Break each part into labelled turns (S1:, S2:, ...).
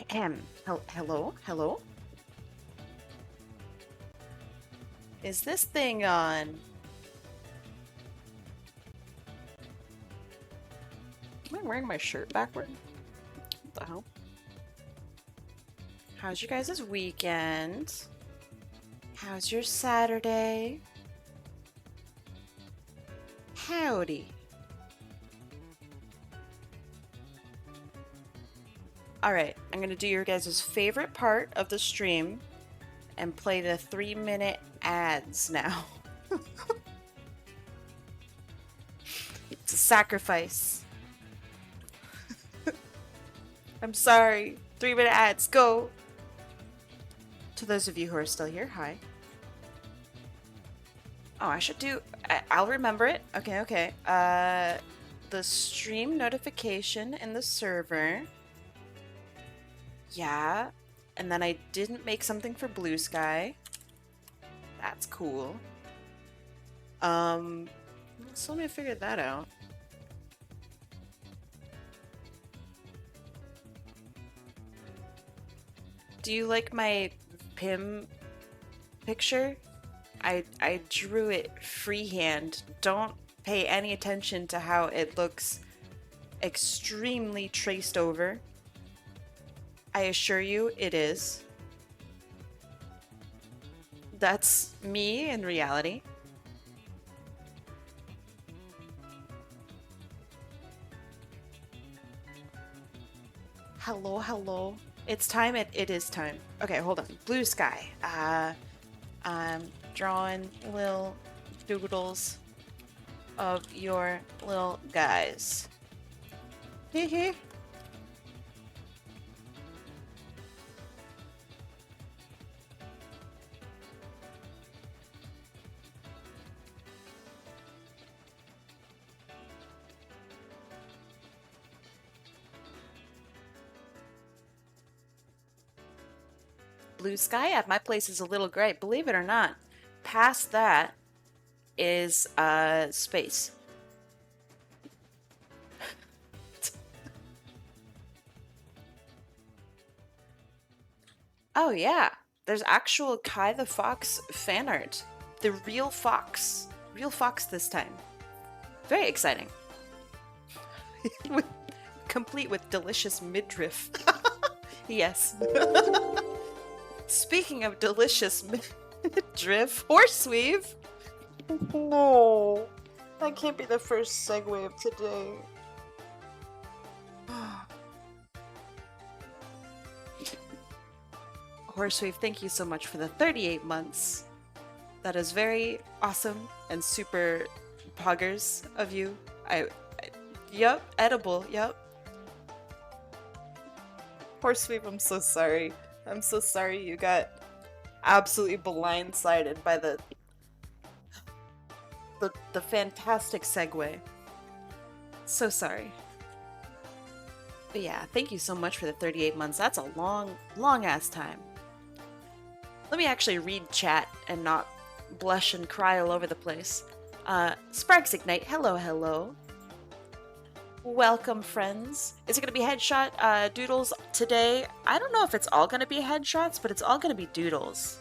S1: Hello? Hello? Is this thing on? Am I wearing my shirt backward? What the hell? How's your guys' weekend? How's your Saturday? Howdy. Alright, I'm gonna do your guys' favorite part of the stream and play the 3-minute ads now. It's a sacrifice. I'm sorry. 3-minute ads, go! To those of you who are still here, hi. Oh, I should do... I'll remember it. Okay, okay. The stream notification in the server. Yeah. And then I didn't make something for Blue Sky. That's cool. So let me figure that out. Do you like my Pim picture? I drew it freehand. Don't pay any attention to how it looks extremely traced over. I assure you it is. That's me in reality. Hello, hello. It's time. It is time. Okay, hold on. Blue Sky. I'm drawing little doodles of your little guys. Hee. Blue sky at my place is a little gray. Believe it or not, past that is space. Oh yeah, there's actual Kai the Fox fan art. The real fox. Real fox this time. Very exciting. Complete with delicious midriff. Yes. Speaking of delicious midriff, horseweave. No, that can't be the first segue of today. Horseweave, thank you so much for the 38 months. That is very awesome and super poggers of you. Yup, edible, yup. Horseweave, I'm so sorry. I'm so sorry you got absolutely blindsided by the fantastic segue. So sorry. But yeah, thank you so much for the 38 months. That's a long ass time. Let me actually read chat and not blush and cry all over the place. Sparks Ignite, hello. Welcome, friends. Is it going to be headshot doodles today? I don't know if it's all going to be headshots, but it's all going to be doodles.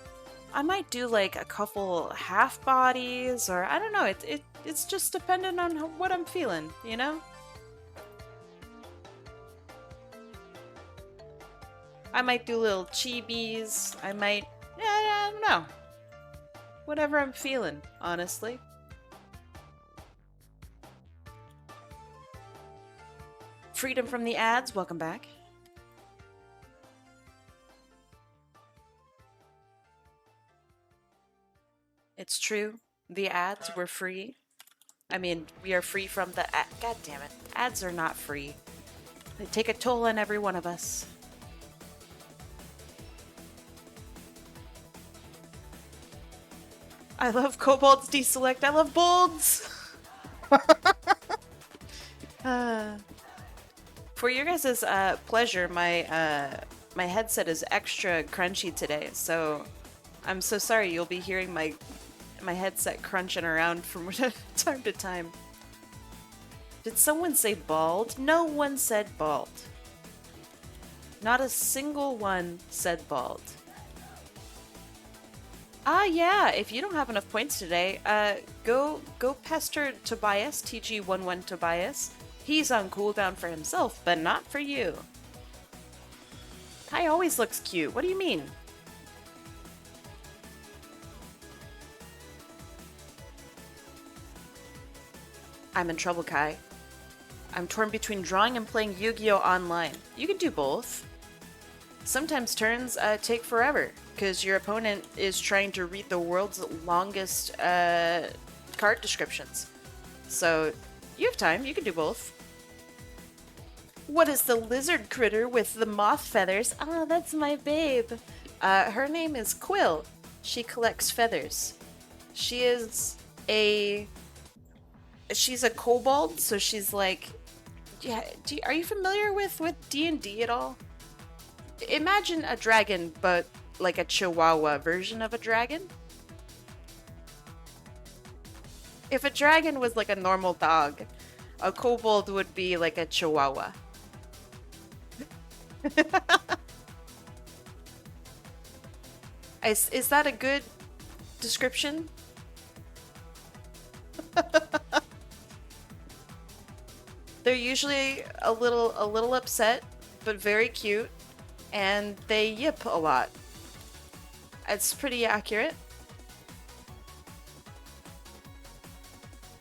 S1: I might do like a couple half bodies, or I don't know. It's just dependent on what I'm feeling, you know? I might do little chibis. I might... Yeah, I don't know. Whatever I'm feeling, honestly. Freedom from the ads, welcome back. It's true, the ads were free. I mean, we are free from the ad. God damn it, ads are not free. They take a toll on every one of us. I love Cobalt's deselect. I love bolds. For your guys' pleasure, my headset is extra crunchy today, so I'm so sorry you'll be hearing my headset crunching around from time to time. Did someone say bald? No one said bald. Not a single one said bald. Ah, yeah, if you don't have enough points today, go pester Tobias, TG11 Tobias. He's on cooldown for himself, but not for you. Kai always looks cute. What do you mean? I'm in trouble, Kai. I'm torn between drawing and playing Yu-Gi-Oh! Online. You can do both. Sometimes turns take forever, because your opponent is trying to read the world's longest card descriptions. So, you have time, you can do both. What is the lizard critter with the moth feathers? Ah, that's my babe. Her name is Quill. She collects feathers. She's a kobold, so she's like... Yeah, are you familiar with D&D at all? Imagine a dragon, but like a chihuahua version of a dragon. If a dragon was like a normal dog, a kobold would be like a chihuahua. Is that a good description? They're usually a little upset, but very cute, and they yip a lot. It's pretty accurate.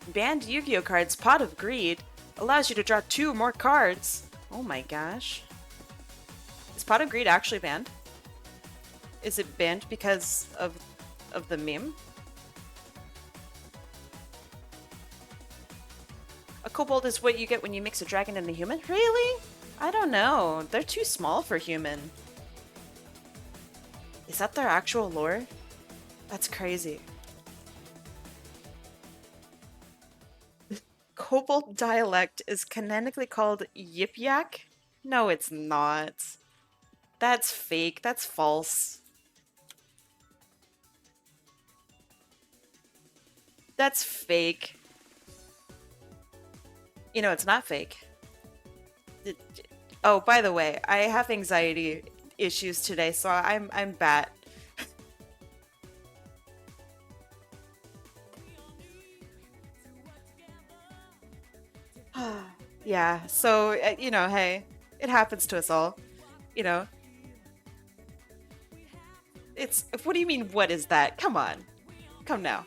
S1: Banned Yu-Gi-Oh cards, Pot of Greed, allows you to draw 2 more cards. Oh my gosh. Is Pot of Greed actually banned? Is it banned because of the meme? A kobold is what you get when you mix a dragon and a human? Really? I don't know. They're too small for human. Is that their actual lore? That's crazy. Kobold dialect is canonically called Yip Yak? No, it's not. That's fake. That's false. That's fake. You know, it's not fake. Oh, by the way, I have anxiety issues today, so I'm bat. Yeah, so, you know, hey, it happens to us all. You know. It's, what do you mean, what is that? Come on. Come now.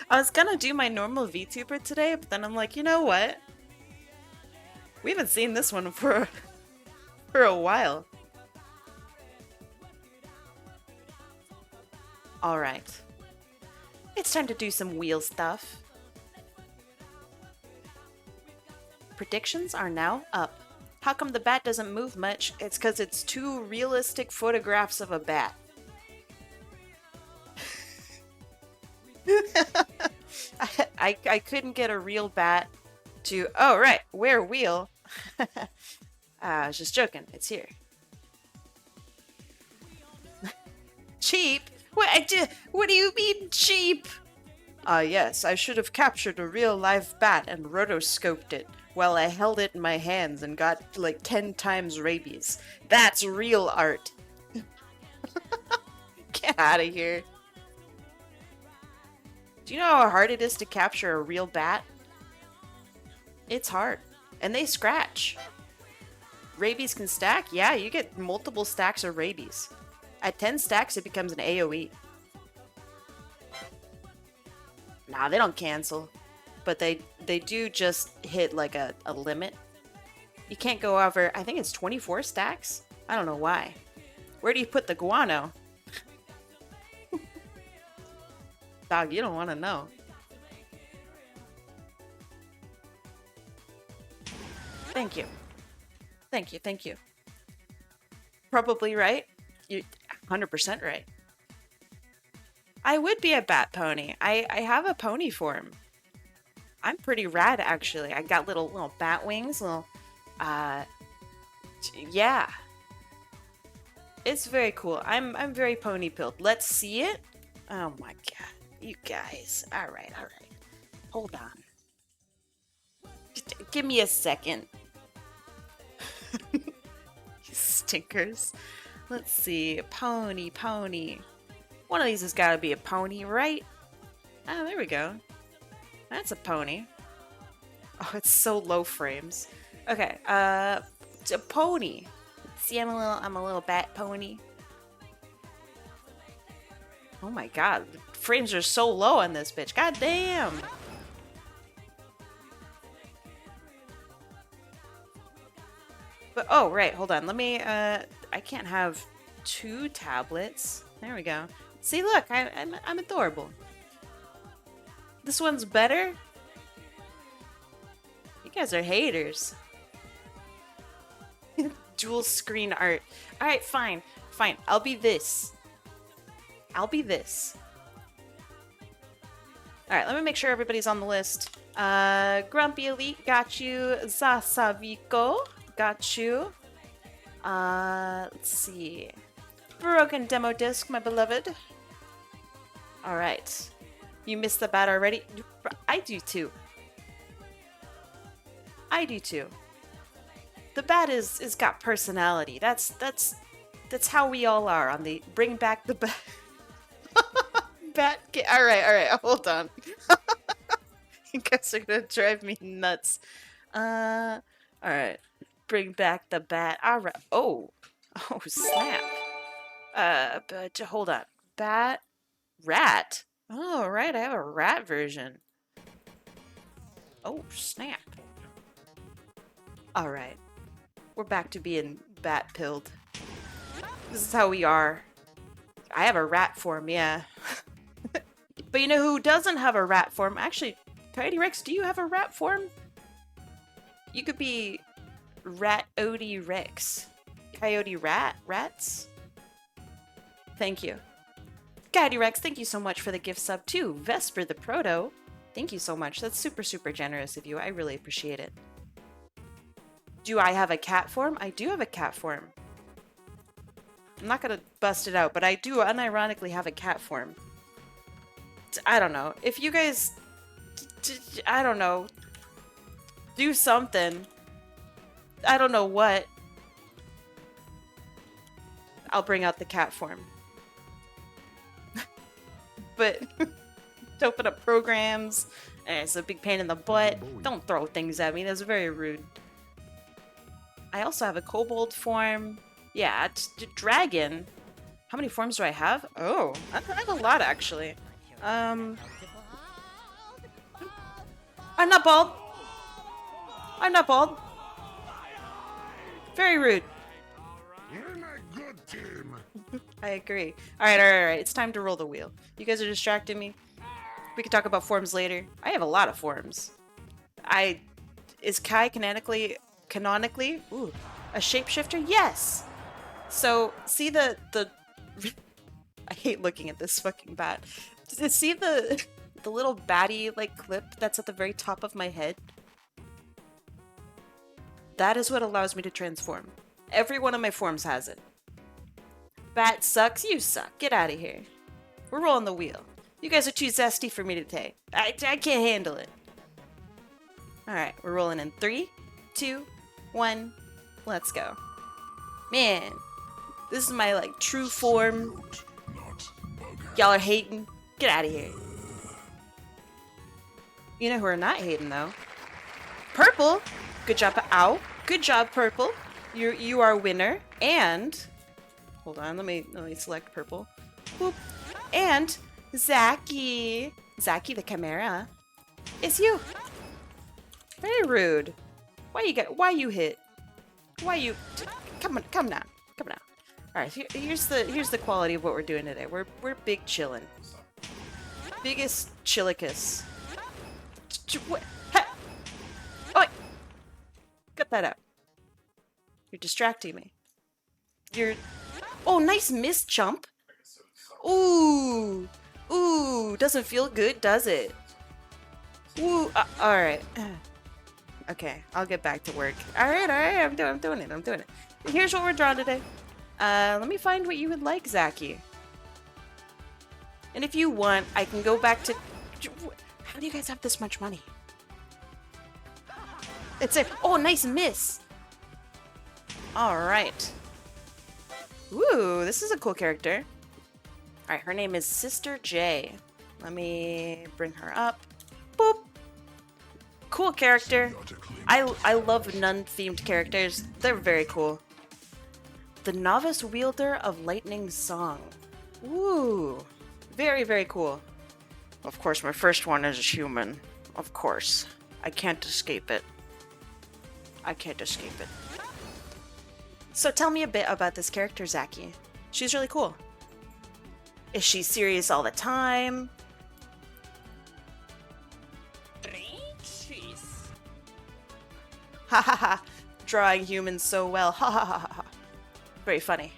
S1: I was gonna do my normal VTuber today, but then I'm like, you know what? We haven't seen this one for a while. Alright. It's time to do some wheel stuff. Predictions are now up. How come the bat doesn't move much? It's because it's 2 realistic photographs of a bat. I couldn't get a real bat to... Oh, right. Where wheel? I was just joking. It's here. Cheap? What do you mean cheap? Yes. I should have captured a real live bat and rotoscoped it while I held it in my hands and got like 10 times rabies. That's real art. Get out of here. Do you know how hard it is to capture a real bat? It's hard. And they scratch. Rabies can stack? Yeah, you get multiple stacks of rabies. At 10 stacks, it becomes an AoE. Nah, they don't cancel. But they do just hit like a limit. You can't go over, I think it's 24 stacks? I don't know why. Where do you put the guano? Dog, you don't want to know. Thank you. Thank you, thank you. Probably right. You're 100% right. I would be a bat pony. I have a pony form. I'm pretty rad, actually. I got little bat wings, yeah. It's very cool. I'm very pony pilled. Let's see it. Oh my god. You guys. All right. Hold on. Give me a second. Stinkers. Let's see. Pony, pony. One of these has got to be a pony, right? Oh, there we go. That's a pony. Oh, it's so low frames. Okay, it's a pony. See, I'm a little bat pony. Oh my god, the frames are so low on this bitch. God damn. But oh right, hold on. Let me. I can't have 2 tablets. There we go. See, look, I'm adorable. This one's better. You guys are haters. Dual screen art. All right, fine, fine. I'll be this. I'll be this. All right, let me make sure everybody's on the list. Grumpy Elite, got you. Zasaviko, got you. Let's see. Broken Demo Disc, my beloved. All right. You missed the bat already? I do too. I do too. The bat is got personality. That's how we all are on the bring back the bat. Bat. All right. Hold on. You guys are gonna drive me nuts. All right. Bring back the bat. All right. Oh snap. But hold on. Bat. Rat. Oh right. I have a rat version. Oh snap. All right. We're back to being bat-pilled. This is how we are. I have a rat form, yeah. But you know who doesn't have a rat form? Actually, Coyote Rex, do you have a rat form? You could be Rat-Odie Rex. Coyote Rats? Thank you. Coyote Rex, thank you so much for the gift sub too. Vesper the Proto, thank you so much. That's super, super generous of you. I really appreciate it. Do I have a cat form? I do have a cat form. I'm not gonna bust it out, but I do unironically have a cat form. I don't know. If you guys, I don't know, do something. I don't know what. I'll bring out the cat form. But to open up programs, and it's a big pain in the butt. Don't throw things at me. That's very rude. I also have a kobold form. Yeah, dragon. How many forms do I have? Oh, I have a lot actually. I'm not bald. I'm not bald. Very rude.
S2: You're not good, team.
S1: I agree. All right. It's time to roll the wheel. You guys are distracting me. We can talk about forms later. I have a lot of forms. Is Kai canonically ooh, a shapeshifter? Yes. So see the I hate looking at this fucking bat. See the little batty like clip that's at the very top of my head? That is what allows me to transform. Every one of my forms has it. Bat sucks, you suck. Get out of here. We're rolling the wheel. You guys are too zesty for me to take. I can't handle it. Alright, we're rolling in 3, 2, 1. Let's go. Man, this is my like true form. Y'all are hating. Get out of here. You know who are not hating though? Purple. Good job. Ow. Good job, Purple. You are winner. And hold on, let me select Purple. Boop. And Zaki the Chimera. It's you. Very rude. Why you hit? Why you? Come now. All right, here's the quality of what we're doing today. We're big chillin'. Biggest chillicus. What? Oh, cut that out. You're distracting me. Oh, nice miss, chump. Ooh, doesn't feel good, does it? Ooh, all right. Okay, I'll get back to work. All right, I'm doing it. Here's what we're drawing today. Let me find what you would like, Zaki. And if you want, I can go back to... How do you guys have this much money? It's a... Oh, nice miss! Alright. Ooh, this is a cool character. Alright, her name is Sister J. Let me bring her up. Boop! Cool character. I love nun-themed characters. They're very cool. The Novice Wielder of Lightning Song. Ooh. Very, very cool. Of course, my first one is a human. Of course. I can't escape it. I can't escape it. So tell me a bit about this character, Zaki. She's really cool. Is she serious all the time? Ha ha ha. Drawing humans so well. Ha ha ha ha. Very funny.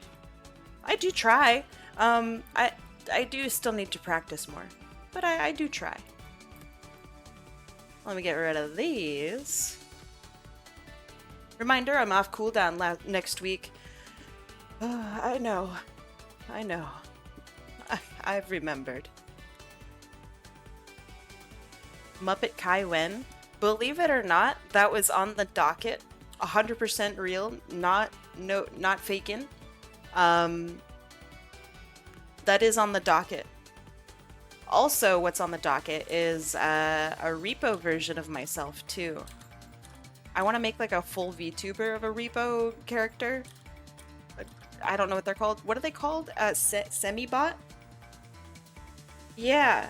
S1: I do try. I do still need to practice more. But I do try. Let me get rid of these. Reminder, I'm off cooldown next week. I know. I know. I've remembered. Muppet Kai Wen. Believe it or not, that was on the docket. 100% real, not faking. That is on the docket. Also, what's on the docket is a repo version of myself too. I want to make like a full VTuber of a repo character. I don't know what they're called. What are they called? Semi-bot? Yeah.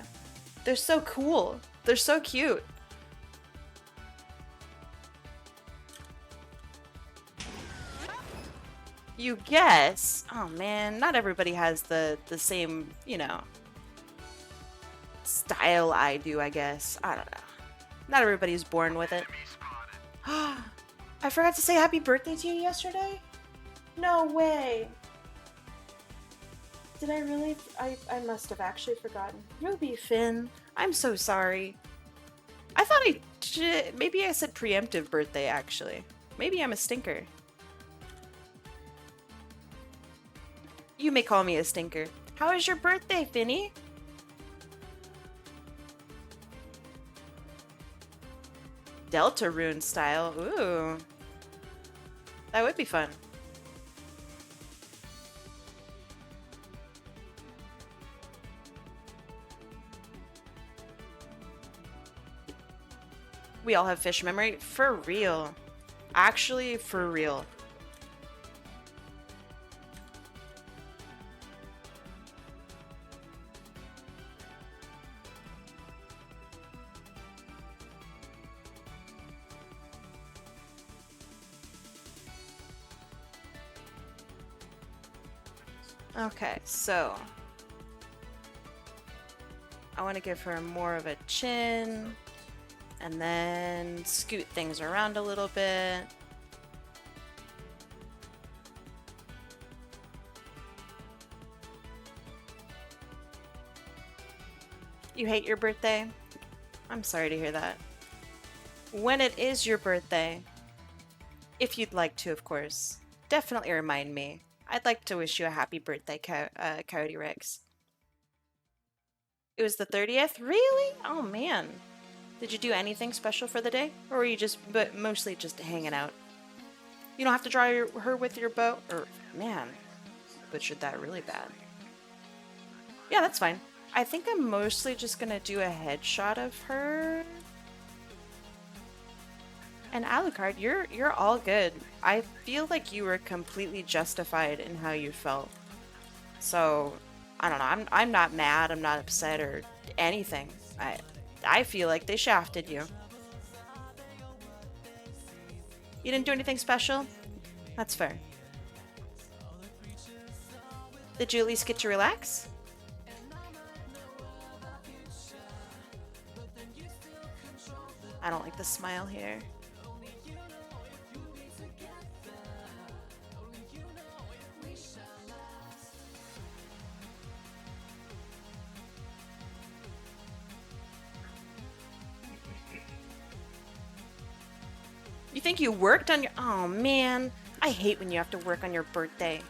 S1: They're so cool. They're so cute. You guess? Oh man, not everybody has the same, you know, style I do, I guess. I don't know. Not everybody's born with it. I forgot to say happy birthday to you yesterday? No way. Did I really? I must have actually forgotten. Ruby Finn, I'm so sorry. I thought maybe I said preemptive birthday actually. Maybe I'm a stinker. You may call me a stinker. How is your birthday, Finny? Delta Rune style. Ooh. That would be fun. We all have fish memory? For real. Actually, for real. Okay, so I want to give her more of a chin and then scoot things around a little bit. You hate your birthday? I'm sorry to hear that. When it is your birthday, if you'd like to, of course, definitely remind me. I'd like to wish you a happy birthday, Coyote Rex. It was the 30th? Really? Oh man. Did you do anything special for the day? Or were you just, mostly just hanging out? You don't have to draw her with your bow? Or, man, butchered that really bad. Yeah, that's fine. I think I'm mostly just gonna do a headshot of her. And Alucard, you're all good. I feel like you were completely justified in how you felt. So, I don't know. I'm not mad. I'm not upset or anything. I feel like they shafted you. You didn't do anything special? That's fair. Did you at least get to relax? I don't like the smile here. You think you worked on your... Oh, man. I hate when you have to work on your birthday.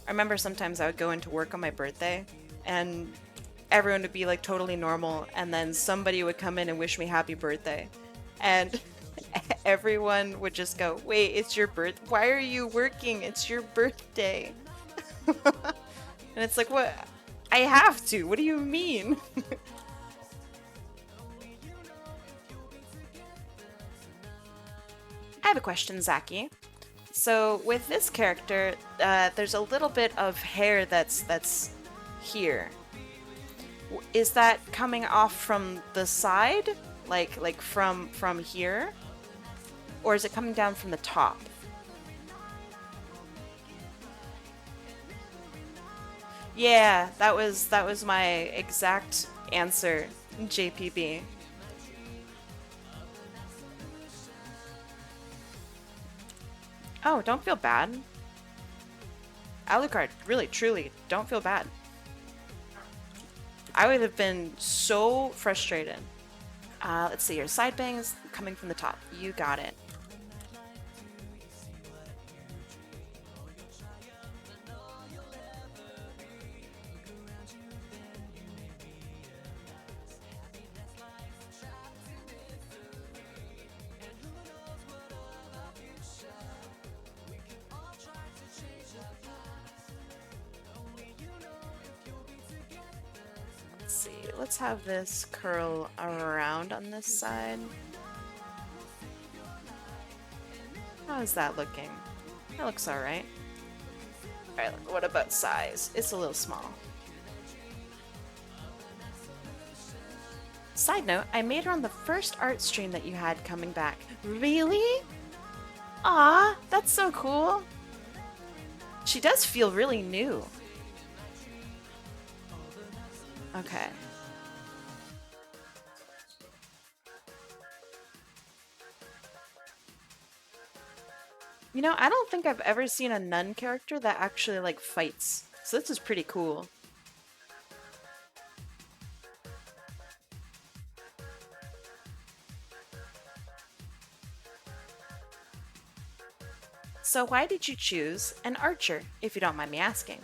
S1: I remember sometimes I would go into work on my birthday, and everyone would be, like, totally normal, and then somebody would come in and wish me happy birthday. And everyone would just go, wait, it's your birth. Why are you working? It's your birthday. And it's like, what? I have to. What do you mean? I have a question, Zaki. So with this character, there's a little bit of hair that's here. Is that coming off from the side, like from here, or is it coming down from the top? Yeah, that was my exact answer, JPB. Oh, don't feel bad. Alucard, really, truly, don't feel bad. I would have been so frustrated. Let's see, your side bangs coming from the top. You got it. Let's have this curl around on this side. How is that looking? That looks alright. Alright, what about size? It's a little small. Side note, I made her on the first art stream that you had coming back. Really? Aw, that's so cool. She does feel really new. Okay. You know, I don't think I've ever seen a nun character that actually, like, fights. So this is pretty cool. So why did you choose an archer, if you don't mind me asking?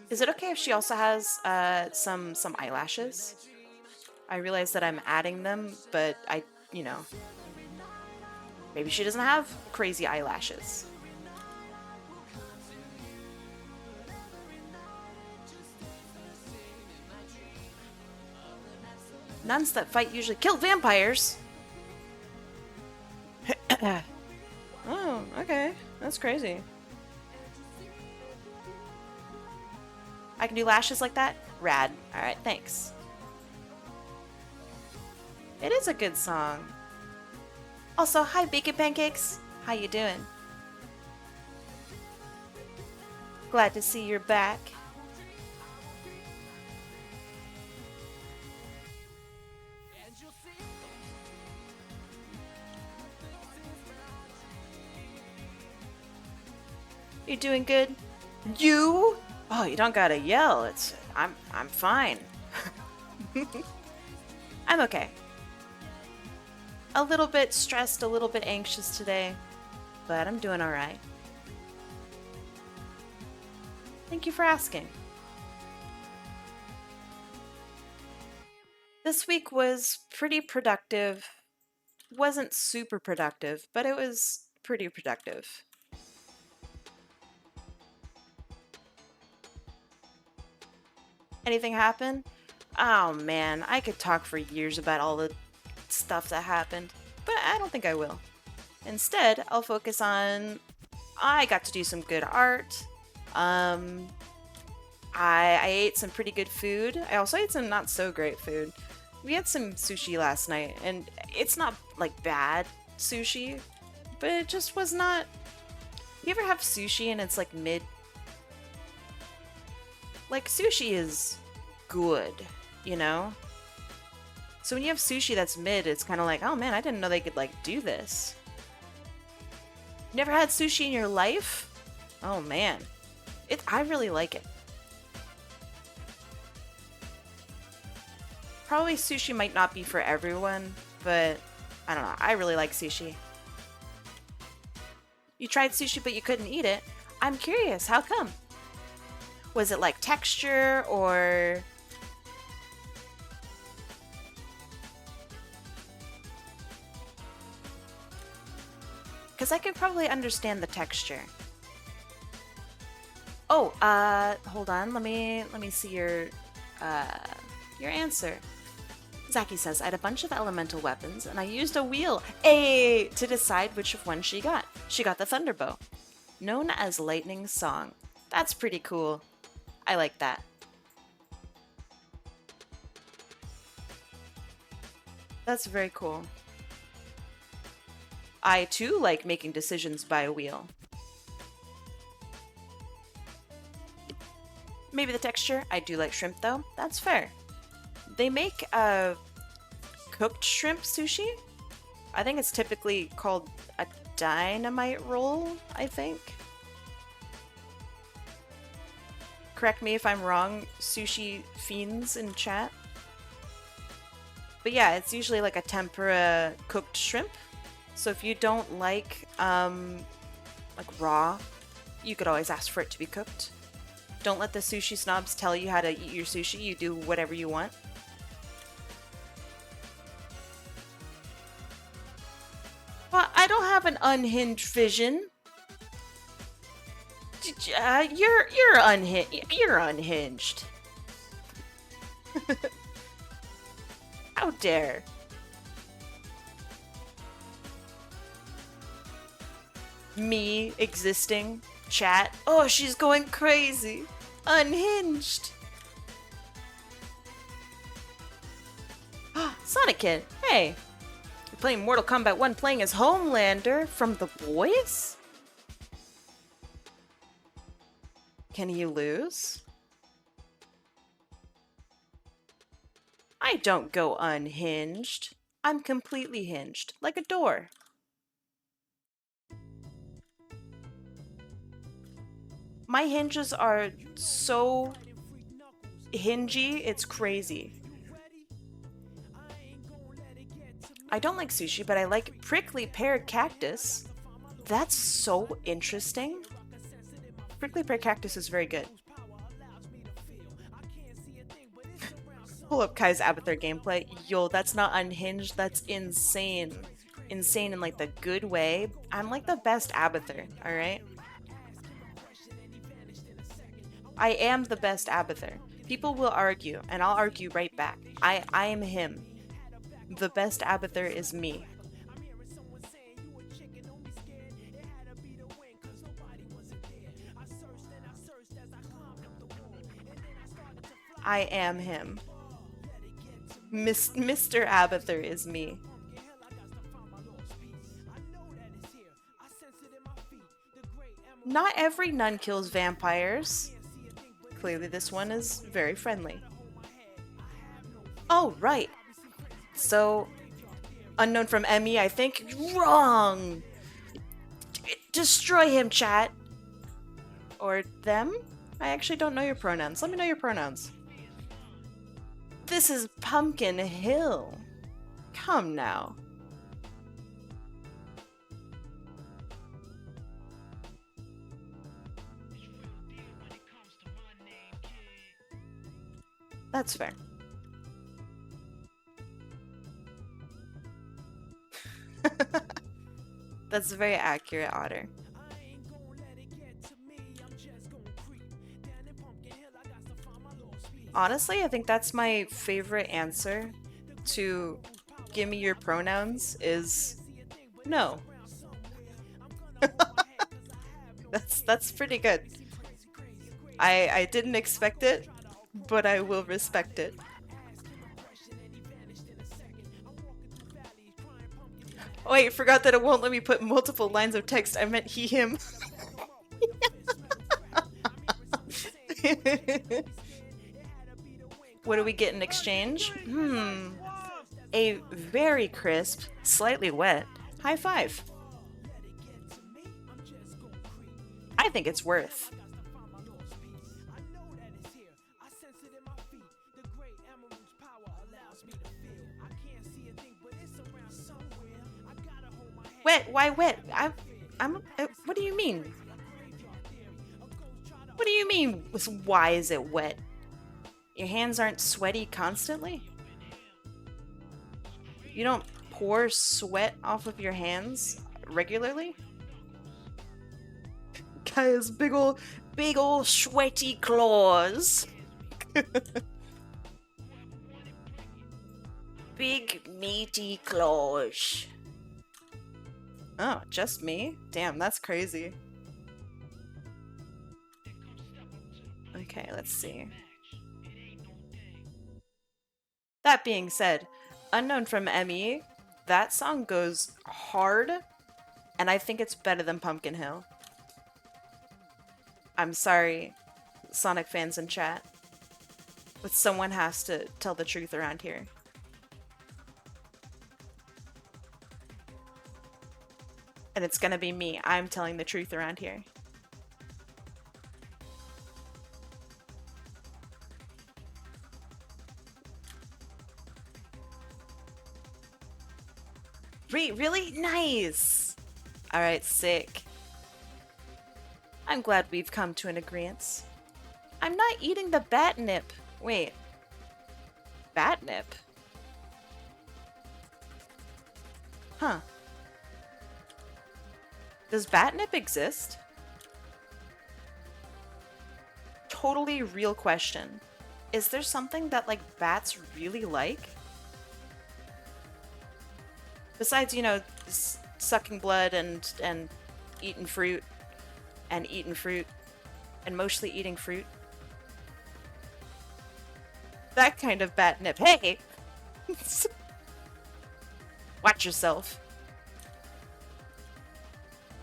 S1: Is it okay if she also has some eyelashes? I realize that I'm adding them, but you know, maybe she doesn't have crazy eyelashes. Nuns that fight usually kill vampires. Oh, okay. That's crazy. I can do lashes like that? Rad. Alright, thanks. It is a good song. Also, hi Bacon Pancakes. How you doing? Glad to see you're back. You doing good? You? Oh, you don't gotta yell. I'm fine. I'm okay. A little bit stressed, a little bit anxious today, but I'm doing alright. Thank you for asking. This week was pretty productive. Wasn't super productive, but it was pretty productive. Anything happen? Oh man, I could talk for years about all the stuff that happened, but I don't think I will. Instead, I'll focus on I got to do some good art. I ate some pretty good food. I also ate some not so great food. We had some sushi last night, and it's not like bad sushi, but it just was not. You ever have sushi and it's like mid? Like, sushi is good, you know? So when you have sushi that's mid, it's kind of like, oh man, I didn't know they could, like, do this. Never had sushi in your life? Oh man. I really like it. Probably sushi might not be for everyone, but I don't know. I really like sushi. You tried sushi but you couldn't eat it? I'm curious, how come? Was it like texture or... Because I could probably understand the texture. Oh, hold on. Let me see your answer. Zaki says, I had a bunch of elemental weapons, and I used a wheel, to decide which one she got. She got the Thunderbow, known as Lightning's Song. That's pretty cool. I like that. That's very cool. I, too, like making decisions by a wheel. Maybe the texture. I do like shrimp, though. That's fair. They make cooked shrimp sushi. I think it's typically called a dynamite roll, I think. Correct me if I'm wrong, sushi fiends in chat. But yeah, it's usually like a tempura cooked shrimp. So if you don't like raw, you could always ask for it to be cooked. Don't let the sushi snobs tell you how to eat your sushi. You do whatever you want. Well, I don't have an unhinged vision. You're unhinged. How dare. Me existing. Chat. Oh, she's going crazy. Unhinged. Sonic Kid. Hey. You're playing Mortal Kombat 1 playing as Homelander from The Boys? Can he lose? I don't go unhinged. I'm completely hinged, like a door. My hinges are so hingy, it's crazy. I don't like sushi, but I like prickly pear cactus. That's so interesting. Prickly pear cactus is very good. Pull up Kai's Abathur gameplay. Yo, that's not unhinged, that's insane. Insane in like the good way. I'm like the best Abathur, alright? I am the best Abathur. People will argue, and I'll argue right back. I am him. The best Abathur is me. I am him. Mr. Abathur is me. Not every nun kills vampires. Clearly this one is very friendly. Oh, right. So, unknown from Emmy, I think. Wrong! Destroy him, chat! Or them? I actually don't know your pronouns. Let me know your pronouns. This is Pumpkin Hill. Come now. That's fair. That's very accurate, Otter. Honestly, I think that's my favorite answer to give me your pronouns is no. That's pretty good. I didn't expect it, but I will respect it. Oh, wait, forgot that it won't let me put multiple lines of text. I meant he, him. What do we get in exchange? A very crisp, slightly wet high five. I think it's worth. Wet? Why wet? I'm. What do you mean? What do you mean, why is it wet? Your hands aren't sweaty constantly? You don't pour sweat off of your hands regularly? Guys, big ol' sweaty claws. Big meaty claws. Oh, just me? Damn, that's crazy. Okay, let's see. That being said, Unknown from ME, that song goes hard, and I think it's better than Pumpkin Hill. I'm sorry, Sonic fans in chat, but someone has to tell the truth around here. And it's gonna be me. I'm telling the truth around here. Really? Nice! Alright, sick. I'm glad we've come to an agreement. I'm not eating the batnip. Wait. Batnip? Huh. Does batnip exist? Totally real question. Is there something that, like, bats really like? Besides, you know, sucking blood and eating fruit, and mostly eating fruit. That kind of batnip. Hey! Watch yourself.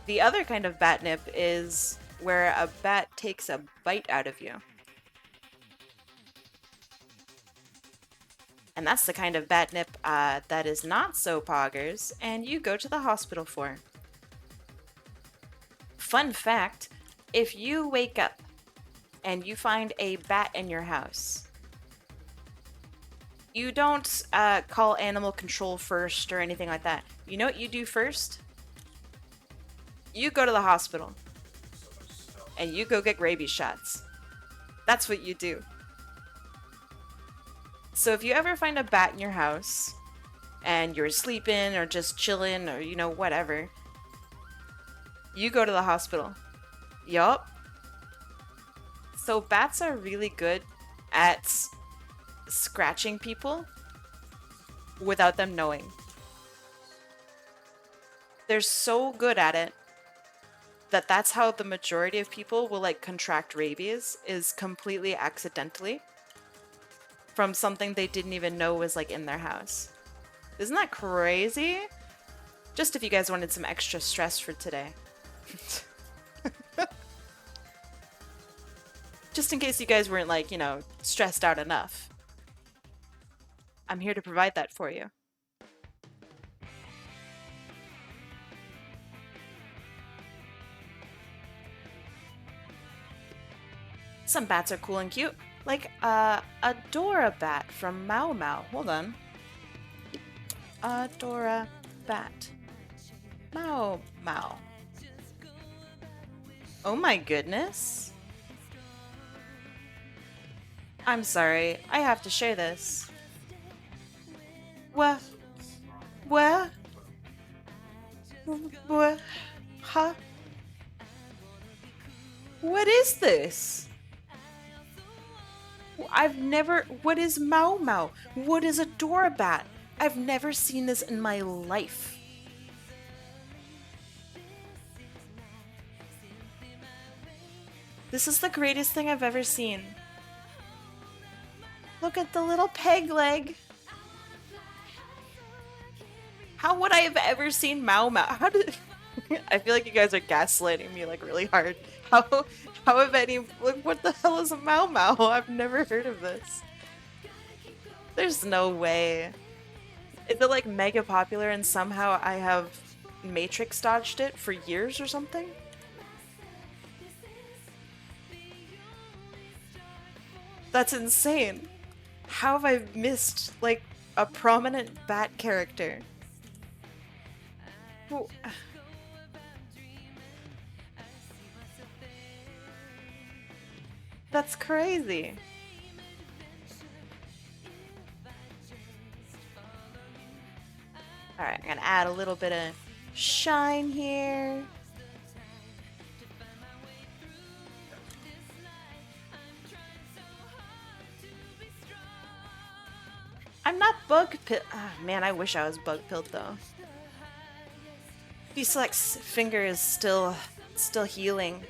S1: The other kind of batnip is where a bat takes a bite out of you. And that's the kind of batnip that is not so poggers, and you go to the hospital for. Fun fact, if you wake up and you find a bat in your house, you don't call animal control first or anything like that. You know what you do first? You go to the hospital and you go get rabies shots. That's what you do. So if you ever find a bat in your house and you're sleeping or just chilling or, you know, whatever, you go to the hospital. Yup. So bats are really good at scratching people without them knowing. They're so good at it that that's how the majority of people will, like, contract rabies, is completely accidentally from something they didn't even know was, like, in their house. Isn't that crazy? Just if you guys wanted some extra stress for today. Just in case you guys weren't, like, you know, stressed out enough. I'm here to provide that for you. Some bats are cool and cute. Like, Adora Bat from Mau Mau. Hold on. Adora Bat. Mau Mau. Oh my goodness. I'm sorry, I have to share this. What? What? What? Huh? What is this? I've never... What is Mau Mau? What is Adora Bat? I've never seen this in my life. This is the greatest thing I've ever seen. Look at the little peg leg. How would I have ever seen Mau Mau? How did... I feel like you guys are gaslighting me, like, really hard. How have any... Like, what the hell is a Mau Mau? I've never heard of this. There's no way. Is it, like, mega popular and somehow I have Matrix dodged it for years or something? That's insane. How have I missed, like, a prominent bat character? Well, That's crazy. Alright, I'm gonna add a little bit of shine here. I'm not bug pilled. Oh, man, I wish I was bug pilled though. Deselect's finger is still healing.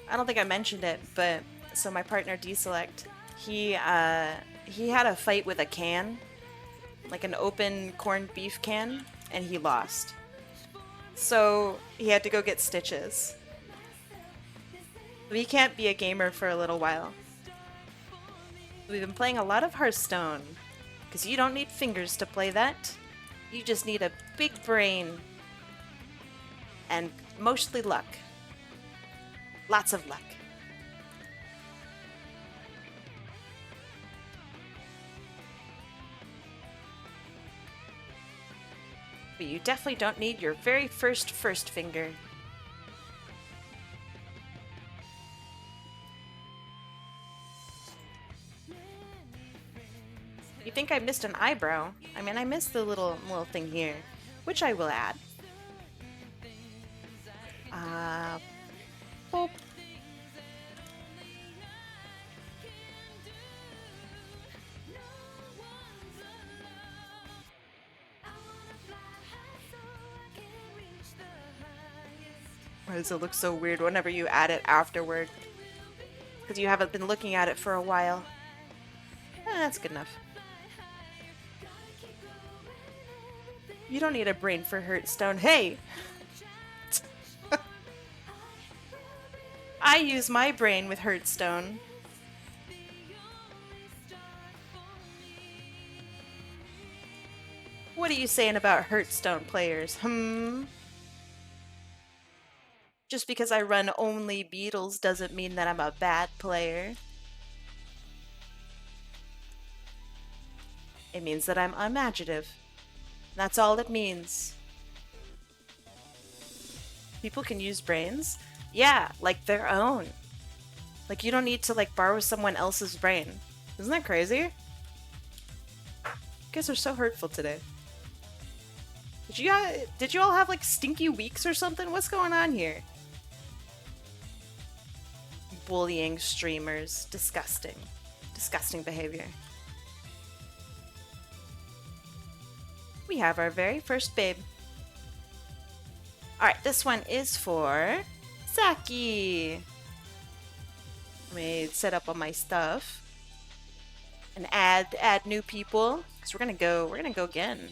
S1: I don't think I mentioned it, but so my partner Deselect, he had a fight with a can, like an open corned beef can, and he lost. So he had to go get stitches. We can't be a gamer for a little while. We've been playing a lot of Hearthstone, because you don't need fingers to play that. You just need a big brain and mostly luck. Lots of luck. But you definitely don't need your very first finger. You think I missed an eyebrow? I mean, I missed the little thing here, which I will add. Boop. Why does it look so weird whenever you add it afterward? Because you haven't been looking at it for a while. That's good enough. You don't need a brain for Hearthstone. Hey! I use my brain with Hearthstone. What are you saying about Hearthstone players? Just because I run only beetles doesn't mean that I'm a bad player. It means that I'm imaginative. That's all it means. People can use brains? Yeah, like their own. Like you don't need to like borrow someone else's brain. Isn't that crazy? You guys are so hurtful today. Did you all have like stinky weeks or something? What's going on here? Bullying streamers. Disgusting. Disgusting behavior. We have our very first babe. Alright, this one is for Saki. Let me set up all my stuff. And add new people. Because we're gonna go again.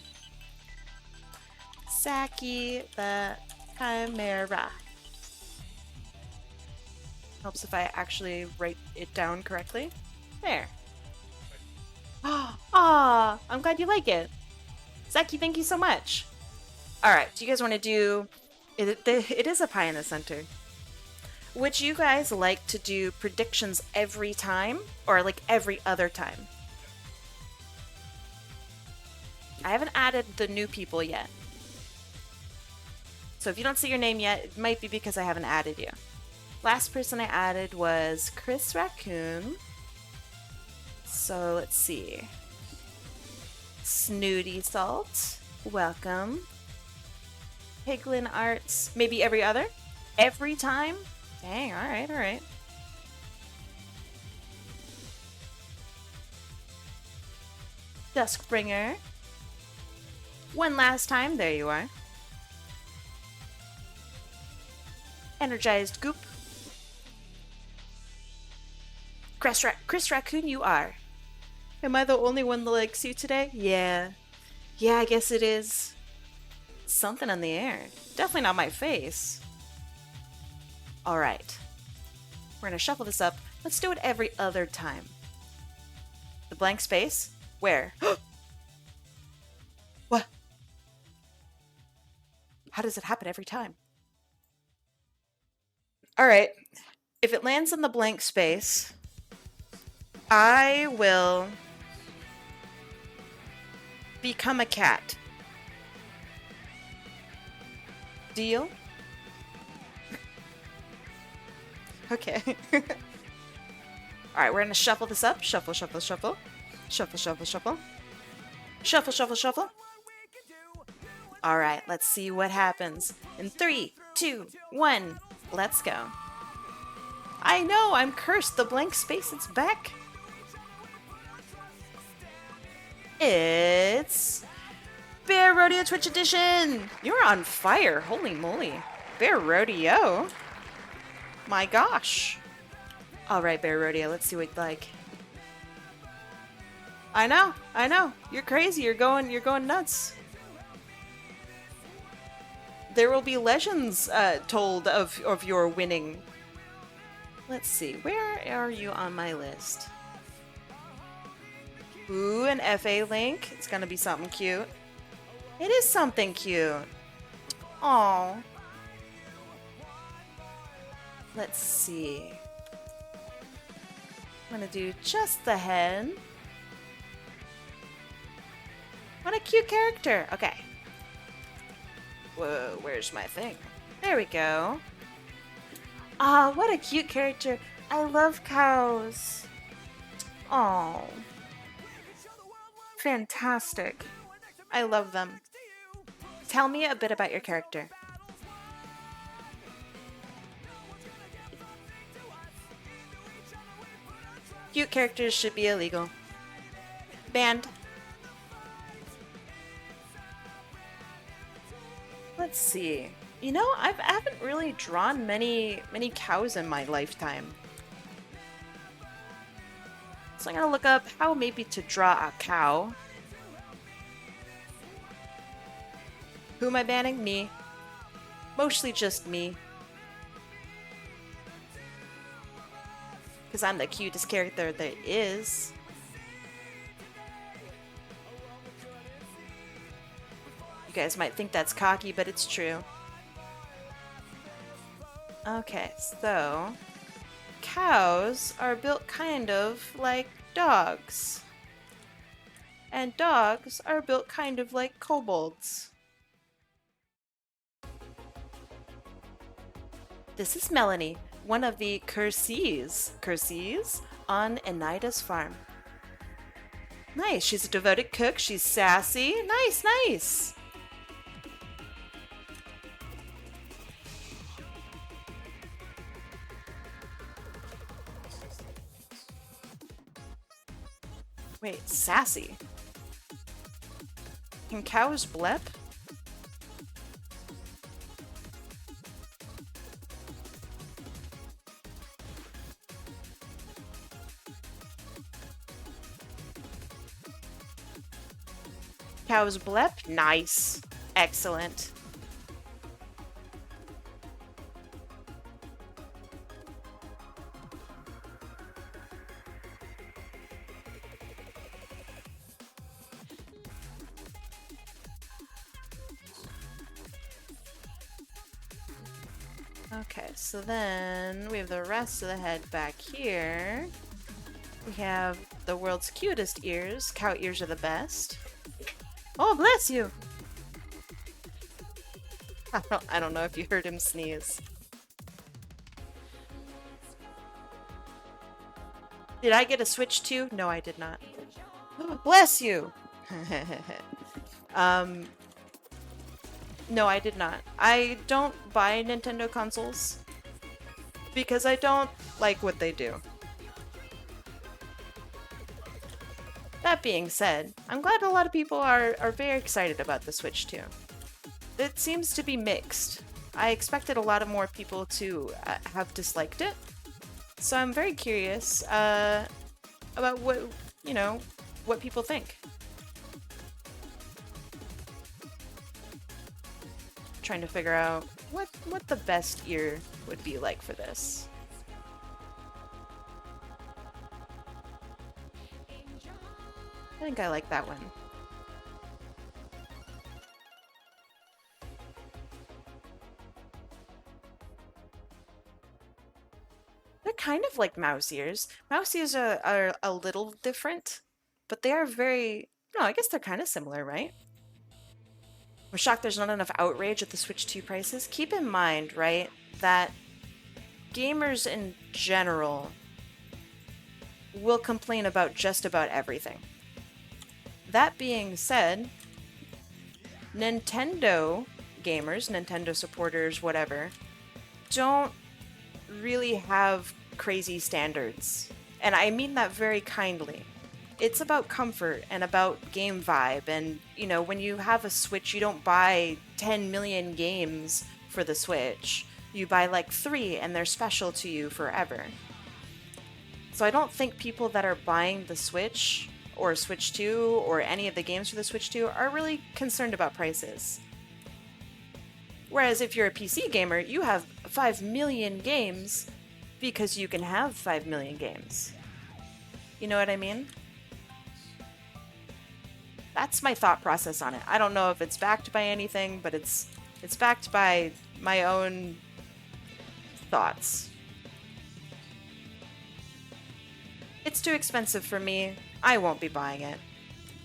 S1: Saki the Chimera. Helps if I actually write it down correctly. There. Ah, I'm glad you like it. Saki, thank you so much. Alright, do you guys want to do... It is a pie in the center. Would you guys like to do predictions every time? Or like every other time? I haven't added the new people yet. So if you don't see your name yet, it might be because I haven't added you. Last person I added was Chris Raccoon. So let's see. Snooty Salt, welcome. Piglin Arts, maybe every other? Every time? Dang, alright, alright. Duskbringer. One last time, there you are. Energized Goop. Chris Raccoon, you are. Am I the only one that likes you today? Yeah. Yeah, I guess it is. Something in the air. Definitely not my face. Alright. We're gonna shuffle this up. Let's do it every other time. The blank space? Where? What? How does it happen every time? Alright. If it lands in the blank space, I will become a cat. Deal? Alright, we're gonna shuffle this up. Shuffle, shuffle, shuffle. Shuffle, shuffle, shuffle. Shuffle, shuffle, shuffle. Alright, let's see what happens. In 3, 2, 1, let's go. I know, I'm cursed. The blank space, it's back. It's Bear Rodeo Twitch Edition. You're on fire. Holy moly. Bear Rodeo. My gosh. Alright, Bear Rodeo, let's see what you like. I know. You're crazy. You're going nuts. There will be legends told of your winning. Let's see. Where are you on my list? Ooh, an FA link. It's gonna be something cute. It is something cute. Aww. Let's see. I'm gonna do just the head. What a cute character. Okay. Whoa, where's my thing? There we go. Ah, what a cute character. I love cows. Oh, fantastic. I love them. Tell me a bit about your character. Cute characters should be illegal. Banned. Let's see. You know, I haven't really drawn many cows in my lifetime. So I'm gonna look up how maybe to draw a cow. Who am I banning? Me. Mostly just me. Because I'm the cutest character there is. You guys might think that's cocky, but it's true. Okay, so cows are built kind of like dogs. And dogs are built kind of like kobolds. This is Melanie, one of the Cursees on Enida's farm. Nice, she's a devoted cook, she's sassy. Nice, nice. Wait, sassy? Can cows blep? Cows blep? Nice. Excellent. Okay, so then we have the rest of the head back here. We have the world's cutest ears. Cow ears are the best. Oh, bless you! I don't know if you heard him sneeze. Did I get a Switch too? No, I did not. Bless you! No, I did not. I don't buy Nintendo consoles because I don't like what they do. That being said, I'm glad a lot of people are very excited about the Switch 2. It seems to be mixed. I expected a lot of more people to have disliked it, so I'm very curious about what people think. Trying to figure out what the best ear would be like for this. I think I like that one. They're kind of like mouse ears. Mouse ears are a little different, but they are very... No, I guess they're kind of similar, right? We're shocked there's not enough outrage at the Switch 2 prices. Keep in mind, right, that gamers in general will complain about just about everything. That being said, Nintendo gamers, Nintendo supporters, whatever, don't really have crazy standards. And I mean that very kindly. It's about comfort and about game vibe. And, you know, when you have a Switch, you don't buy 10 million games for the Switch. You buy like 3 and they're special to you forever. So I don't think people that are buying the Switch or Switch 2 or any of the games for the Switch 2 are really concerned about prices. Whereas if you're a PC gamer, you have 5 million games because you can have 5 million games. You know what I mean? That's my thought process on it. I don't know if it's backed by anything, but it's backed by my own thoughts. It's too expensive for me. I won't be buying it.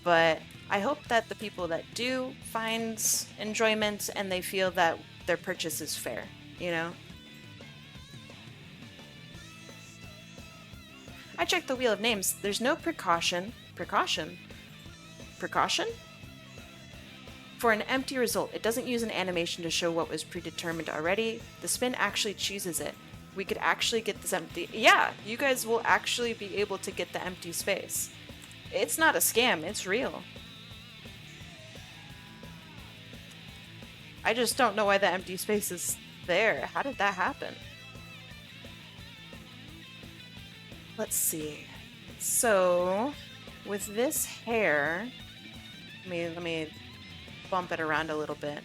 S1: But I hope that the people that do find enjoyment and they feel that their purchase is fair, you know? I checked the Wheel of Names. There's no precaution. Precaution? For an empty result. It doesn't use an animation to show what was predetermined already. The spin actually chooses it. We could actually get this empty... Yeah, you guys will actually be able to get the empty space. It's not a scam, it's real. I just don't know why the empty space is there. How did that happen? Let's see. So, with this hair... Let me bump it around a little bit.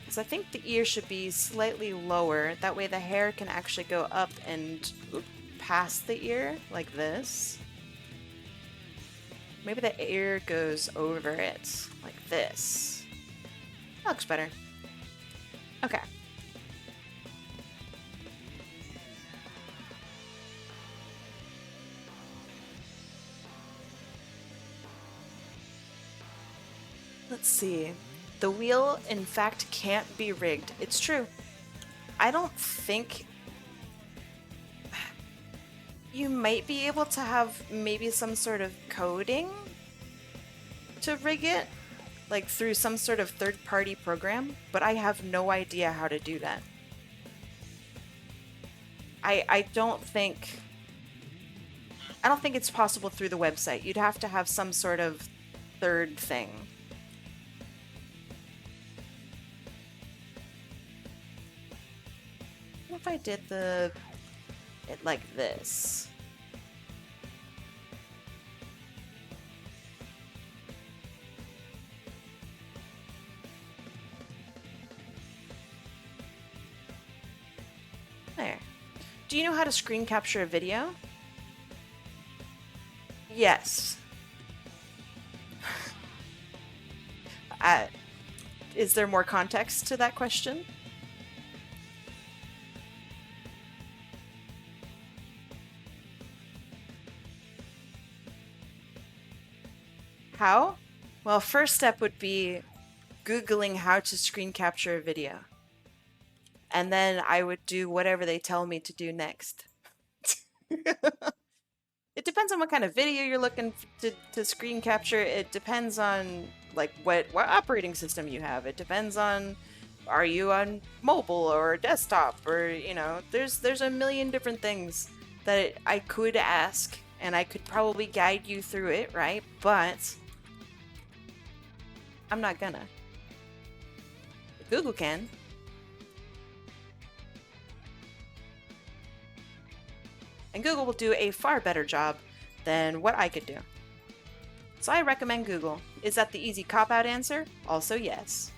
S1: Because I think the ear should be slightly lower. That way the hair can actually go up and past the ear, like this. Maybe the ear goes over it, like this. That looks better. Okay. Let's see. The wheel, in fact, can't be rigged. It's true. I don't think... You might be able to have maybe some sort of coding to rig it, like through some sort of third-party program, but I have no idea how to do that. I don't think it's possible through the website. You'd have to have some sort of third thing. What if I did it like this? There. Do you know how to screen capture a video? Yes. Is there more context to that question? How? Well, first step would be Googling how to screen capture a video. And then I would do whatever they tell me to do next. It depends on what kind of video you're looking to screen capture. It depends on like what operating system you have. It depends on, are you on mobile or desktop, or you know, there's a million different things that I could ask and I could probably guide you through it, right? But I'm not gonna. Google can. And Google will do a far better job than what I could do. So I recommend Google. Is that the easy cop-out answer? Also yes.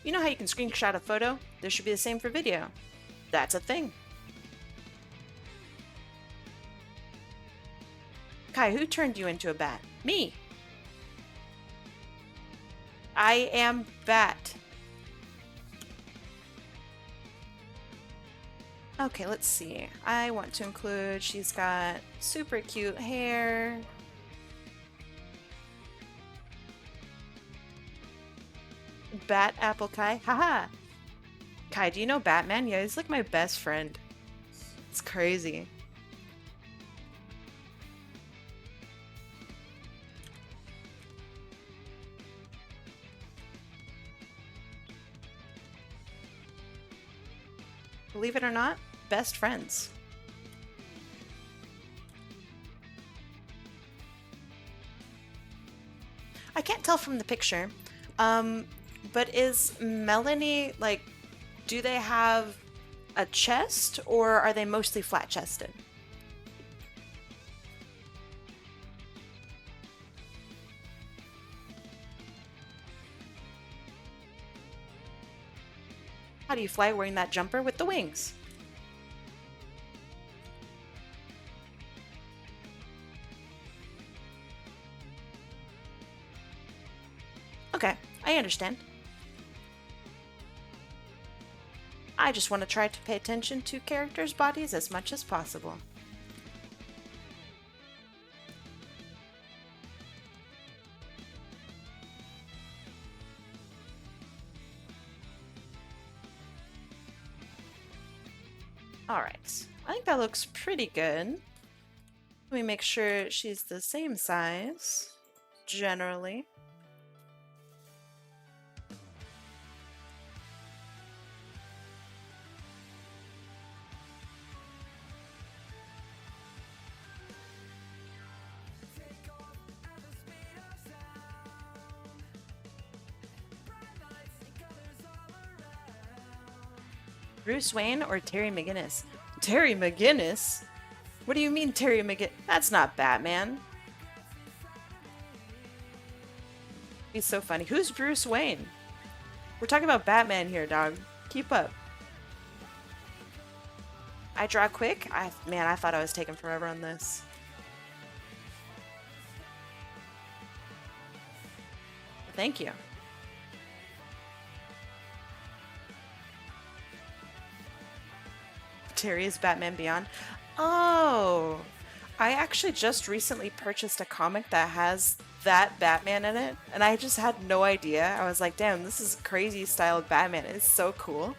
S1: You know how you can screenshot a photo? This should be the same for video. That's a thing. Kai, who turned you into a bat? Me. I am Bat. Okay, let's see. I want to include, she's got super cute hair. Bat Apple Kai. Haha. Kai, do you know Batman? Yeah, he's like my best friend. It's crazy. Believe it or not, best friends. I can't tell from the picture, but is Melanie, like, do they have a chest or are they mostly flat-chested? How do you fly wearing that jumper with the wings? Okay, I understand. I just want to try to pay attention to characters' bodies as much as possible. Alright, I think that looks pretty good. Let me make sure she's the same size, generally. Bruce Wayne or Terry McGinnis? Terry McGinnis? What do you mean Terry McGinnis? That's not Batman. He's so funny. Who's Bruce Wayne? We're talking about Batman here, dog. Keep up. I draw quick? Man, I thought I was taking forever on this. Thank you. Terry is Batman Beyond. Oh, I actually just recently purchased a comic that has that Batman in it, and I just had no idea. I was like, damn, this is crazy style Batman. It's so cool.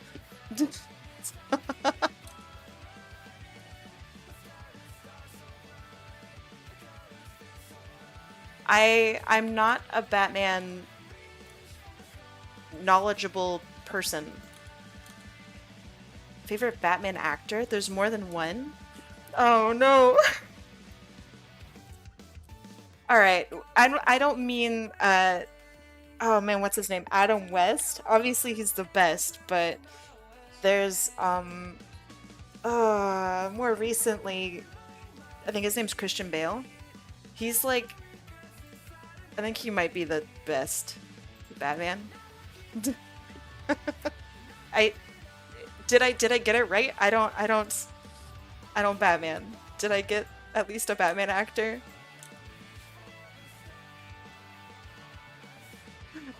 S1: I'm not a Batman knowledgeable person. Favorite Batman actor? There's more than one? Oh no. Alright, I don't mean, oh man, what's his name? Adam West? Obviously he's the best, but there's, more recently, I think his name's Christian Bale. He's like, I think he might be the best Batman. Did I get it right? I don't Batman. Did I get at least a Batman actor?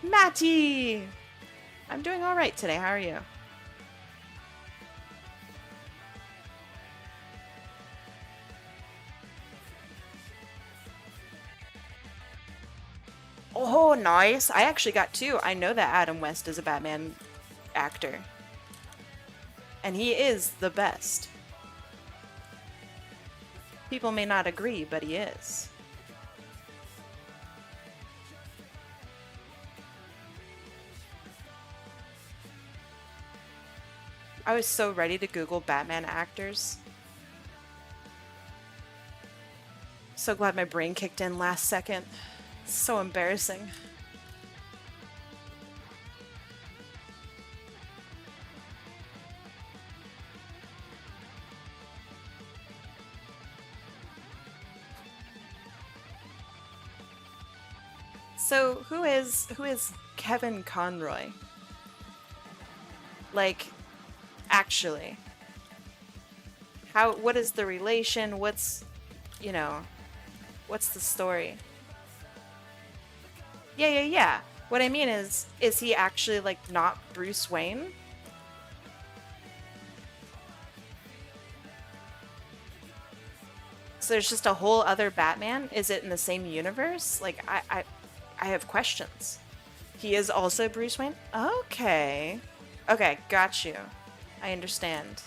S1: Matty! I'm doing alright today, how are you? Oh, nice. I actually got two. I know that Adam West is a Batman actor. And he is the best. People may not agree, but he is. I was so ready to Google Batman actors. So glad my brain kicked in last second. It's so embarrassing. So who is Kevin Conroy? Like, actually, what is the relation? What's, you know, what's the story? Yeah. What I mean is he actually like not Bruce Wayne? So there's just a whole other Batman? Is it in the same universe? Like, I have questions. He is also Bruce Wayne? Okay. Okay, got you. I understand.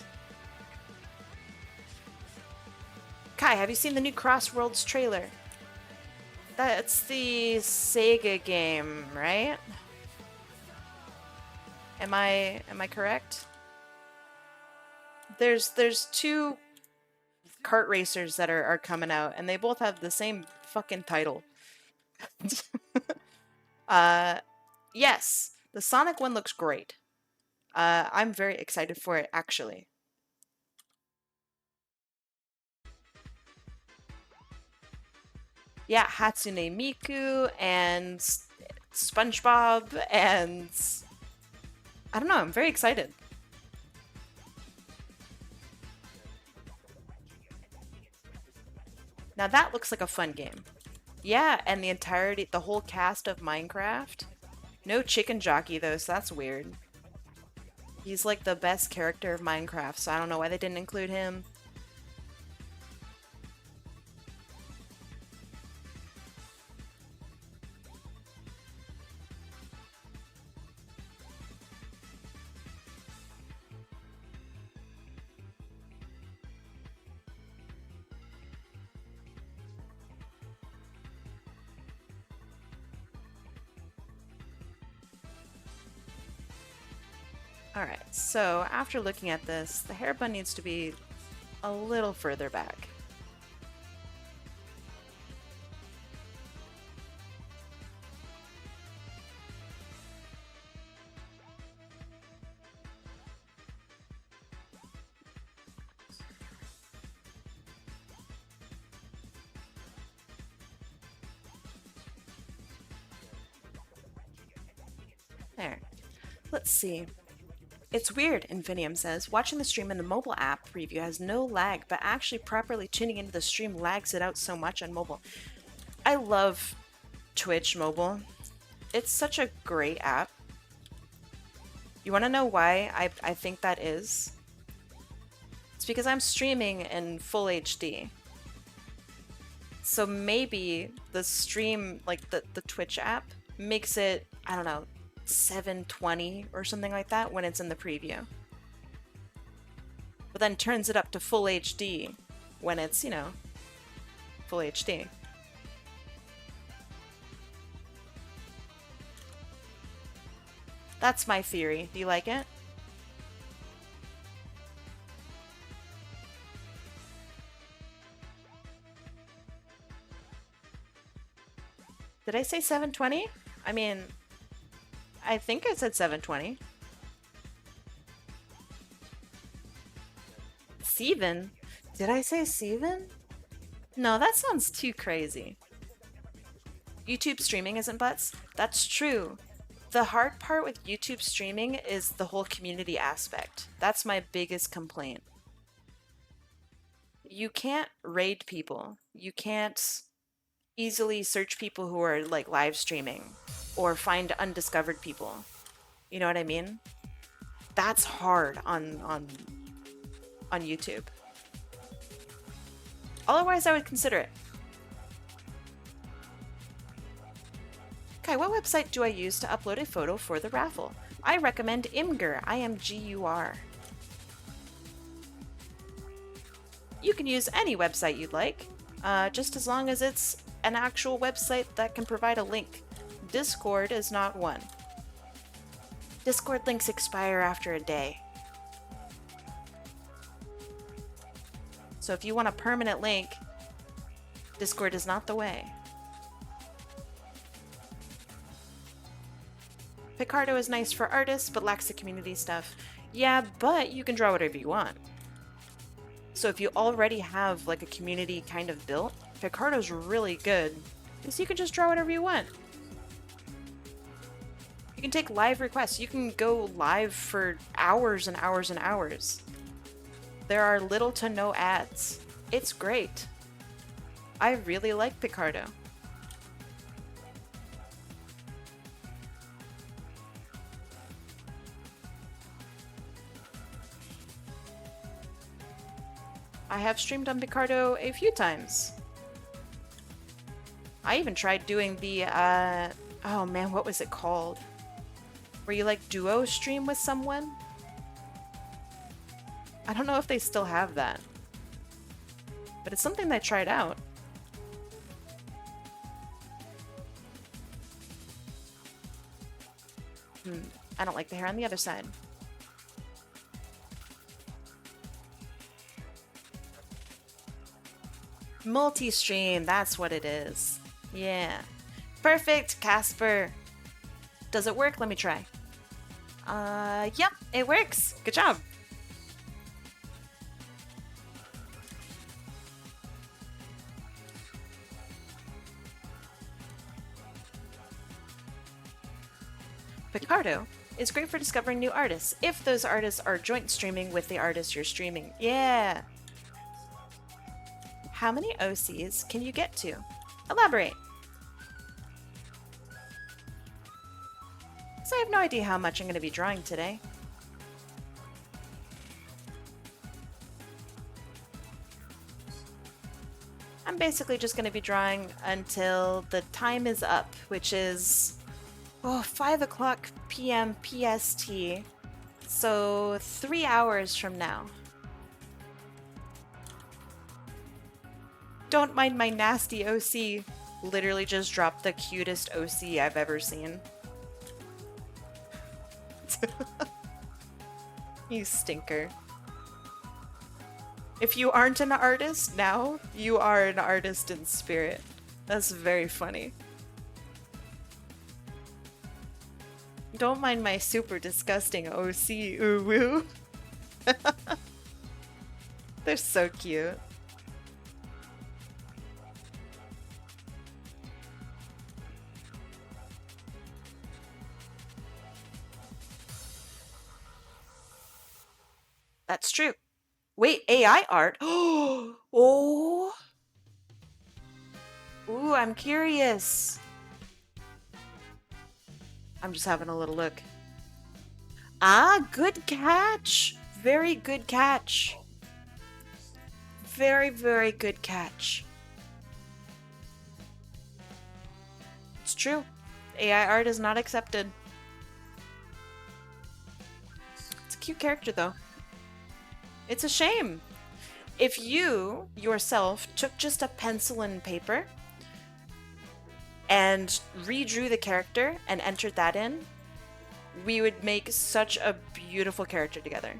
S1: Kai, have you seen the new Crossworlds trailer? That's the Sega game, right? Am I correct? There's two kart racers that are coming out, and they both have the same fucking title. Yes, the Sonic one looks great. I'm very excited for it, actually. Yeah, Hatsune Miku and SpongeBob and I don't know, I'm very excited. Now that looks like a fun game. Yeah, and the whole cast of Minecraft. No chicken jockey though, so that's weird. He's like the best character of Minecraft, so I don't know why they didn't include him. Alright, so after looking at this, the hairbun needs to be a little further back. There. Let's see. It's weird, Infinium says. Watching the stream in the mobile app preview has no lag, but actually properly tuning into the stream lags it out so much on mobile. I love Twitch mobile. It's such a great app. You want to know why I think that is? It's because I'm streaming in full HD. So maybe the stream, like the Twitch app, makes it, I don't know, 720 or something like that when it's in the preview. But then turns it up to full HD when it's, you know, full HD. That's my theory. Do you like it? Did I say 720? I mean, I think I said 720. Steven? Did I say Steven? No, that sounds too crazy. YouTube streaming isn't butts? That's true. The hard part with YouTube streaming is the whole community aspect. That's my biggest complaint. You can't raid people. You can't easily search people who are like live streaming or find undiscovered people. You know what I mean? That's hard on YouTube. Otherwise, I would consider it. Kai, what website do I use to upload a photo for the raffle? I recommend Imgur, IMGUR. You can use any website you'd like, just as long as it's an actual website that can provide a link. Discord is not one. Discord links expire after a day. So if you want a permanent link, Discord is not the way. Picardo is nice for artists, but lacks the community stuff. Yeah, but you can draw whatever you want. So if you already have like a community kind of built, Picardo's really good, because you can just draw whatever you want. You can take live requests. You can go live for hours and hours and hours. There are little to no ads. It's great. I really like Picardo. I have streamed on Picardo a few times. I even tried doing the Oh man, what was it called? Where you like duo stream with someone? I don't know if they still have that. But it's something I tried out. I don't like the hair on the other side. Multi-stream, that's what it is. Yeah. Perfect, Casper. Does it work? Let me try. Yep, it works. Good job. Picardo is great for discovering new artists, if those artists are joint streaming with the artist you're streaming. Yeah! How many OCs can you get to? Elaborate! So I have no idea how much I'm going to be drawing today. I'm basically just going to be drawing until the time is up, which is 5 o'clock p.m. PST, so 3 hours from now. Don't mind my nasty OC. Literally just dropped the cutest OC I've ever seen. You stinker. If you aren't an artist now, you are an artist in spirit. That's very funny. Don't mind my super disgusting OC, ooh woo. They're so cute. That's true. Wait, AI art? Oh! Ooh, I'm curious. I'm just having a little look. Ah, good catch. Very good catch. Very, very good catch. It's true. AI art is not accepted. It's a cute character, though. It's a shame. If you yourself took just a pencil and paper and redrew the character and entered that in, we would make such a beautiful character together.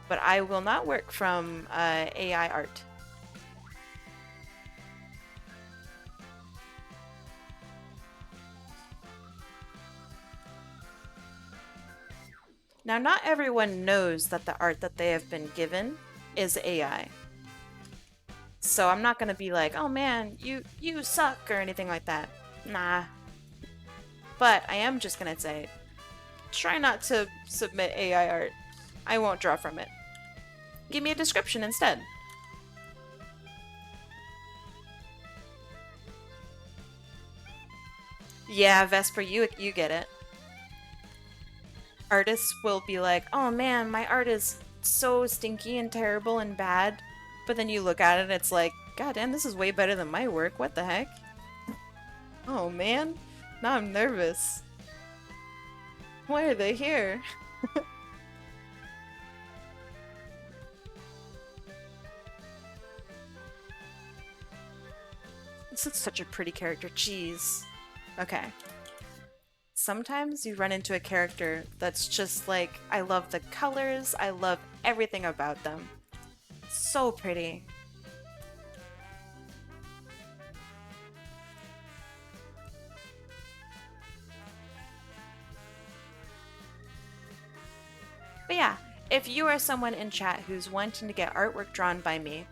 S1: But I will not work from AI art. Now, not everyone knows that the art that they have been given is AI. So I'm not gonna be like, oh man, you suck or anything like that. Nah. But I am just gonna say, try not to submit AI art. I won't draw from it. Give me a description instead. Yeah, Vesper, you get it. Artists will be like, oh man, my art is so stinky and terrible and bad. But then you look at it and it's like, god damn, this is way better than my work. What the heck? Oh man, now I'm nervous. Why are they here? This is such a pretty character. Jeez. Okay. Sometimes you run into a character that's just like, I love the colors, I love everything about them. So pretty. But yeah, if you are someone in chat who's wanting to get artwork drawn by me,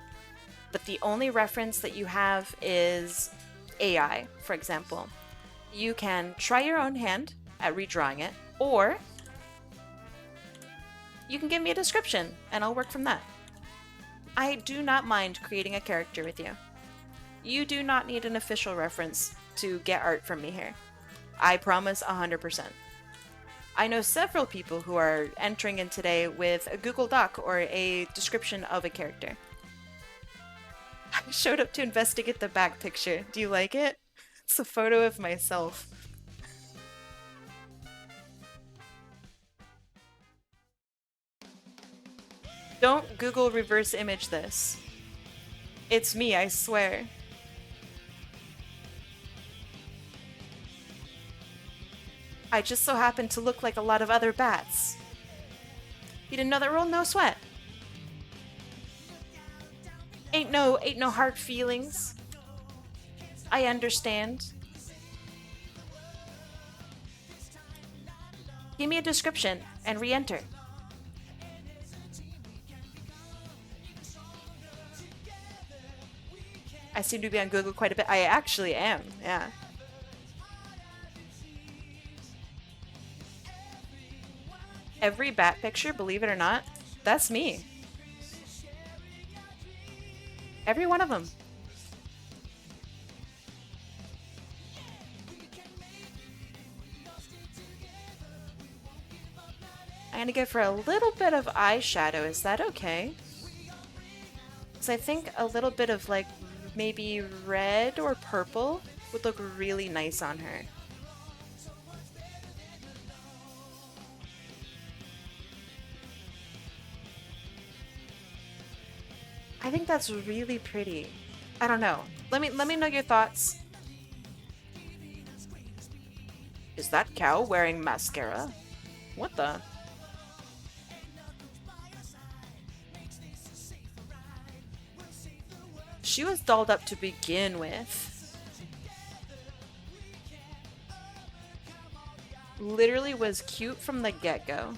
S1: but the only reference that you have is AI, for example, you can try your own hand at redrawing it, or you can give me a description and I'll work from that. I do not mind creating a character with you. You do not need an official reference to get art from me here. I promise 100%. I know several people who are entering in today with a Google Doc or a description of a character. I showed up to investigate the back picture. Do you like it? It's a photo of myself. Don't Google reverse image this. It's me, I swear. I just so happen to look like a lot of other bats. You didn't know that rule? No sweat. Ain't no hard feelings. I understand. Give me a description and re-enter. I seem to be on Google quite a bit. I actually am, yeah. Every bat picture, believe it or not, that's me. Every one of them. I'm gonna go for a little bit of eyeshadow. Is that okay? Because I think a little bit of like maybe red or purple would look really nice on her. I think that's really pretty. I don't know. Let me know your thoughts. Is that cow wearing mascara? What the? She was dolled up to begin with. Literally was cute from the get-go.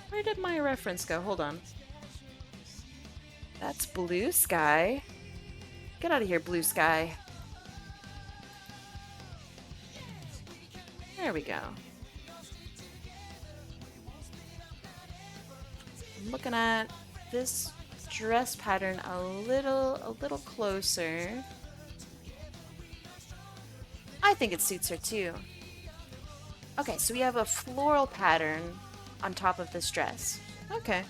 S1: Where did my reference go? Hold on. That's Blue Sky. Get out of here, Blue Sky. There we go. I'm looking at this dress pattern a little closer. I think it suits her too. Okay, so we have a floral pattern on top of this dress. Okay.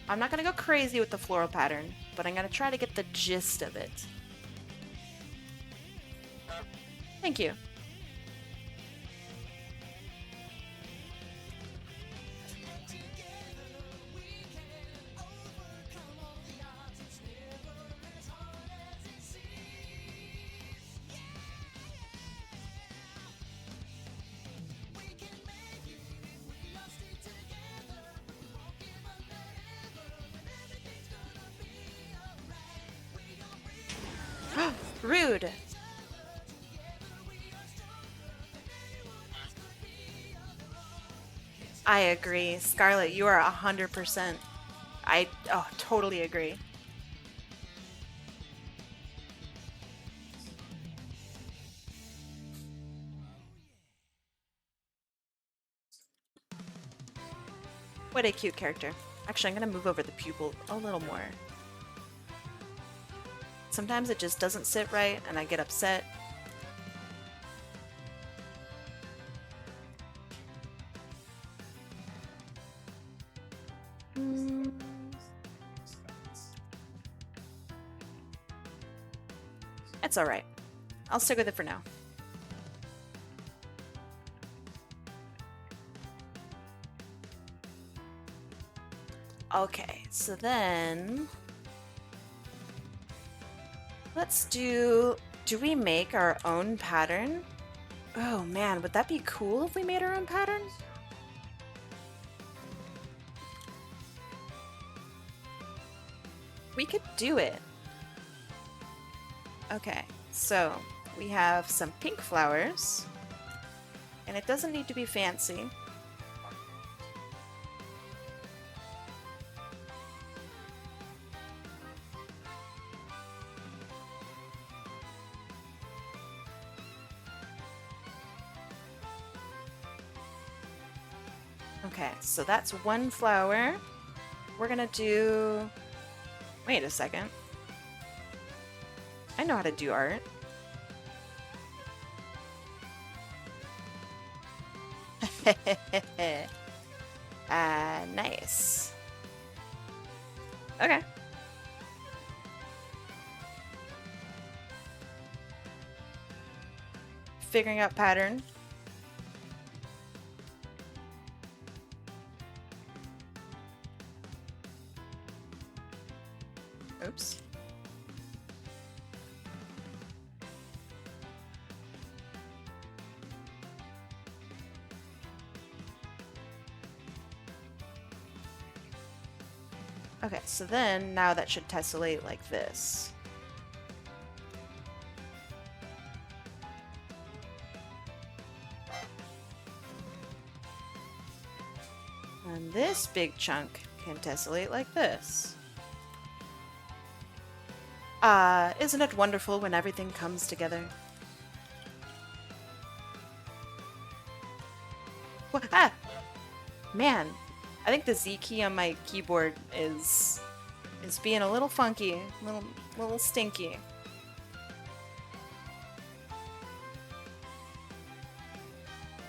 S1: I'm not gonna go crazy with the floral pattern, but I'm gonna try to get the gist of it. Thank you. Rude. I agree. Scarlett, you are 100%. I totally agree. What a cute character. Actually, I'm gonna move over the pupil a little more. Sometimes it just doesn't sit right and I get upset. It's alright. I'll stick with it for now. Okay, so then let's do we make our own pattern? Oh man, would that be cool if we made our own pattern? We could do it. Okay, so we have some pink flowers, and it doesn't need to be fancy. Okay, so that's one flower. We're gonna do... Wait a second. I know how to do art. Nice. Okay. figuring out pattern. Oops. Okay, so then now that should tessellate like this. And this big chunk can tessellate like this. Isn't it wonderful when everything comes together? What? Ah! Man, I think the Z key on my keyboard is being a little funky, little stinky.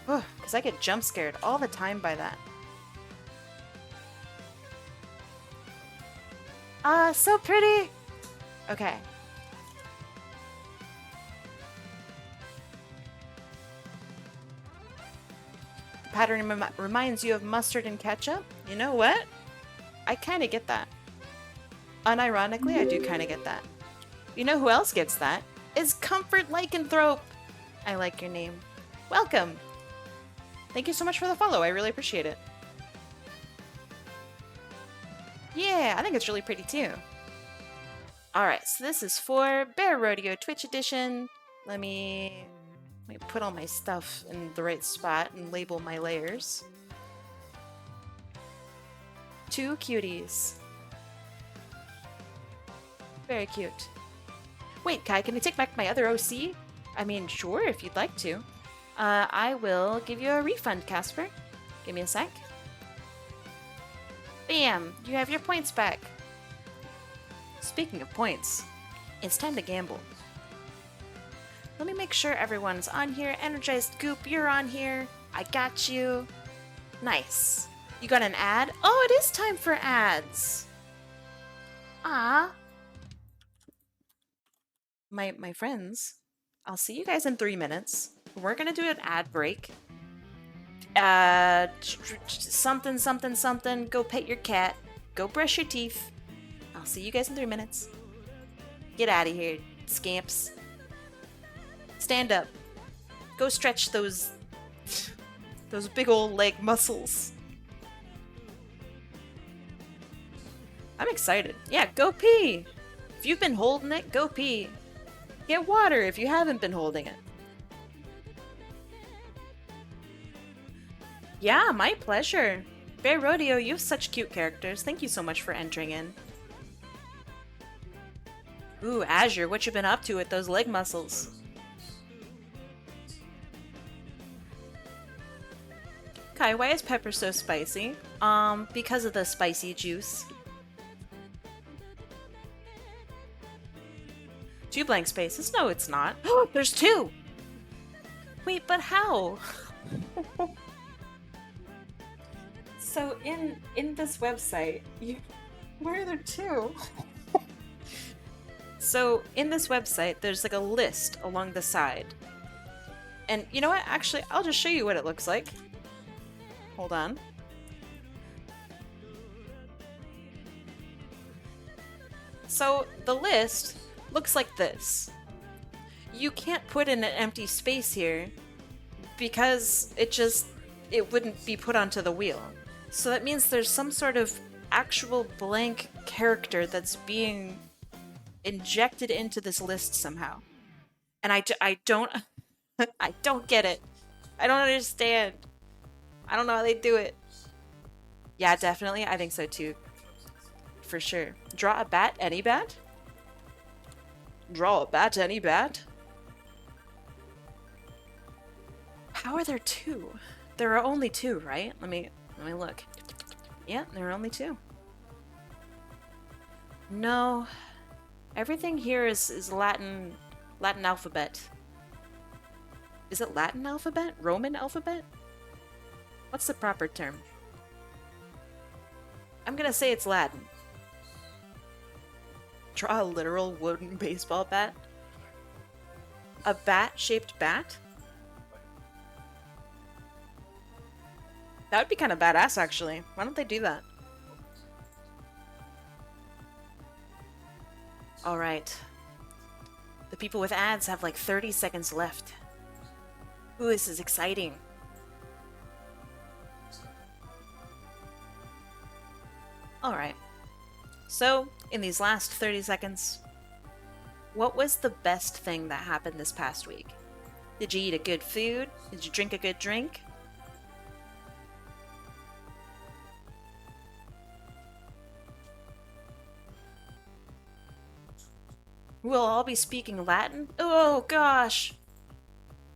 S1: Because I get jump scared all the time by that. So pretty! Okay. The pattern reminds you of mustard and ketchup? You know what? I kind of get that. Unironically, I do kind of get that. You know who else gets that? Is Comfort Lycanthrope! I like your name. Welcome! Thank you so much for the follow, I really appreciate it. Yeah, I think it's really pretty too. Alright, so this is for Bear Rodeo Twitch Edition. Let me put all my stuff in the right spot and label my layers. 2 cuties. Very cute. Wait, Kai, can I take back my other OC? I mean, sure, if you'd like to. I will give you a refund, Casper. Give me a sec. Bam! You have your points back. Speaking of points, it's time to gamble. Let me make sure everyone's on here. Energized Goop, you're on here. I got you. Nice. You got an ad? Oh, it is time for ads. Ah. My friends, I'll see you guys in 3 minutes. We're gonna do an ad break. Something, something, something. Go pet your cat. Go brush your teeth. I'll see you guys in 3 minutes. Get out of here, scamps. Stand up. Go stretch those big old leg muscles. I'm excited. Yeah, go pee. If you've been holding it, go pee. Get water if you haven't been holding it. Yeah, my pleasure. Bear Rodeo, you have such cute characters. Thank you so much for entering in. Ooh, Azure, what you been up to with those leg muscles? Kai, why is pepper so spicy? Because of the spicy juice. 2 blank spaces? No, it's not. There's 2! Wait, but how? So in this website, why are there 2? So in this website, there's like a list along the side. And you know what? Actually, I'll just show you what it looks like. Hold on. So the list looks like this. You can't put in an empty space here because it wouldn't be put onto the wheel. So that means there's some sort of actual blank character that's being injected into this list somehow. And I don't I don't get it. I don't understand. I don't know how they do it. Yeah, definitely. I think so too. For sure. Draw a bat, any bat? Draw a bat, any bat? How are there 2? There are only 2, right? Let me look. Yeah, there are only 2. No. Everything here is Latin alphabet. Is it Latin alphabet? Roman alphabet? What's the proper term? I'm gonna say it's Latin. Draw a literal wooden baseball bat? A bat-shaped bat? That would be kind of badass, actually. Why don't they do that? Alright. The people with ads have like 30 seconds left. Ooh, this is exciting. Alright. So, in these last 30 seconds, what was the best thing that happened this past week? Did you eat a good food? Did you drink a good drink? We'll all be speaking Latin? Oh gosh!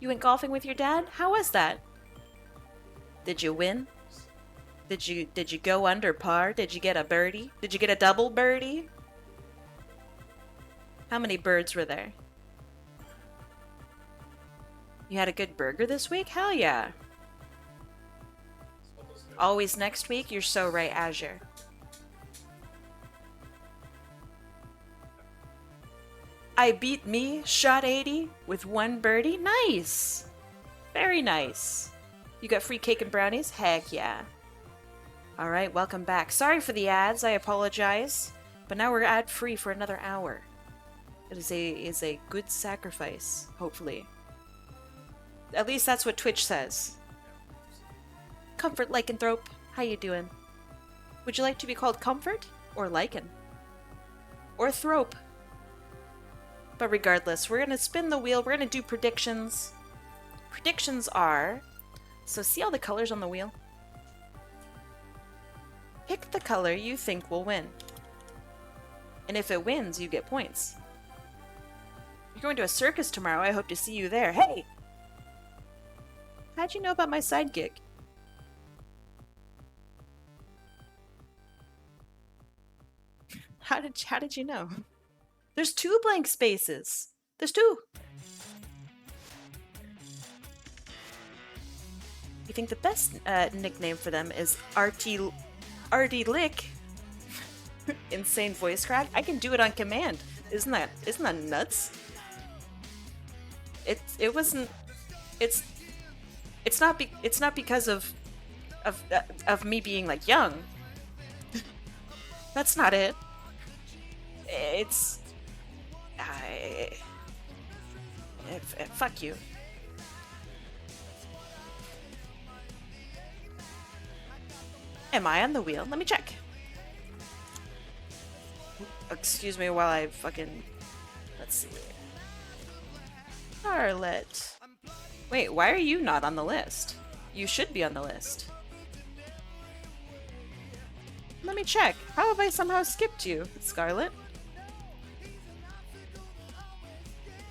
S1: You went golfing with your dad? How was that? Did you win? Did you go under par? Did you get a birdie? Did you get a double birdie? How many birds were there? You had a good burger this week? Hell yeah. Always next week? You're so right, Azure. I beat me, shot 80 with 1 birdie. Nice! Very nice. You got free cake and brownies? Heck yeah. Alright, welcome back. Sorry for the ads, I apologize. But now we're ad-free for another hour. It is a good sacrifice, hopefully. At least that's what Twitch says. Comfort Lycanthrope, how you doing? Would you like to be called Comfort or Lycan? Or Thrope? But regardless, we're gonna spin the wheel, we're gonna do predictions. Predictions are... So see all the colors on the wheel? Pick the color you think will win. And if it wins, you get points. You're going to a circus tomorrow, I hope to see you there. Hey! How'd you know about my side gig? How did you know? There's 2 blank spaces. There's 2. You think the best nickname for them is RD Lick? Insane voice crack. I can do it on command. Isn't that nuts? It wasn't. It's not because of me being like young. That's not it. It's. Fuck you. Am I on the wheel? Let me check. Excuse me while I fucking... Let's see. Charlotte. Wait, why are you not on the list? You should be on the list. Let me check. How have I somehow skipped you, Scarlet?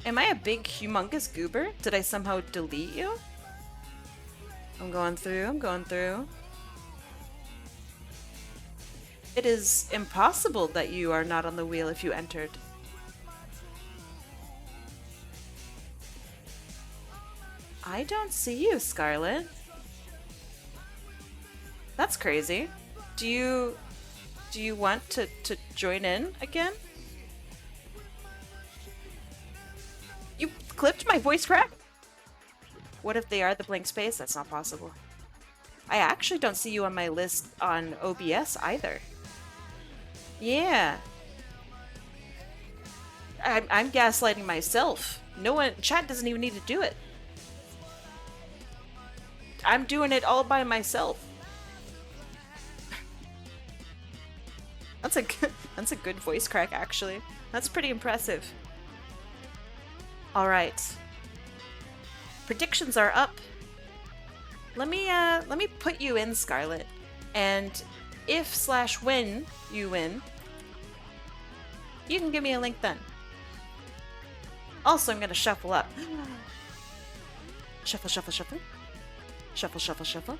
S1: Am I a big, humongous goober? Did I somehow delete you? I'm going through. It is impossible that you are not on the wheel if you entered. I don't see you, Scarlet. That's crazy. Do you want to join in again? You clipped my voice crack? What if they are the blank space? That's not possible. I actually don't see you on my list on OBS either. Yeah. I'm gaslighting myself. No one, chat doesn't even need to do it. I'm doing it all by myself. That's a good voice crack, actually. That's pretty impressive. All right. Predictions are up. Let me put you in, Scarlet. And if/when you win, you can give me a link then. Also, I'm gonna shuffle up. Shuffle, shuffle, shuffle. Shuffle, shuffle, shuffle.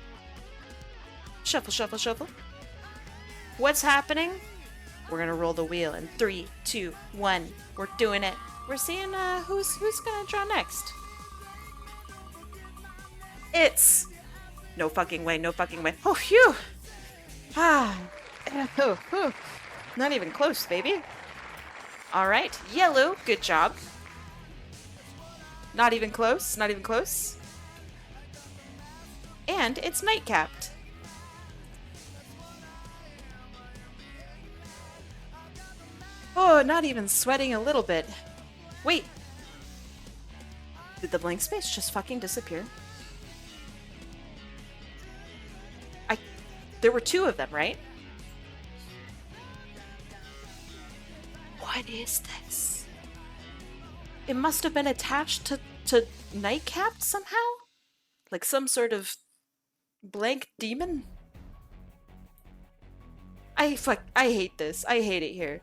S1: Shuffle, shuffle, shuffle. What's happening? We're gonna roll the wheel in 3, 2, 1. We're doing it. We're seeing who's gonna draw next. It's no fucking way, no fucking way. Oh, phew. Ah, oh. Not even close, baby. All right, yellow. Good job. Not even close. Not even close. And it's NiGHTcapD. Oh, not even sweating a little bit. Wait. Did the blank space just fucking disappear? There were two of them, right? What is this? It must have been attached to NiGHTcapD somehow? Like some sort of blank demon? I hate this. I hate it here.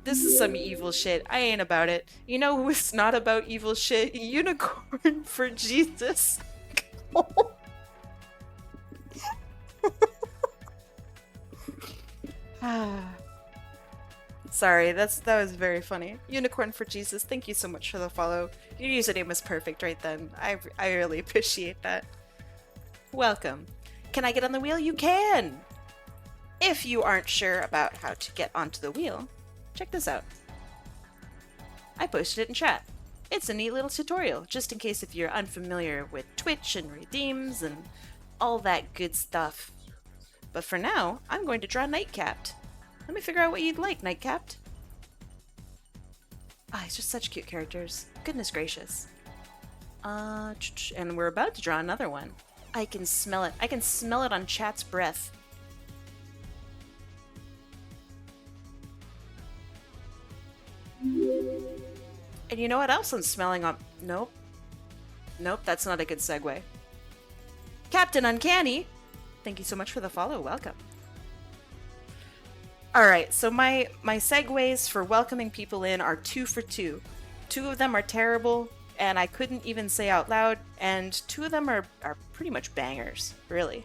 S1: This is some evil shit. I ain't about it. You know who's not about evil shit? Unicorn for Jesus. Sorry, that was very funny. Unicorn for Jesus, thank you so much for the follow. Your username was perfect right then. I really appreciate that. Welcome. Can I get on the wheel? You can! If you aren't sure about how to get onto the wheel, check this out. I posted it in chat. It's a neat little tutorial, just in case if you're unfamiliar with Twitch and redeems and all that good stuff. But for now, I'm going to draw NiGHTcapD. Let me figure out what you'd like, NiGHTcapD. Ah, he's just such cute characters. Goodness gracious. And we're about to draw another one. I can smell it. I can smell it on chat's breath. And you know what else I'm smelling on? Nope. Nope, that's not a good segue. Captain Uncanny! Thank you so much for the follow. Welcome. Alright, so my segues for welcoming people in are 2 for 2. 2 of them are terrible, and I couldn't even say out loud, and 2 of them are pretty much bangers, really.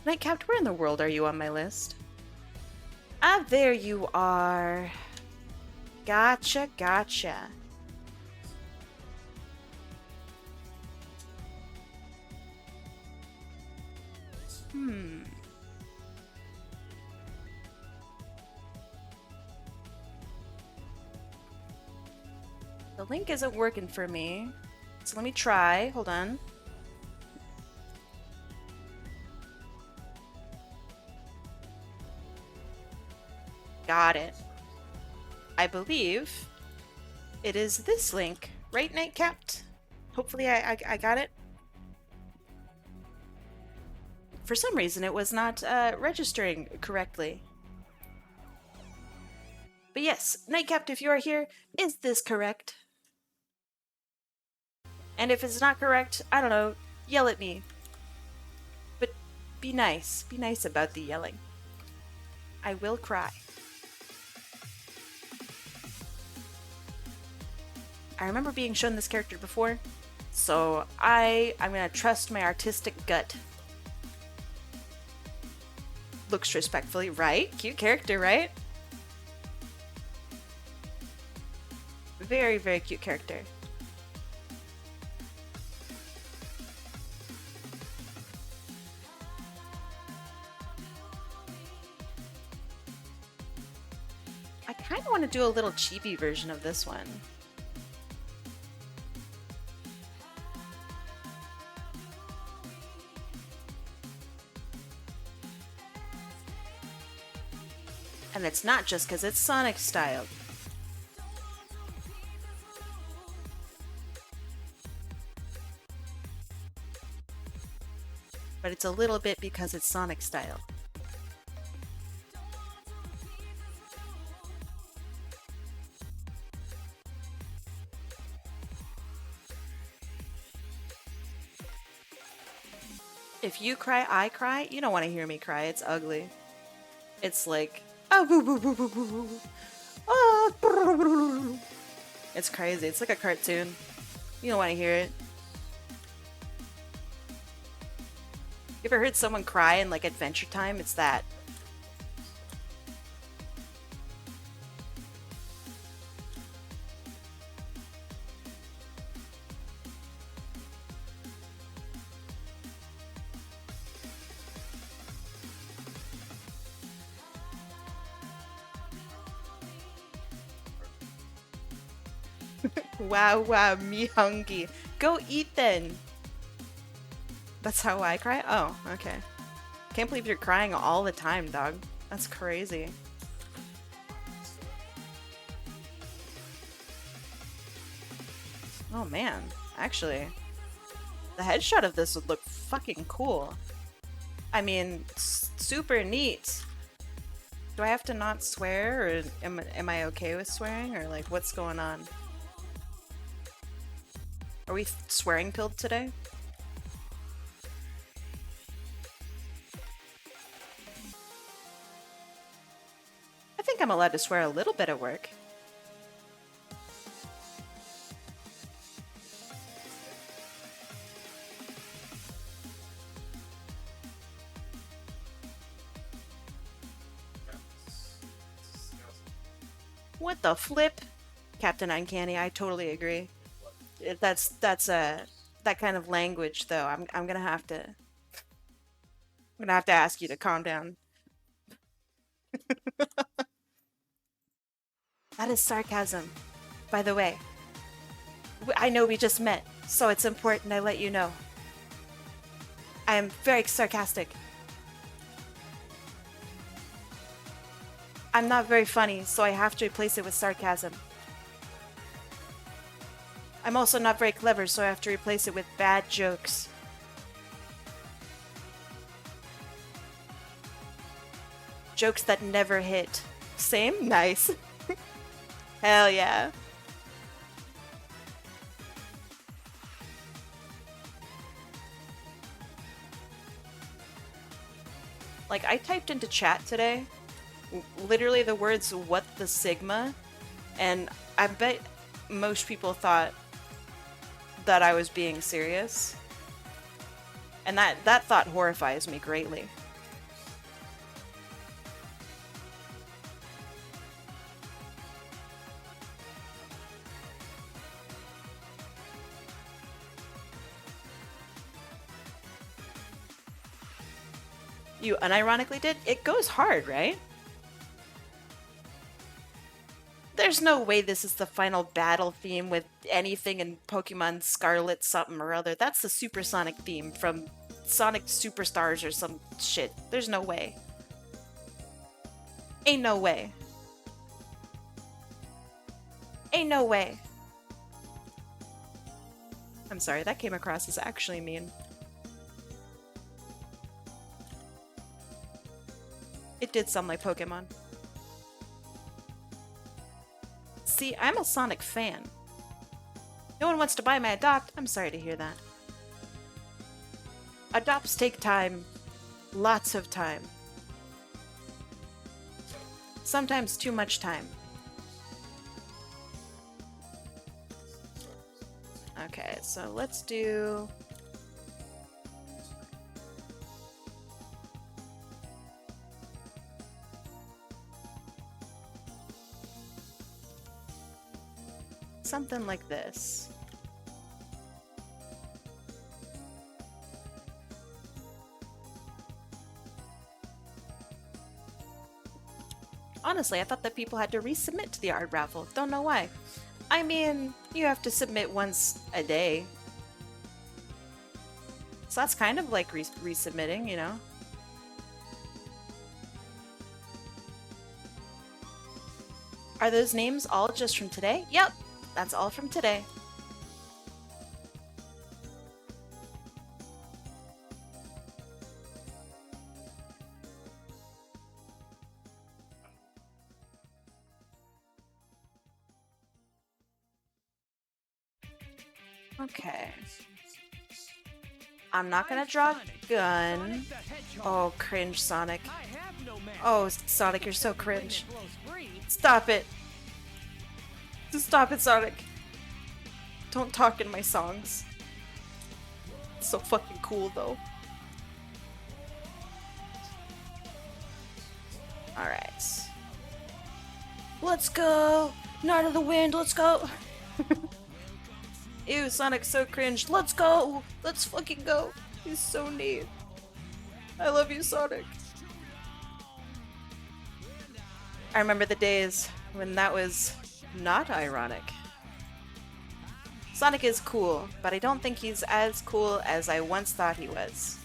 S1: NiGHTcapD, where in the world are you on my list? Ah, there you are. Gotcha, gotcha. The link isn't working for me, so let me try. Hold on. Got it. I believe it is this link, right, NiGHTcapD? Hopefully I got it. For some reason, it was not registering correctly. But yes, NiGHTcapD, if you are here, is this correct? And if it's not correct, I don't know, yell at me. But be nice. Be nice about the yelling. I will cry. I remember being shown this character before, so I'm gonna trust my artistic gut. Looks respectfully, right? Cute character, right? Very, very cute character. I kind of want to do a little chibi version of this one. And it's not just because it's Sonic styled. But it's a little bit because it's Sonic style. If you cry, I cry. You don't want to hear me cry. It's ugly. It's like, oh, boo, boo, boo, boo, boo, boo. Oh, brr, brr, brr. It's crazy. It's like a cartoon. You don't want to hear it. You ever heard someone cry in like Adventure Time? It's that. Wow, wow, me hungry. Go eat then. That's how I cry? Oh, okay. Can't believe you're crying all the time, dog. That's crazy. Oh man, actually, the headshot of this would look fucking cool. I mean, super neat. Do I have to not swear, or am I okay with swearing, or like what's going on? Are we swearing pilled today? I think I'm allowed to swear a little bit at work. What the flip? Captain Uncanny, I totally agree. That's that kind of language though. I'm gonna have to ask you to calm down. That is sarcasm. By the way, I know we just met, so it's important I let you know. I am very sarcastic. I'm not very funny, so I have to replace it with sarcasm. I'm also not very clever, so I have to replace it with bad jokes. Jokes that never hit. Same? Nice. Hell yeah. Like, I typed into chat today, literally the words, "what the Sigma," and I bet most people thought that I was being serious. And that thought horrifies me greatly. You unironically did? It goes hard, right? There's no way this is the final battle theme with anything in Pokemon Scarlet something or other. That's the Supersonic theme from Sonic Superstars or some shit. There's no way. Ain't no way. Ain't no way. I'm sorry, that came across as actually mean. It did sound like Pokemon. See, I'm a Sonic fan. No one wants to buy my Adopt. I'm sorry to hear that. Adopts take time. Lots of time. Sometimes too much time. Okay, so let's do... something like this. Honestly, I thought that people had to resubmit to the art raffle. Don't know why. I mean, you have to submit once a day. So that's kind of like resubmitting, you know? Are those names all just from today? Yep, that's all from today. Okay. I'm not gonna draw a gun. Oh, cringe, Sonic. Oh, Sonic, you're so cringe. Stop it. Just stop it, Sonic. Don't talk in my songs. It's so fucking cool, though. Alright. Let's go! Night of the Wind, let's go! Ew, Sonic's so cringe. Let's go! Let's fucking go! He's so neat. I love you, Sonic. I remember the days when that was not ironic. Sonic is cool, but I don't think he's as cool as I once thought he was.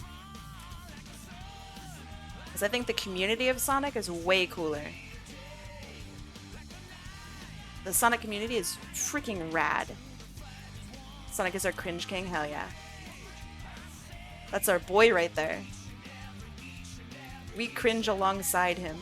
S1: Because I think the community of Sonic is way cooler. The Sonic community is freaking rad. Sonic is our cringe king? Hell yeah. That's our boy right there. We cringe alongside him.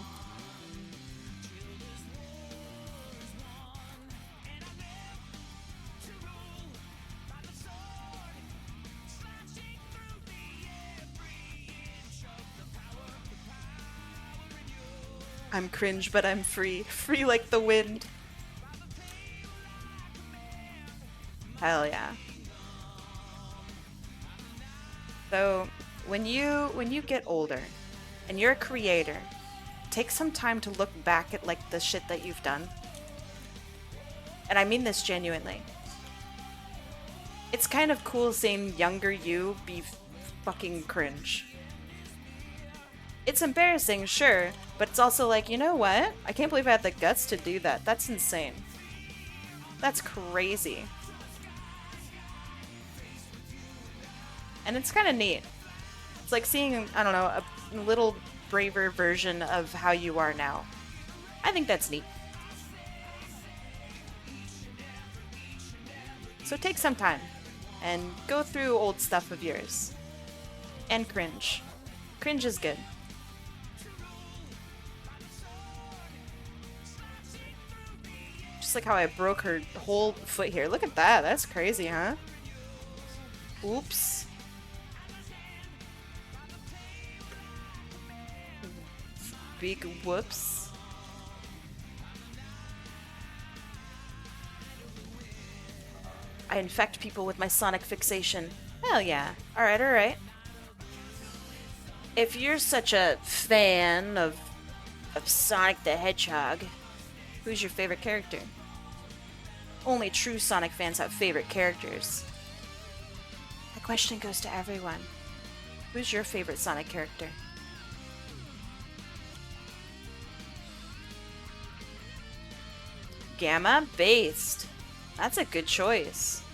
S1: I'm cringe, but I'm free. Free like the wind. Hell yeah. So, when you get older and you're a creator, take some time to look back at like the shit that you've done. And I mean this genuinely. It's kind of cool seeing younger you be fucking cringe. It's embarrassing, sure, but it's also like, you know what? I can't believe I had the guts to do that. That's insane. That's crazy. And it's kind of neat. It's like seeing, I don't know, a little braver version of how you are now. I think that's neat. So take some time and go through old stuff of yours. And cringe. Cringe is good. Just like how I broke her whole foot here. Look at that. That's crazy, huh? Oops. Big whoops. I infect people with my Sonic fixation. Hell yeah. Alright, alright. If you're such a fan of Sonic the Hedgehog, who's your favorite character? Only true Sonic fans have favorite characters. The question goes to everyone. Who's your favorite Sonic character? Gamma based. That's a good choice.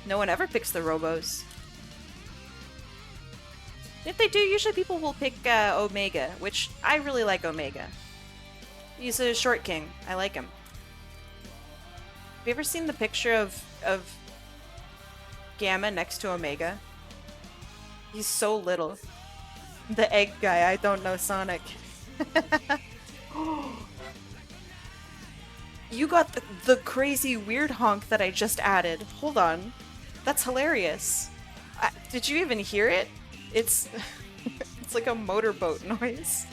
S1: No one ever picks the Robos. If they do, usually people will pick Omega, which I really like Omega. He's a short king. I like him. Have you ever seen the picture of Gamma next to Omega? He's so little. The egg guy, I don't know Sonic. You got the crazy weird honk that I just added. Hold on. That's hilarious. Did you even hear it? It's it's like a motorboat noise.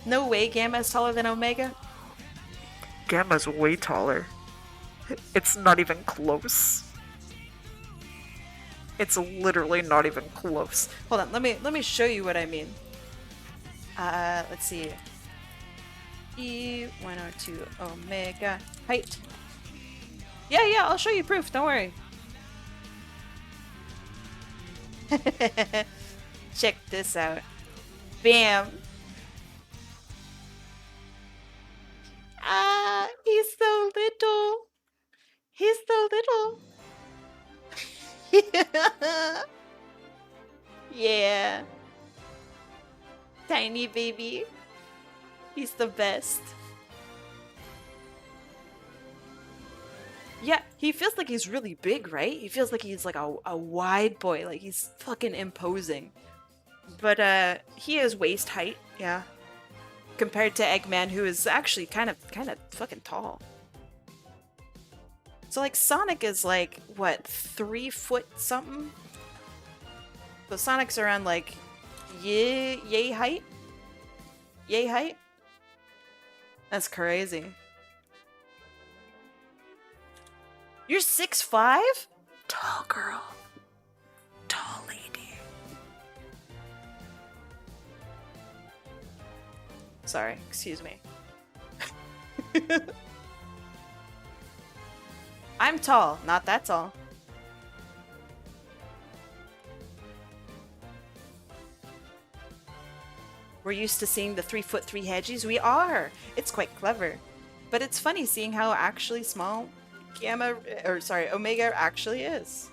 S1: No way Gamma is taller than Omega.
S3: Gamma's way taller. It's not even close. It's literally not even close.
S1: Hold on, let me show you what I mean. Let's see. E102 Omega height. Yeah, I'll show you proof, don't worry. Check this out. Bam. He's so little. He's so little. Yeah. Tiny baby. He's the best. Yeah, he feels like he's really big, right? He feels like he's like a wide boy, like he's fucking imposing. But he is waist height, yeah. Compared to Eggman, who is actually kind of fucking tall. So like Sonic is like what, 3 foot something? So Sonic's around like yay height? Yay height? That's crazy. You're 6'5"? Tall girl. Tall lady. Sorry, excuse me. I'm tall, not that tall. We're used to seeing the 3'3" hedgies. We are. It's quite clever. But it's funny seeing how actually small Omega actually is.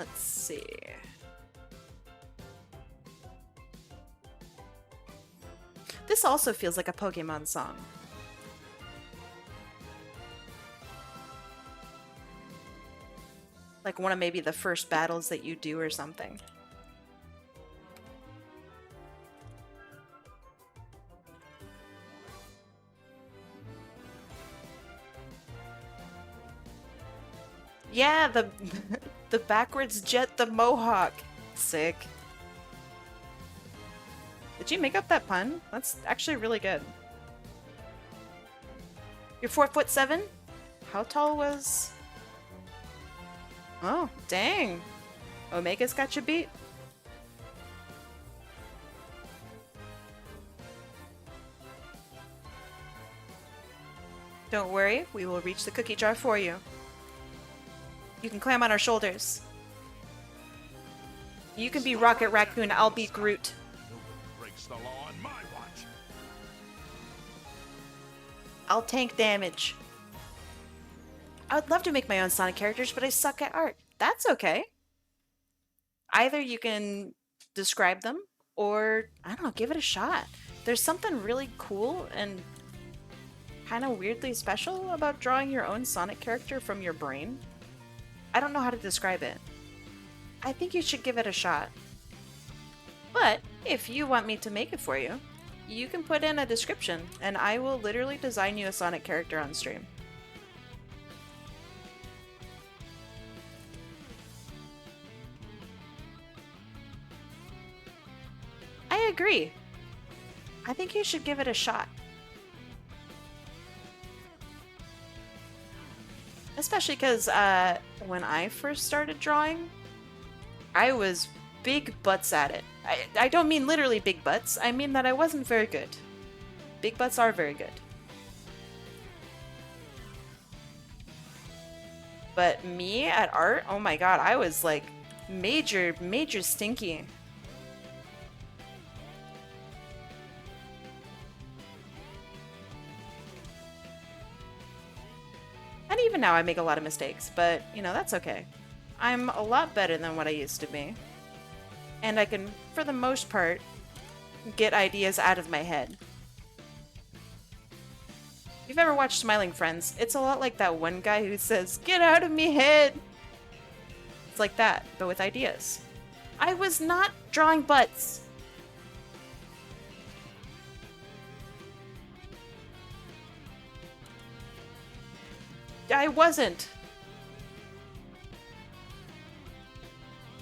S1: Let's see. This also feels like a Pokemon song. Like one of maybe the first battles that you do or something. Yeah, the the backwards jet, the mohawk. Sick. Did you make up that pun? That's actually really good. You're 4'7"? How tall was... Oh, dang. Omega's got you beat. Don't worry, we will reach the cookie jar for you. You can climb on our shoulders. You can be Rocket Raccoon, I'll be Groot.
S2: Breaks the law on my watch.
S1: I'll tank damage. I would love to make my own Sonic characters, but I suck at art. That's okay. Either you can describe them, or, I don't know, give it a shot. There's something really cool and kind of weirdly special about drawing your own Sonic character from your brain. I don't know how to describe it. I think you should give it a shot. But if you want me to make it for you, you can put in a description and I will literally design you a Sonic character on stream. I agree. I think you should give it a shot. Especially because when I first started drawing, I was big butts at it. I don't mean literally big butts, I mean that I wasn't very good. Big butts are very good. But me at art, oh my god, I was like major stinky. And even now I make a lot of mistakes, but you know, that's okay. I'm a lot better than what I used to be. And I can, for the most part, get ideas out of my head. If you've ever watched Smiling Friends, it's a lot like that one guy who says, "Get out of me head!" It's like that, but with ideas. I was not drawing butts. I wasn't.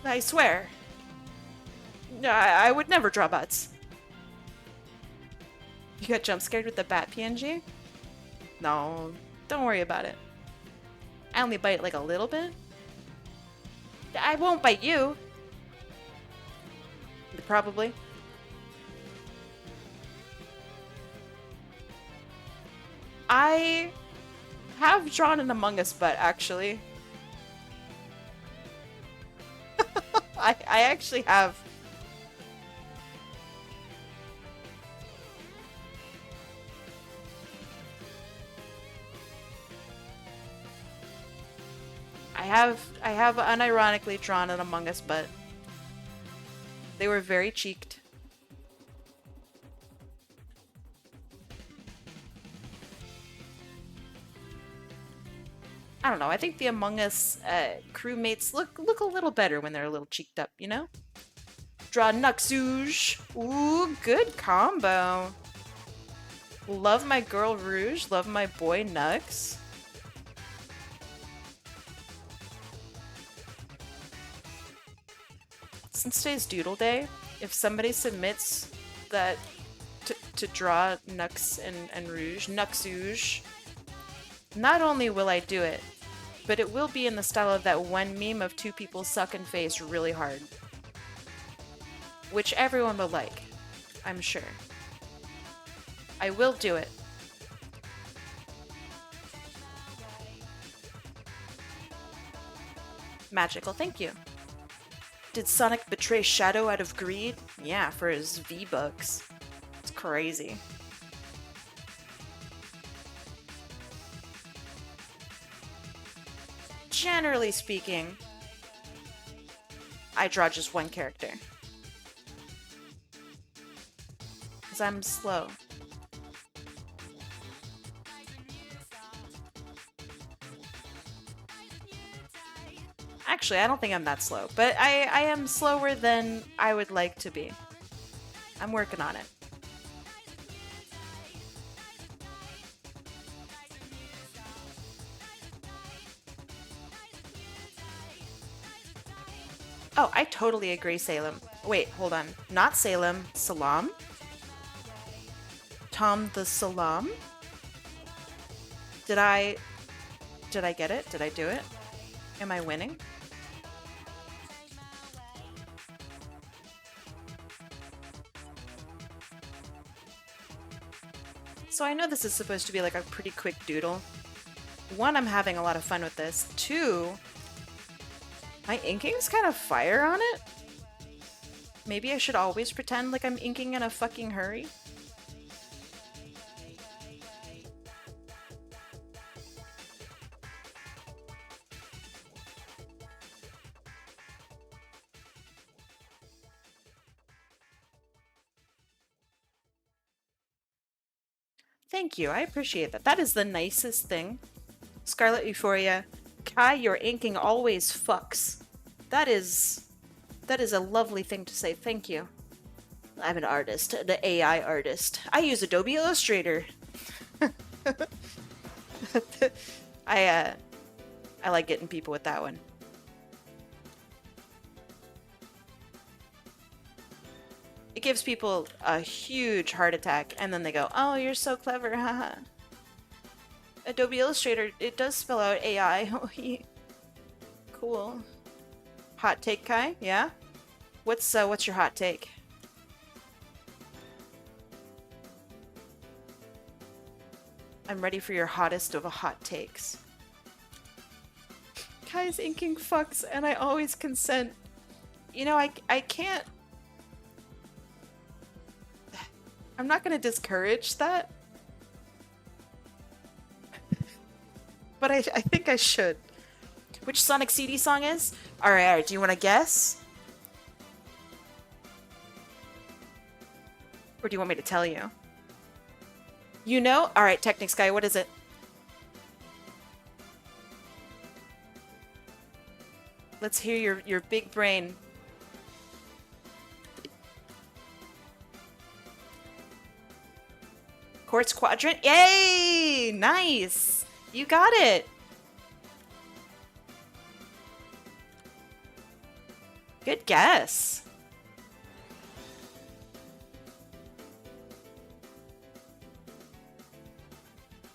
S1: I swear. I would never draw butts. You got jump scared with the bat PNG? No, don't worry about it. I only bite like a little bit. I won't bite you. Probably. I have drawn an Among Us butt, actually. I actually have. I have unironically drawn an Among Us butt. They were very cheeked. I don't know, I think the Among Us crewmates look a little better when they're a little cheeked up, you know? Draw Nuxouge. Ooh, good combo. Love my girl Rouge, love my boy Nux. Since today's Doodle Day, if somebody submits that to draw Nux and Rouge, Nuxouge, not only will I do it, but it will be in the style of that one meme of two people sucking face really hard. Which everyone will like, I'm sure. I will do it. Magical, thank you. Did Sonic betray Shadow out of greed? Yeah, for his V-Bucks. It's crazy. Generally speaking, I draw just one character. Because I'm slow. Actually, I don't think I'm that slow, but I am slower than I would like to be. I'm working on it. Oh, I totally agree, Salem. Wait, hold on. Not Salem. Salam? Tom the Salam? Did I get it? Did I do it? Am I winning? So I know this is supposed to be like a pretty quick doodle. One, I'm having a lot of fun with this. Two, my inking's kind of fire on it. Maybe I should always pretend like I'm inking in a fucking hurry. Thank you, I appreciate that. That is the nicest thing. Scarlet Euphoria, Kai, your inking always fucks. That is a lovely thing to say. Thank you. I'm an artist, the AI artist. I use Adobe Illustrator. I like getting people with that one. It gives people a huge heart attack, and then they go, "Oh, you're so clever, haha." Adobe Illustrator, it does spell out AI. Cool. Hot take, Kai? Yeah? What's your hot take? I'm ready for your hottest of hot takes. Kai's inking fucks, and I always consent. You know, I can't... I'm not gonna discourage that. But I think I should. Which Sonic CD song is? Alright, do you want to guess? Or do you want me to tell you? You know? Alright, Technic Sky, what is it? Let's hear your big brain. Quartz Quadrant? Yay! Nice! You got it! Good guess.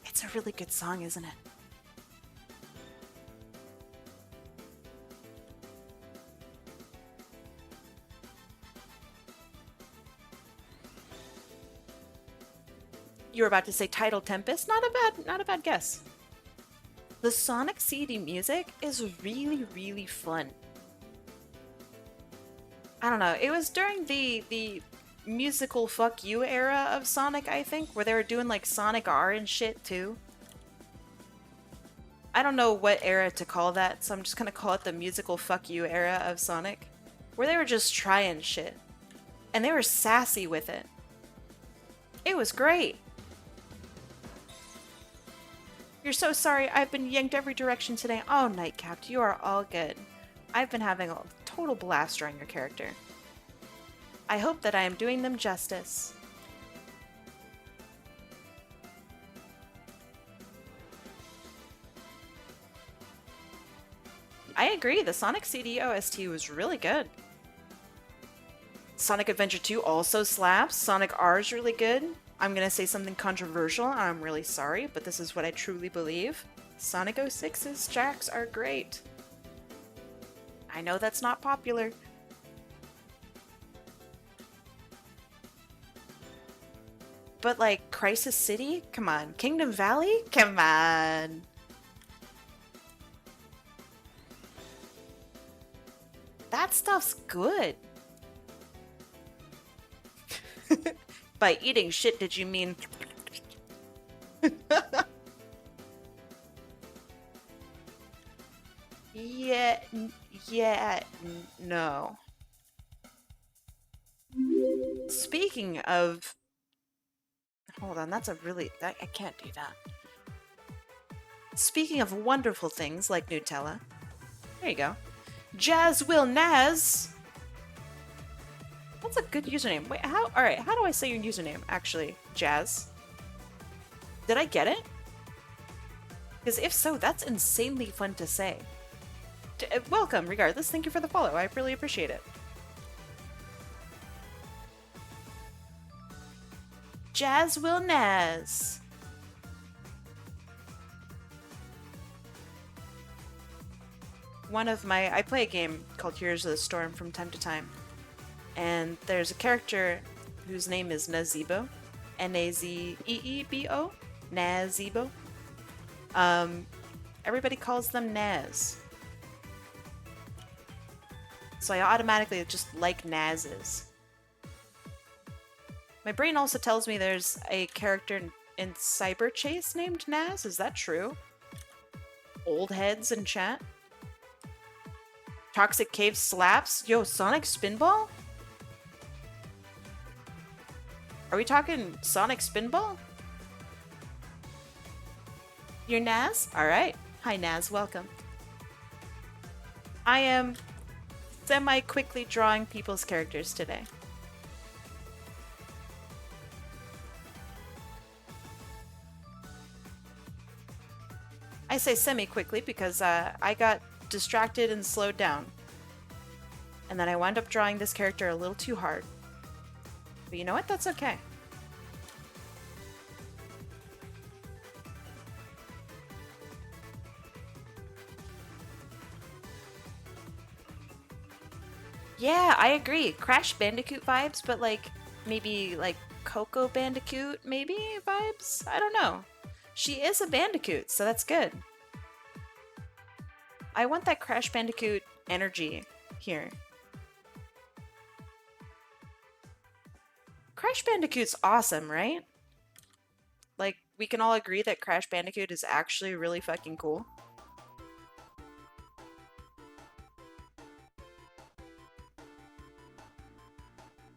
S1: It's a really good song, isn't it? You were about to say Tidal Tempest? Not a bad guess. The Sonic CD music is really, really fun. I don't know, it was during the musical fuck you era of Sonic, I think, where they were doing like Sonic R and shit too. I don't know what era to call that, so I'm just gonna call it the musical fuck you era of Sonic, where they were just trying shit. And they were sassy with it. It was great. You're so sorry, I've been yanked every direction today. Oh, NiGHTcapD, you are all good. I've been having a total blast drawing your character. I hope that I am doing them justice. I agree, the Sonic CD OST was really good. Sonic Adventure 2 also slaps. Sonic R is really good. I'm gonna say something controversial, and I'm really sorry, but this is what I truly believe. Sonic 06's jacks are great. I know that's not popular. But like, Crisis City? Come on. Kingdom Valley? Come on. That stuff's good. By eating shit, did you mean... Yeah, no. Speaking of... Hold on, that's a really... I can't do that. Speaking of wonderful things like Nutella. There you go. Jazz Will Naz! That's a good username. Wait, how... Alright, how do I say your username, actually? Jazz? Did I get it? Because if so, that's insanely fun to say. Welcome, regardless. Thank you for the follow. I really appreciate it. Jazz Will Naz. One of my... I play a game called Heroes of the Storm from time to time. And there's a character whose name is Nazebo. N-A-Z-E-E-B-O? Nazebo. Everybody calls them Naz. So I automatically just like Nazes. My brain also tells me there's a character in Cyber Chase named Naz. Is that true? Old heads in chat. Toxic Cave slaps. Yo, Sonic Spinball? Are we talking Sonic Spinball? You're Naz? Alright. Hi Naz, welcome. I am semi-quickly drawing people's characters today. I say semi-quickly because I got distracted and slowed down. And then I wound up drawing this character a little too hard. But you know what? That's okay. Yeah, I agree. Crash Bandicoot vibes, but like maybe like Coco Bandicoot maybe vibes? I don't know. She is a Bandicoot, so that's good. I want that Crash Bandicoot energy here. Crash Bandicoot's awesome, right? Like, we can all agree that Crash Bandicoot is actually really fucking cool.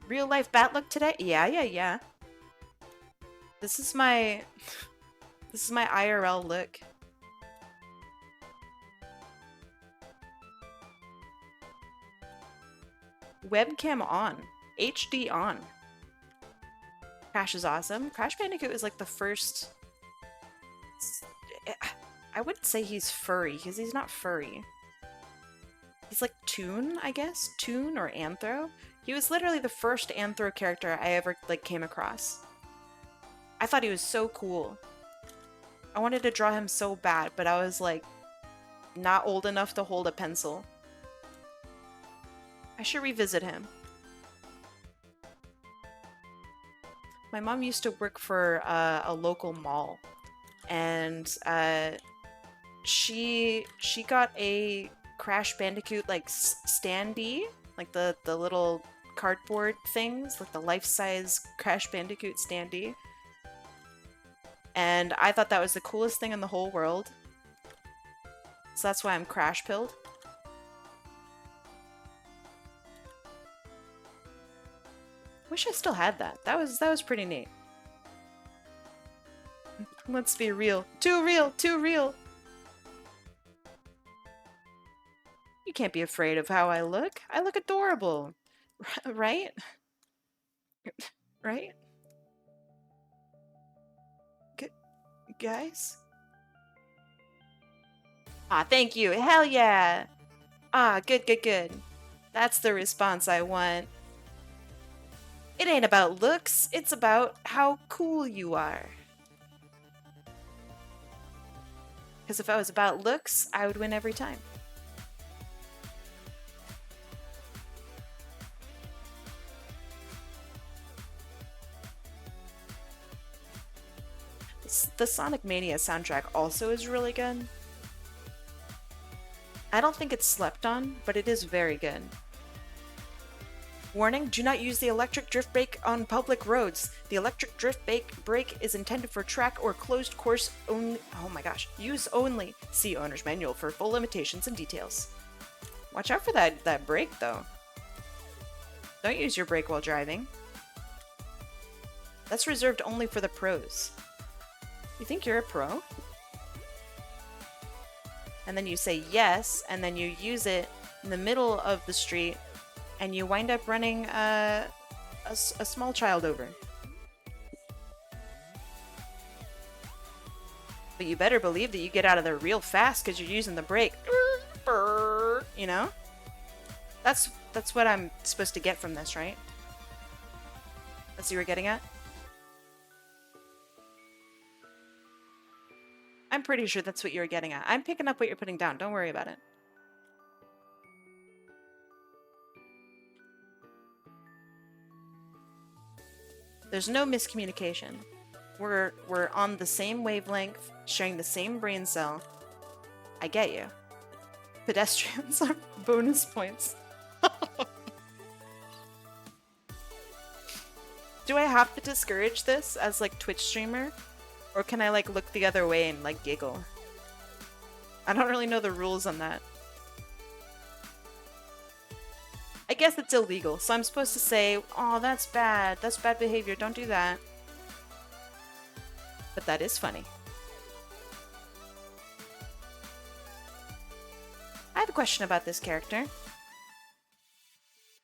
S1: Real life bat look today? Yeah. This is my IRL look. Webcam on. HD on. Crash is awesome. Crash Bandicoot is like the first... I wouldn't say he's furry, because he's not furry. He's like Toon, I guess? Toon or Anthro? He was literally the first Anthro character I ever like came across. I thought he was so cool. I wanted to draw him so bad, but I was like not old enough to hold a pencil. I should revisit him. My mom used to work for a local mall, and she got a Crash Bandicoot like standee, like the little cardboard things, like the life-size Crash Bandicoot standee. And I thought that was the coolest thing in the whole world. So that's why I'm crash pilled. Wish I still had that. That was pretty neat. Let's be real. Too real! Too real! You can't be afraid of how I look. I look adorable. Right? Right? Guys? Ah, thank you. Hell yeah! Ah, good. That's the response I want. It ain't about looks, it's about how cool you are. Because if I was about looks, I would win every time. The Sonic Mania soundtrack also is really good. I don't think it's slept on, but it is very good. Warning, do not use the electric drift brake on public roads. The electric drift brake is intended for track or closed course only. Oh my gosh. Use only. See owner's manual for full limitations and details. Watch out for that brake though. Don't use your brake while driving. That's reserved only for the pros. You think you're a pro? And then you say yes, and then you use it in the middle of the street, and you wind up running a small child over. But you better believe that you get out of there real fast because you're using the brake. You know? That's what I'm supposed to get from this, right? That's what you were getting at? I'm pretty sure that's what you were getting at. I'm picking up what you're putting down. Don't worry about it. There's no miscommunication. We're on the same wavelength, sharing the same brain cell. I get you. Pedestrians are bonus points. Do I have to discourage this as like Twitch streamer? Or can I like look the other way and like giggle? I don't really know the rules on that. I guess it's illegal, so I'm supposed to say, oh, that's bad. That's bad behavior. Don't do that. But that is funny. I have a question about this character.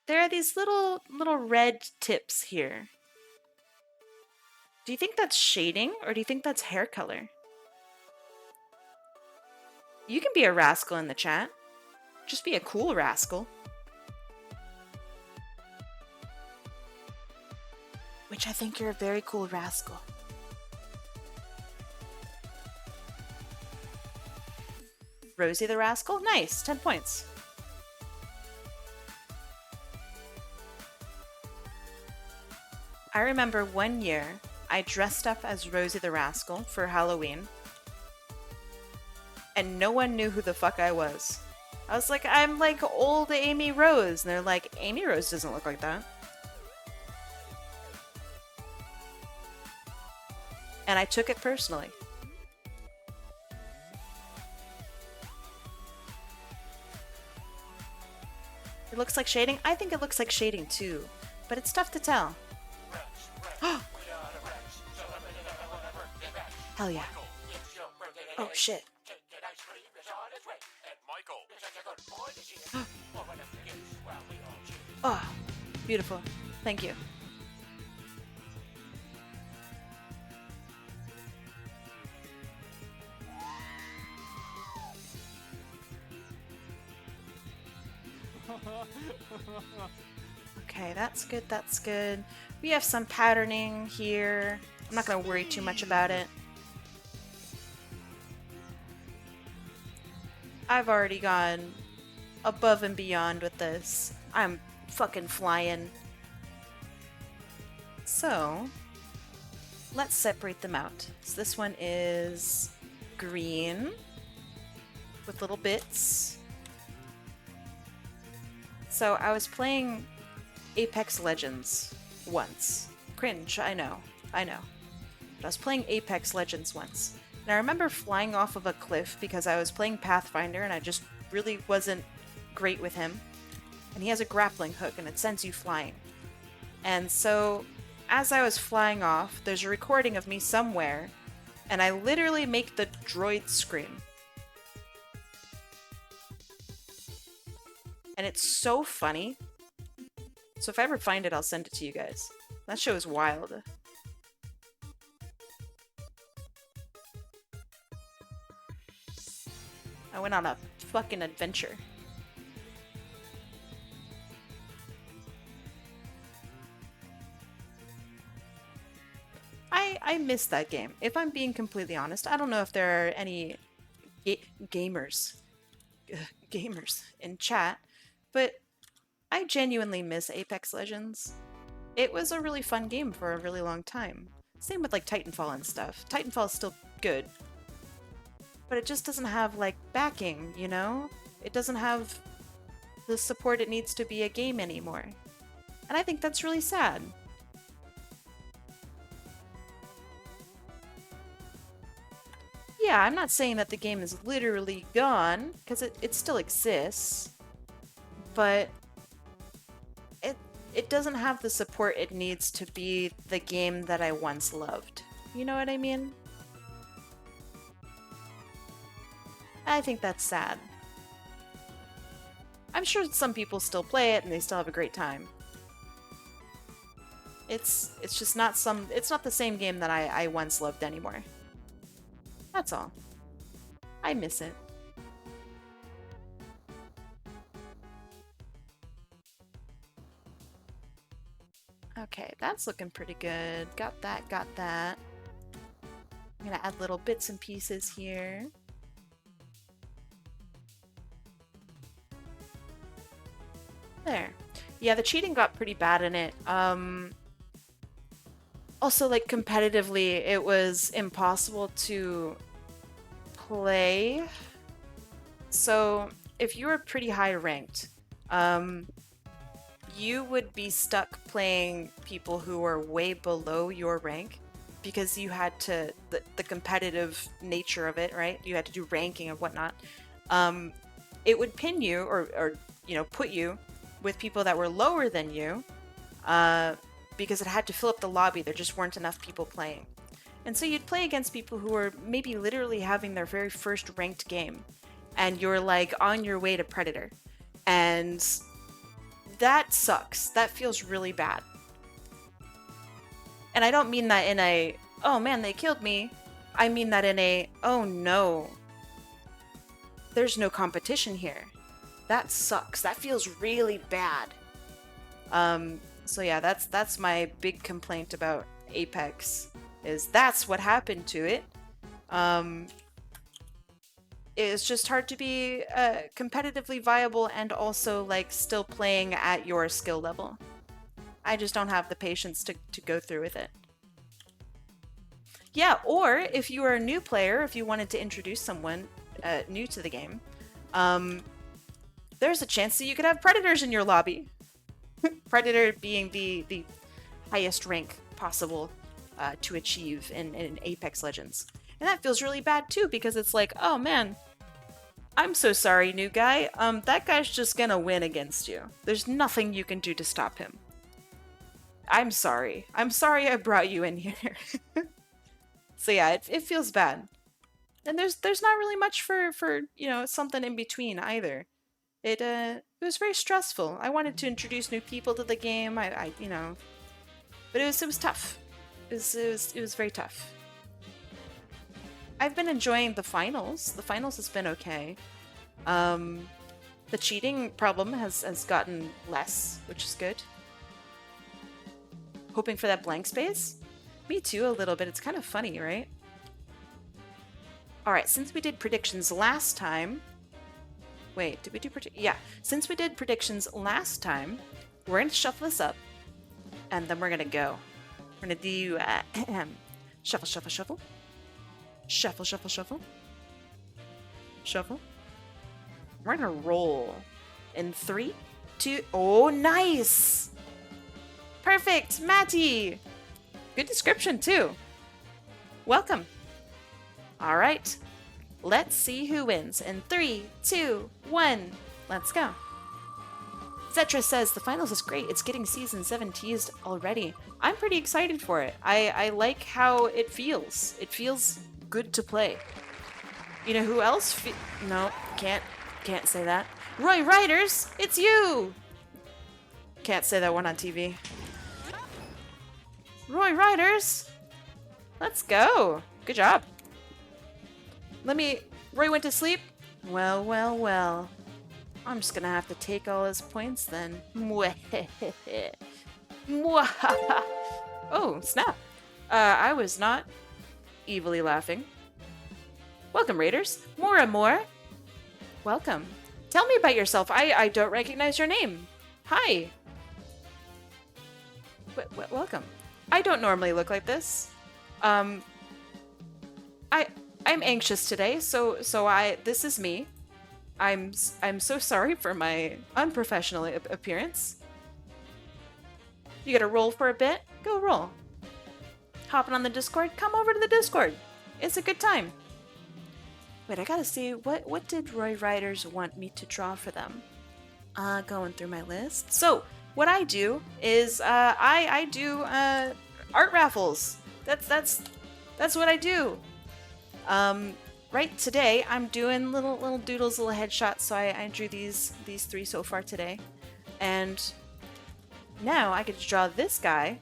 S1: There are these little red tips here. Do you think that's shading, or do you think that's hair color? You can be a rascal in the chat. Just be a cool rascal. Which I think you're a very cool rascal. Rosie the Rascal? Nice, 10 points. I remember one year I dressed up as Rosie the Rascal for Halloween, and no one knew who the fuck I was. I was like, I'm like old Amy Rose, and they're like, Amy Rose doesn't look like that. And I took it personally. It looks like shading? I think it looks like shading too, but it's tough to tell. Hell yeah. Oh shit. Oh, beautiful. Thank you. Okay, that's good, that's good. We have some patterning here. I'm not gonna worry too much about it. I've already gone above and beyond with this. I'm fucking flying. So, let's separate them out. So this one is green with little bits. So I was playing Apex Legends once. Cringe, I know. But I was playing Apex Legends once. And I remember flying off of a cliff because I was playing Pathfinder and I just really wasn't great with him. And he has a grappling hook and it sends you flying. And so, as I was flying off, there's a recording of me somewhere, and I literally make the droid scream. And it's so funny. So if I ever find it, I'll send it to you guys. That show is wild. I went on a fucking adventure. I miss that game. If I'm being completely honest, I don't know if there are any gamers in chat, but I genuinely miss Apex Legends. It was a really fun game for a really long time. Same with like Titanfall and stuff. Titanfall is still good, but it just doesn't have like backing, you know? It doesn't have the support it needs to be a game anymore. And I think that's really sad. Yeah, I'm not saying that the game is literally gone, because it still exists, but it doesn't have the support it needs to be the game that I once loved. You know what I mean? I think that's sad. I'm sure some people still play it and they still have a great time. It's just not it's not the same game that I once loved anymore. That's all. I miss it. Okay, that's looking pretty good. Got that, got that. I'm gonna add little bits and pieces here. There. Yeah, the cheating got pretty bad in it. Also, like, competitively, it was impossible to play. So, if you were pretty high ranked, you would be stuck playing people who were way below your rank because you had to, the competitive nature of it, right? You had to do ranking and whatnot. It would pin you or you know, put you with people that were lower than you, because it had to fill up the lobby. There just weren't enough people playing. And so you'd play against people who were maybe literally having their very first ranked game, and you're like on your way to Predator. And that sucks. That feels really bad. And I don't mean that in a, oh man, they killed me. I mean that in a, oh no, there's no competition here. That sucks. That feels really bad. So yeah, that's my big complaint about Apex, is that's what happened to it. It's just hard to be competitively viable and also like still playing at your skill level. I just don't have the patience to go through with it. Yeah, or if you are a new player, if you wanted to introduce someone new to the game, there's a chance that you could have Predators in your lobby. Predator being the highest rank possible to achieve in Apex Legends. And that feels really bad too, because it's like, oh man, I'm so sorry, new guy. That guy's just gonna win against you. There's nothing you can do to stop him. I'm sorry. I'm sorry I brought you in here. So yeah, it feels bad. And there's not really much for you know, something in between either. It was very stressful. I wanted to introduce new people to the game. I you know, but it was tough. It was very tough. I've been enjoying the finals. The finals has been okay. The cheating problem has gotten less, which is good. Hoping for that blank space? Me too, a little bit. It's kind of funny, right? Alright, since we did predictions last time... Wait, did we do yeah, since we did predictions last time, we're going to shuffle this up, and then we're going to go. We're going to do shuffle, shuffle, shuffle. Shuffle, shuffle, shuffle. Shuffle. We're going to roll in 3, 2... Oh, nice! Perfect! Matty! Good description, too. Welcome. All right. Let's see who wins in 3, 2, 1. Let's go. Zetra says, the finals is great. It's getting Season 7 teased already. I'm pretty excited for it. I like how it feels. It feels good to play. You know who else no, can't say that. RoeiRiderz, it's you! Can't say that one on TV. RoeiRiderz! Let's go! Good job. Roy went to sleep? Well, well, well. I'm just gonna have to take all his points then. Oh, snap. I was not evilly laughing. Welcome, Raiders. More and more. Welcome. Tell me about yourself. I don't recognize your name. Hi. Welcome. I don't normally look like this. I'm anxious today, so this is me. I'm so sorry for my unprofessional appearance. You gotta roll for a bit? Go roll. Hopping on the Discord? Come over to the Discord. It's a good time. Wait, I gotta see, what did RoeiRiderz want me to draw for them? Going through my list. So, what I do is, I do, art raffles. That's what I do. Right today, I'm doing little doodles, little headshots, so I drew these 3 so far today. And now I get to draw this guy.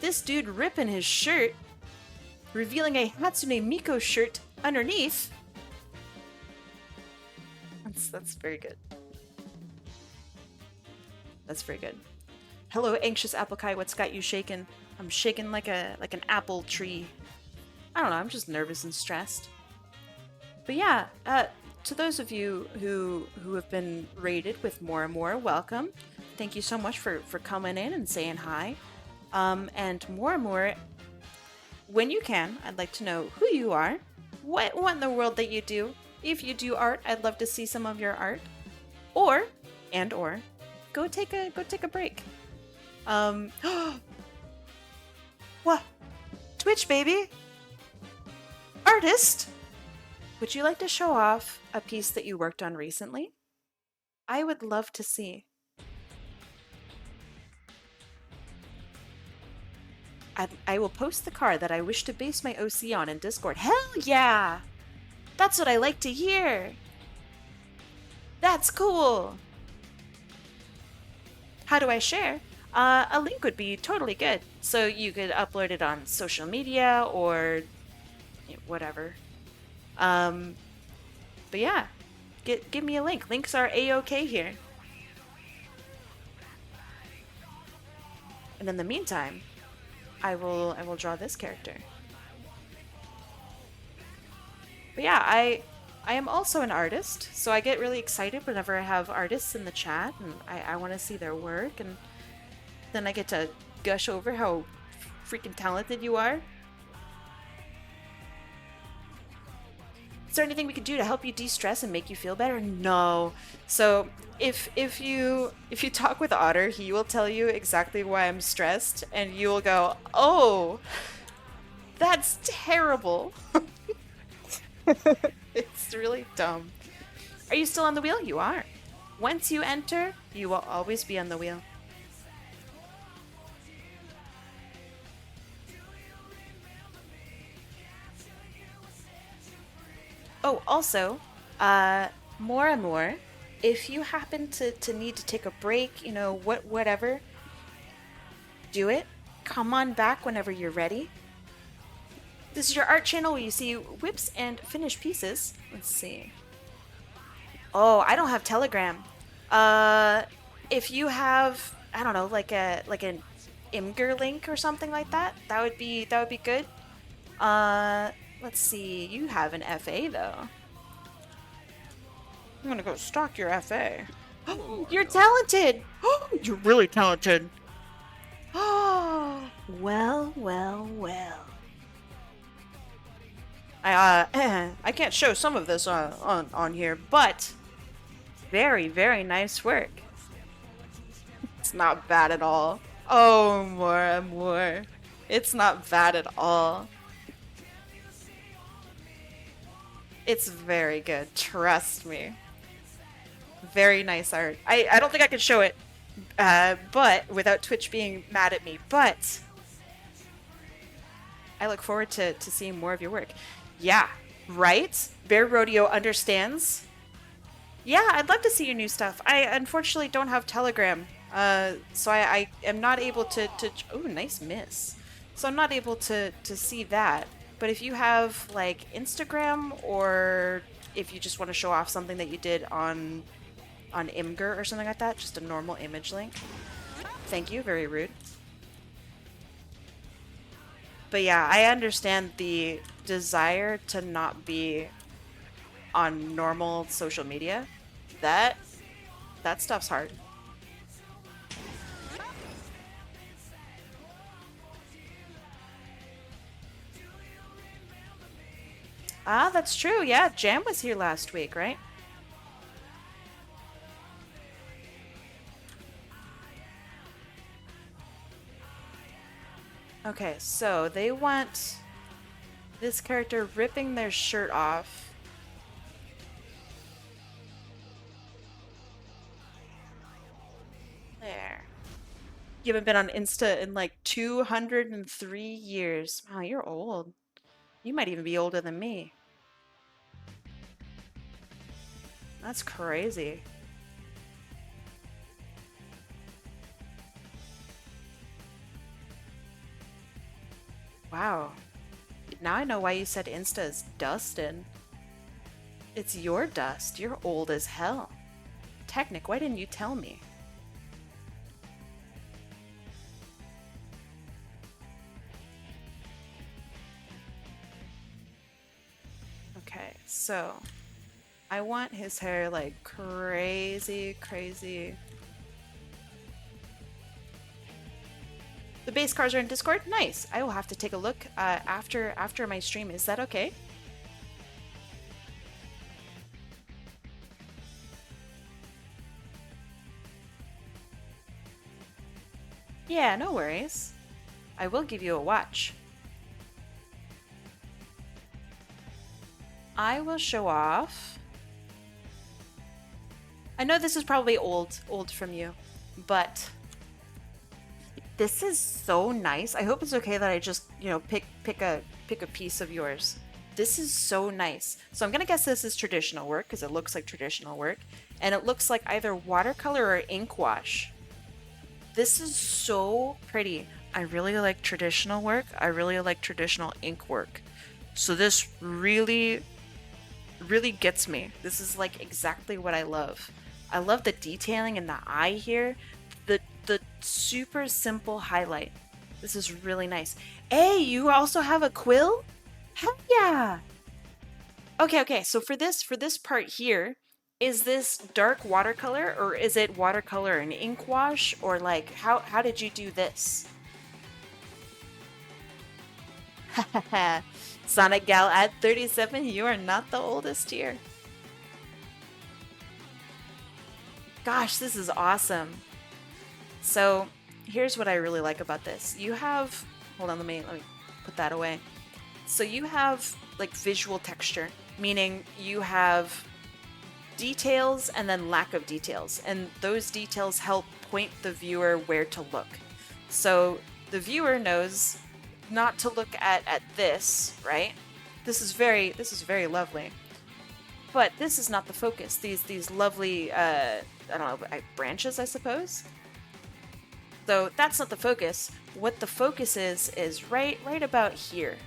S1: This dude ripping his shirt, revealing a Hatsune Miku shirt underneath. That's very good. That's very good. Hello, anxious AppleKai. What's got you shaking? I'm shaking like an apple tree. I don't know. I'm just nervous and stressed. But yeah, to those of you who have been rated with more and more, welcome. Thank you so much for coming in and saying hi. And more, when you can, I'd like to know who you are, what in the world that you do. If you do art, I'd love to see some of your art. Or go take a break. What? Twitch, baby? Artist? Would you like to show off a piece that you worked on recently? I would love to see. I will post the card that I wish to base my OC on in Discord. Hell yeah! That's what I like to hear! That's cool! How do I share? A link would be totally good. So you could upload it on social media or whatever. But yeah, give me a link. Links are a-okay here. And in the meantime, I will draw this character. But yeah, I am also an artist, so I get really excited whenever I have artists in the chat, and I want to see their work, and then I get to gush over how freaking talented you are. Is there anything we can do to help you de-stress and make you feel better? No. So if you talk with Otter, he will tell you exactly why I'm stressed, and you will go, "Oh, that's terrible." It's really dumb. Are you still on the wheel? You are. Once you enter, you will always be on the wheel. Oh, also, more and more, if you happen to need to take a break, you know, whatever, do it. Come on back whenever you're ready. This is your art channel where you see whips and finished pieces. Let's see. Oh, I don't have Telegram. If you have, I don't know, like an Imgur link or something like that, that would be good. Let's see. You have an FA though. I'm gonna go stalk your FA. You're talented. You're really talented. Oh, well. I can't show some of this on here, but very, very nice work. It's not bad at all. Oh, more. It's not bad at all. It's very good, trust me. Very nice art. I don't think I can show it, but without Twitch being mad at me, but I look forward to seeing more of your work. Yeah, right? Bear Rodeo understands. Yeah, I'd love to see your new stuff. I unfortunately don't have Telegram, so I am not able to oh, nice miss. So I'm not able to see that. But if you have like Instagram, or if you just want to show off something that you did on Imgur or something like that, just a normal image link. Thank you, very rude. But yeah, I understand the desire to not be on normal social media. That stuff's hard. Ah, that's true. Yeah, Jam was here last week, right? Okay, so they want this character ripping their shirt off. There. You haven't been on Insta in like 203 years. Wow, you're old. You might even be older than me. That's crazy. Wow. Now I know why you said Insta is dusted. It's your dust. You're old as hell. Technic, why didn't you tell me? Okay, so I want his hair like crazy, crazy. The base cards are in Discord? Nice. I will have to take a look after my stream. Is that okay? Yeah, no worries. I will give you a watch. I will show off. I know this is probably old from you, but this is so nice. I hope it's okay that I just, you know, pick a piece of yours. This is so nice. So I'm gonna guess this is traditional work because it looks like traditional work, and it looks like either watercolor or ink wash. This is so pretty. I really like traditional work. I really like traditional ink work. So this really gets me. This is like exactly what I love. I love the detailing in the eye here. The super simple highlight. This is really nice. Hey, you also have a quill? Hell yeah! Okay, so for this part here, is this dark watercolor or is it watercolor and ink wash, or like how did you do this? Sonic Gal at 37, you are not the oldest here. Gosh, this is awesome. So here's what I really like about this. You have, hold on, let me put that away. So you have like visual texture, meaning you have details and then lack of details, and those details help point the viewer where to look. So the viewer knows not to look at this, right? This is very lovely. But this is not the focus. These lovely I don't know, branches, I suppose. So that's not the focus. What the focus is right about here.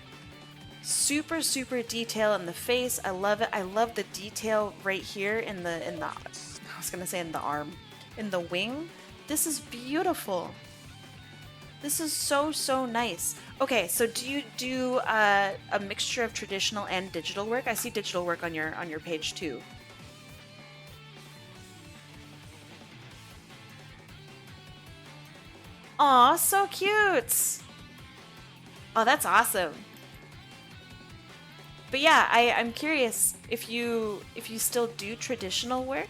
S1: Super detail in the face. I love it. I love the detail right here in the I was gonna say in the arm, in the wing. This is beautiful. This is so nice. Okay, so do you do a mixture of traditional and digital work? I see digital work on your page too. Aw, so cute! Oh, that's awesome. But yeah, I'm curious if you still do traditional work.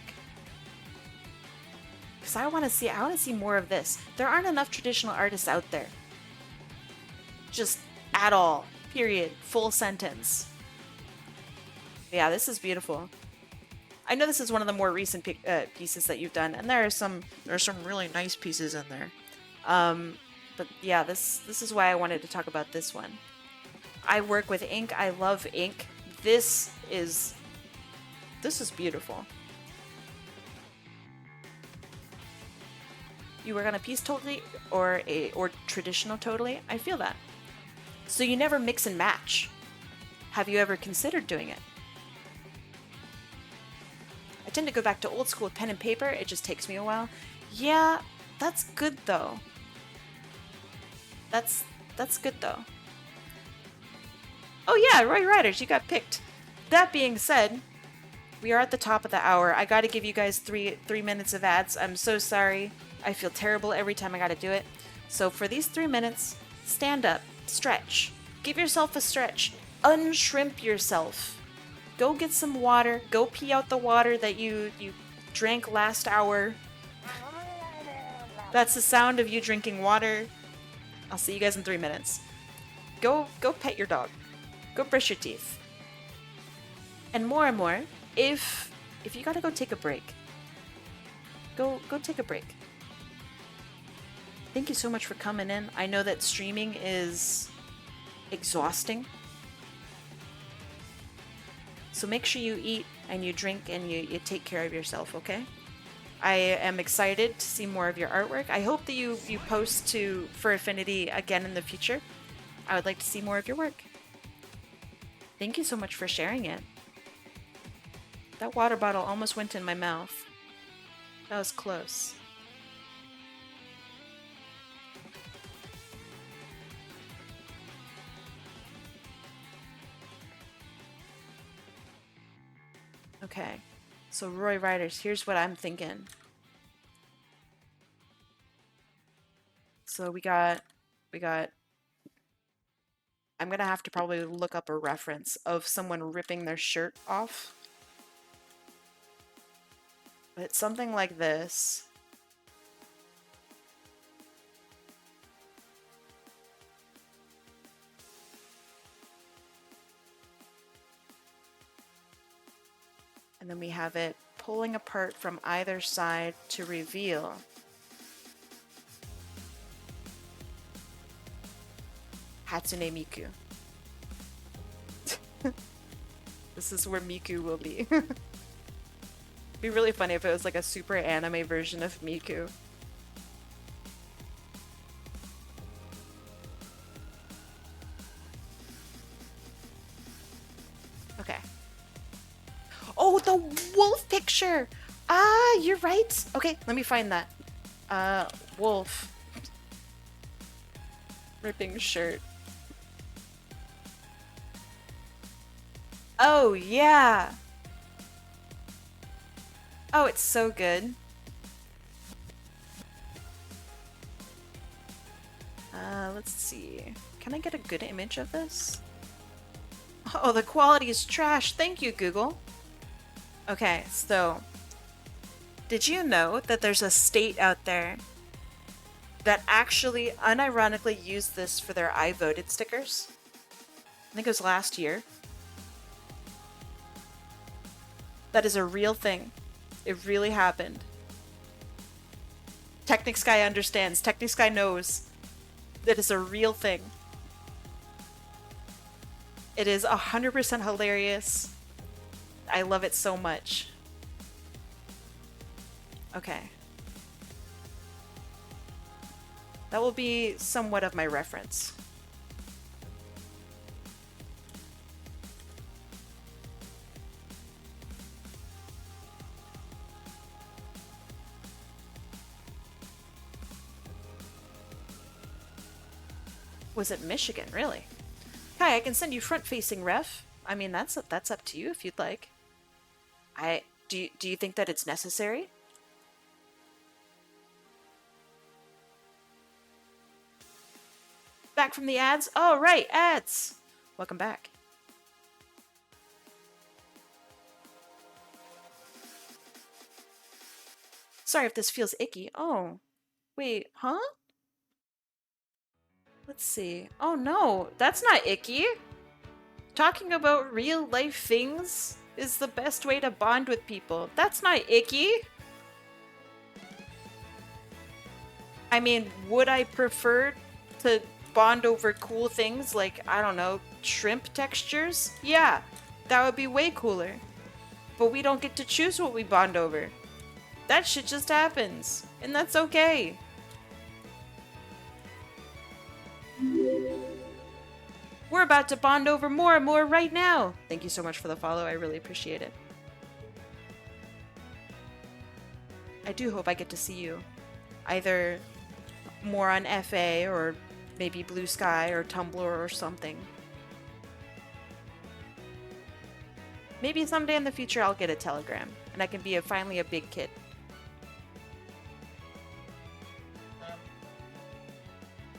S1: Because I want to see more of this. There aren't enough traditional artists out there. Just at all. Period. Full sentence. But yeah, this is beautiful. I know this is one of the more recent pieces that you've done, and there are some really nice pieces in there. But yeah, this is why I wanted to talk about this one. I work with ink. I love ink. This is beautiful. You work on a piece totally or traditional totally? I feel that. So you never mix and match. Have you ever considered doing it? I tend to go back to old school with pen and paper. It just takes me a while. Yeah, that's good though. That's good though. Oh yeah, RoeiRiderz, you got picked. That being said, we are at the top of the hour. I gotta give you guys three minutes of ads. I'm so sorry. I feel terrible every time I gotta do it. So for these 3 minutes, stand up, stretch. Give yourself a stretch. Unshrimp yourself. Go get some water. Go pee out the water that you drank last hour. That's the sound of you drinking water. I'll see you guys in 3 minutes. Go pet your dog. Go brush your teeth. And more, if you gotta go take a break, go take a break. Thank you so much for coming in. I know that streaming is exhausting. So make sure you eat and you drink and you take care of yourself, okay? I am excited to see more of your artwork. I hope that you post for Affinity again in the future. I would like to see more of your work. Thank you so much for sharing it. That water bottle almost went in my mouth. That was close. Okay, so RoeiRiderz, here's what I'm thinking. So we got, I'm gonna have to probably look up a reference of someone ripping their shirt off. But it's something like this. And then we have it pulling apart from either side to reveal Hatsune Miku. This is where Miku will be. It'd be really funny if it was like a super anime version of Miku. Okay. Oh, the wolf picture! Ah, you're right! Okay, let me find that. Wolf. Ripping shirt. Oh, yeah! Oh, it's so good. Let's see. Can I get a good image of this? Oh, the quality is trash. Thank you, Google. Okay, so did you know that there's a state out there that actually unironically used this for their I voted stickers? I think it was last year. That is a real thing. It really happened. TechnicSky understands. TechnicSky knows that it's a real thing. It is 100% hilarious. I love it so much. Okay. That will be somewhat of my reference. Was it Michigan, really? Kai, I can send you front-facing ref. I mean, that's up to you if you'd like. Do you think that it's necessary? Back from the ads? Oh, right, ads! Welcome back. Sorry if this feels icky. Oh, wait, huh? Let's see. Oh no, that's not icky. Talking about real life things is the best way to bond with people. That's not icky. I mean, would I prefer to bond over cool things like, I don't know, shrimp textures? Yeah, that would be way cooler. But we don't get to choose what we bond over. That shit just happens, and that's okay. We're about to bond over more and more right now. Thank you so much for the follow. I really appreciate it. I do hope I get to see you. Either more on FA or maybe Blue Sky or Tumblr or something. Maybe someday in the future I'll get a Telegram and I can be finally a big kid.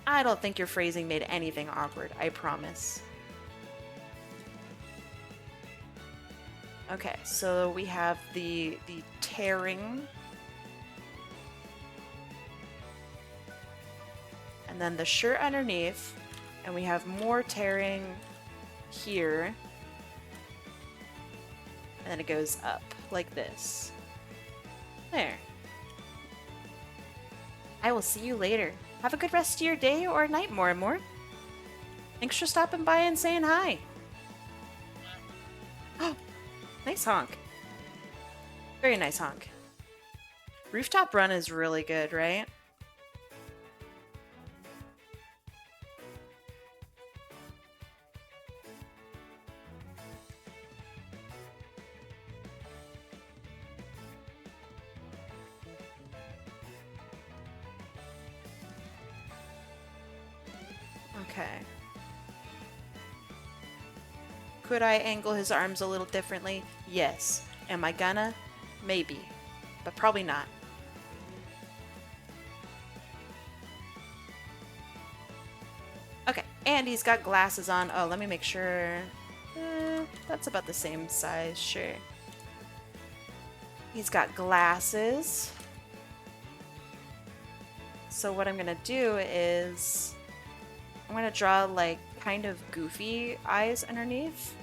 S1: I don't think your phrasing made anything awkward, I promise. Okay, so we have the tearing. and then the shirt underneath, and we have more tearing here, and then it goes up like this. There. I will see you later. Have a good rest of your day or night, more. Thanks for stopping by and saying hi. Oh, nice honk. Very nice honk. Rooftop Run is really good, right? Okay. Could I angle his arms a little differently? Yes. Am I gonna? Maybe. But probably not. Okay, and he's got glasses on. Oh, let me make sure. That's about the same size, sure. He's got glasses. So what I'm gonna do is I'm gonna draw like kind of goofy eyes underneath.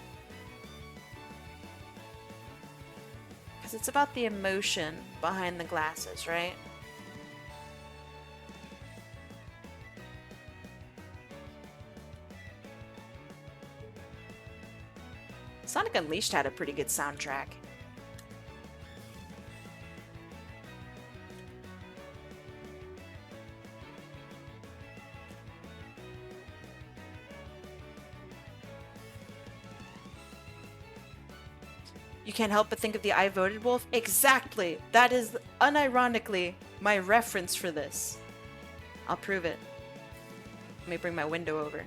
S1: Because it's about the emotion behind the glasses, right? Sonic Unleashed had a pretty good soundtrack. You can't help but think of the I Voted Wolf? Exactly! That is unironically my reference for this. I'll prove it. Let me bring my window over.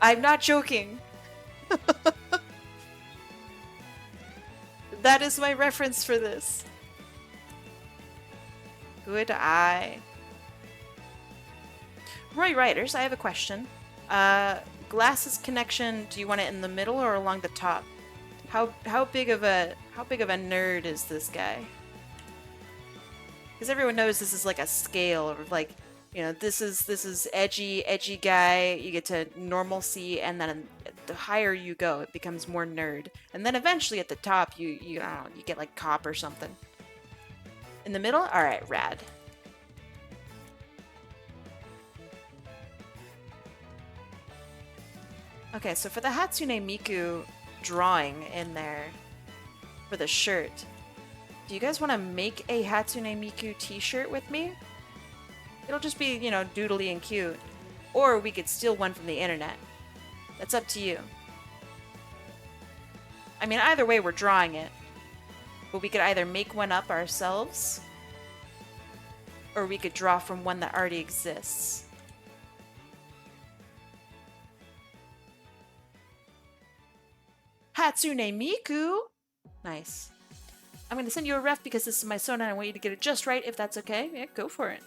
S1: I'm not joking. That is my reference for this. Good eye. RoeiRiderz, I have a question. Glasses connection, do you want it in the middle or along the top? How big of a nerd is this guy? Because everyone knows this is like a scale of like, you know, this is edgy guy, you get to normalcy, and then the higher you go, it becomes more nerd. And then eventually at the top, you I don't know, you get like cop or something. In the middle? Alright, rad. Okay, so for the Hatsune Miku drawing in there, for the shirt, do you guys want to make a Hatsune Miku t-shirt with me? It'll just be, you know, doodly and cute. Or we could steal one from the internet. That's up to you. I mean, either way, we're drawing it. But we could either make one up ourselves, or we could draw from one that already exists. Hatsune Miku! Nice. I'm gonna send you a ref because this is my Sona and I want you to get it just right, if that's okay. Yeah, go for it.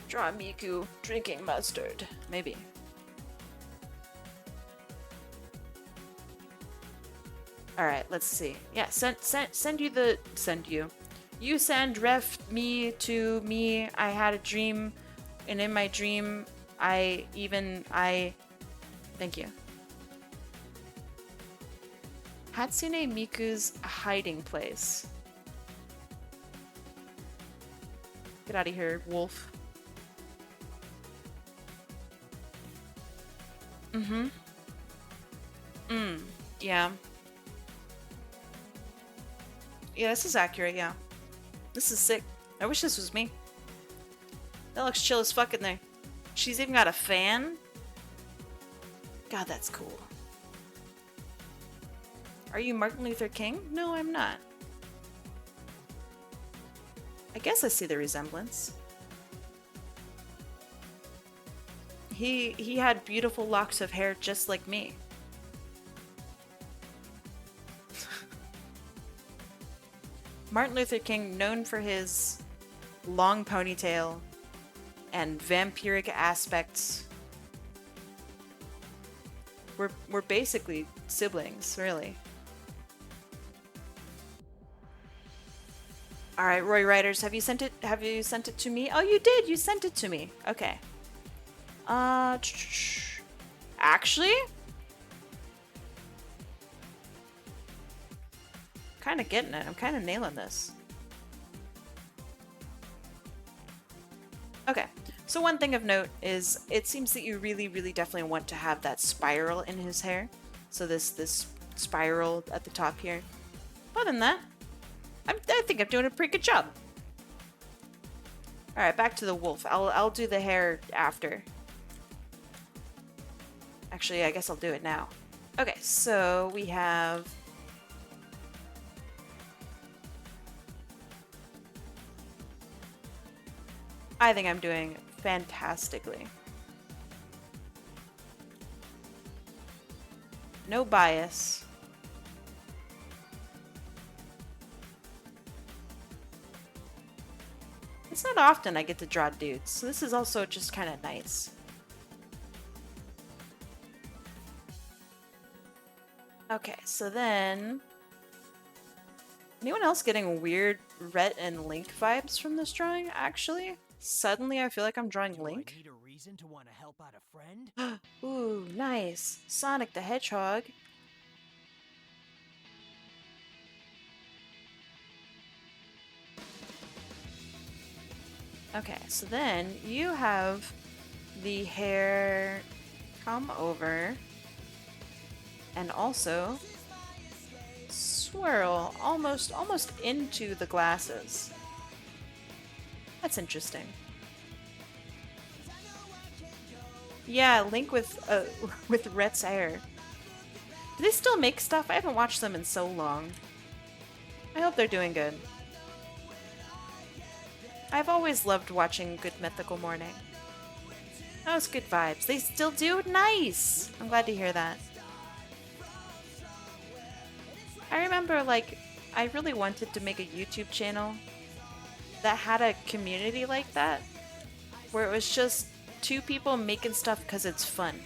S1: Draw Miku drinking mustard. Maybe. Alright, let's see. Yeah, send you. You send ref me to me. I had a dream, and in my dream, thank you. Hatsune Miku's hiding place. Get out of here, wolf. Yeah. Yeah, this is accurate, yeah. This is sick. I wish this was me. That looks chill as fuck in there. She's even got a fan? God, that's cool. Are you Martin Luther King? No, I'm not. I guess I see the resemblance. He had beautiful locks of hair just like me. Martin Luther King, known for his long ponytail and vampiric aspects, We're basically siblings, really. All right, RoeiRiderz, have you sent it? Have you sent it to me? Oh, you did. You sent it to me. Okay. Actually, kind of getting it. I'm kind of nailing this. Okay. So one thing of note is it seems that you really, really definitely want to have that spiral in his hair. So this spiral at the top here. Other than that, I think I'm doing a pretty good job. All right, back to the wolf. I'll do the hair after. Actually, I guess I'll do it now. Okay, so we have... I think I'm doing fantastically. No bias. It's not often I get to draw dudes, so this is also just kind of nice. Okay, so then... Anyone else getting weird Rhett and Link vibes from this drawing, actually? Suddenly I feel like I'm drawing Link.
S4: Need a reason to want to help out a friend?
S1: Ooh, nice. Sonic the Hedgehog. Okay, so then you have the hair come over and also swirl almost into the glasses. That's interesting. Yeah, Link with Rhett's hair. Do they still make stuff? I haven't watched them in so long. I hope they're doing good. I've always loved watching Good Mythical Morning. That was good vibes. They still do? Nice! I'm glad to hear that. I remember, like, I really wanted to make a YouTube channel that had a community like that, where it was just two people making stuff because it's fun.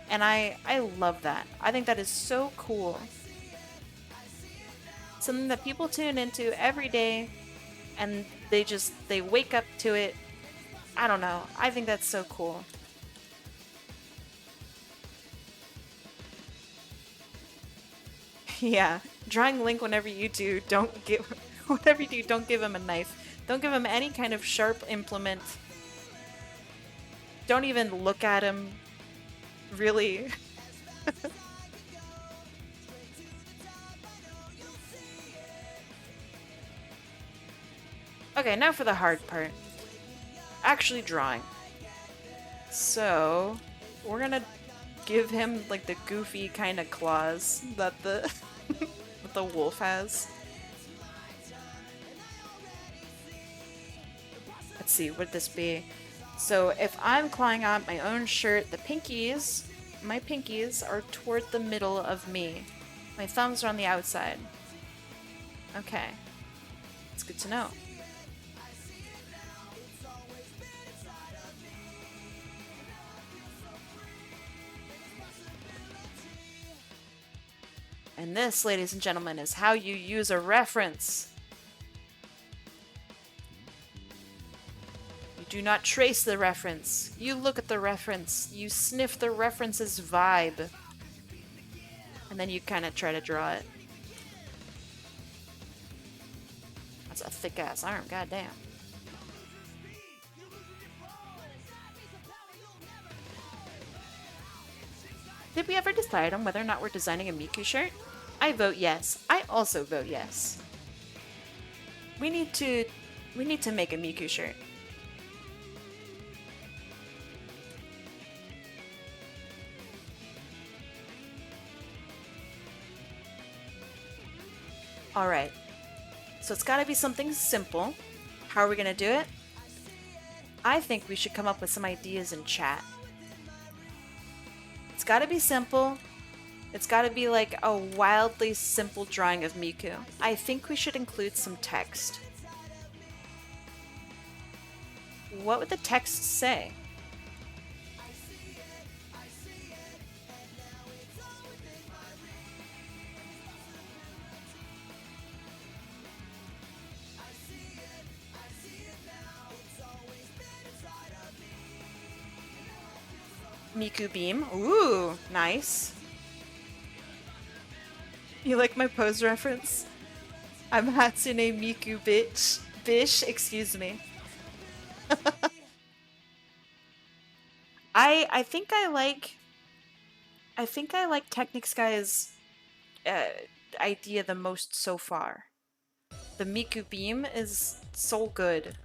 S1: And I love that. I think that is so cool. Something that people tune into every day, and they wake up to it. I don't know. I think that's so cool. Yeah, drawing Link whenever you do, don't give him a knife. Don't give him any kind of sharp implement. Don't even look at him. Really. Okay, now for the hard part. Actually drawing. So, we're gonna give him like the goofy kind of claws that the that the wolf has. Let's see, would this be? So if I'm clawing on my own shirt, my pinkies are toward the middle of me. My thumbs are on the outside. Okay. It's good to know. And this, ladies and gentlemen, is how you use a reference. You do not trace the reference. You look at the reference. You sniff the reference's vibe. And then you kind of try to draw it. That's a thick-ass arm, goddamn. Did we ever decide on whether or not we're designing a Miku shirt? I vote yes. I also vote yes. We need to make a Miku shirt. Alright. So it's gotta be something simple. How are we gonna do it? I think we should come up with some ideas in chat. It's gotta be simple. It's gotta be like a wildly simple drawing of Miku. I think we should include some text. What would the text say? Miku Beam. Ooh, nice. You like my pose reference? I'm Hatsune Miku, bitch. Bish, excuse me. I think I like Technic Sky's idea the most so far. The Miku Beam is so good.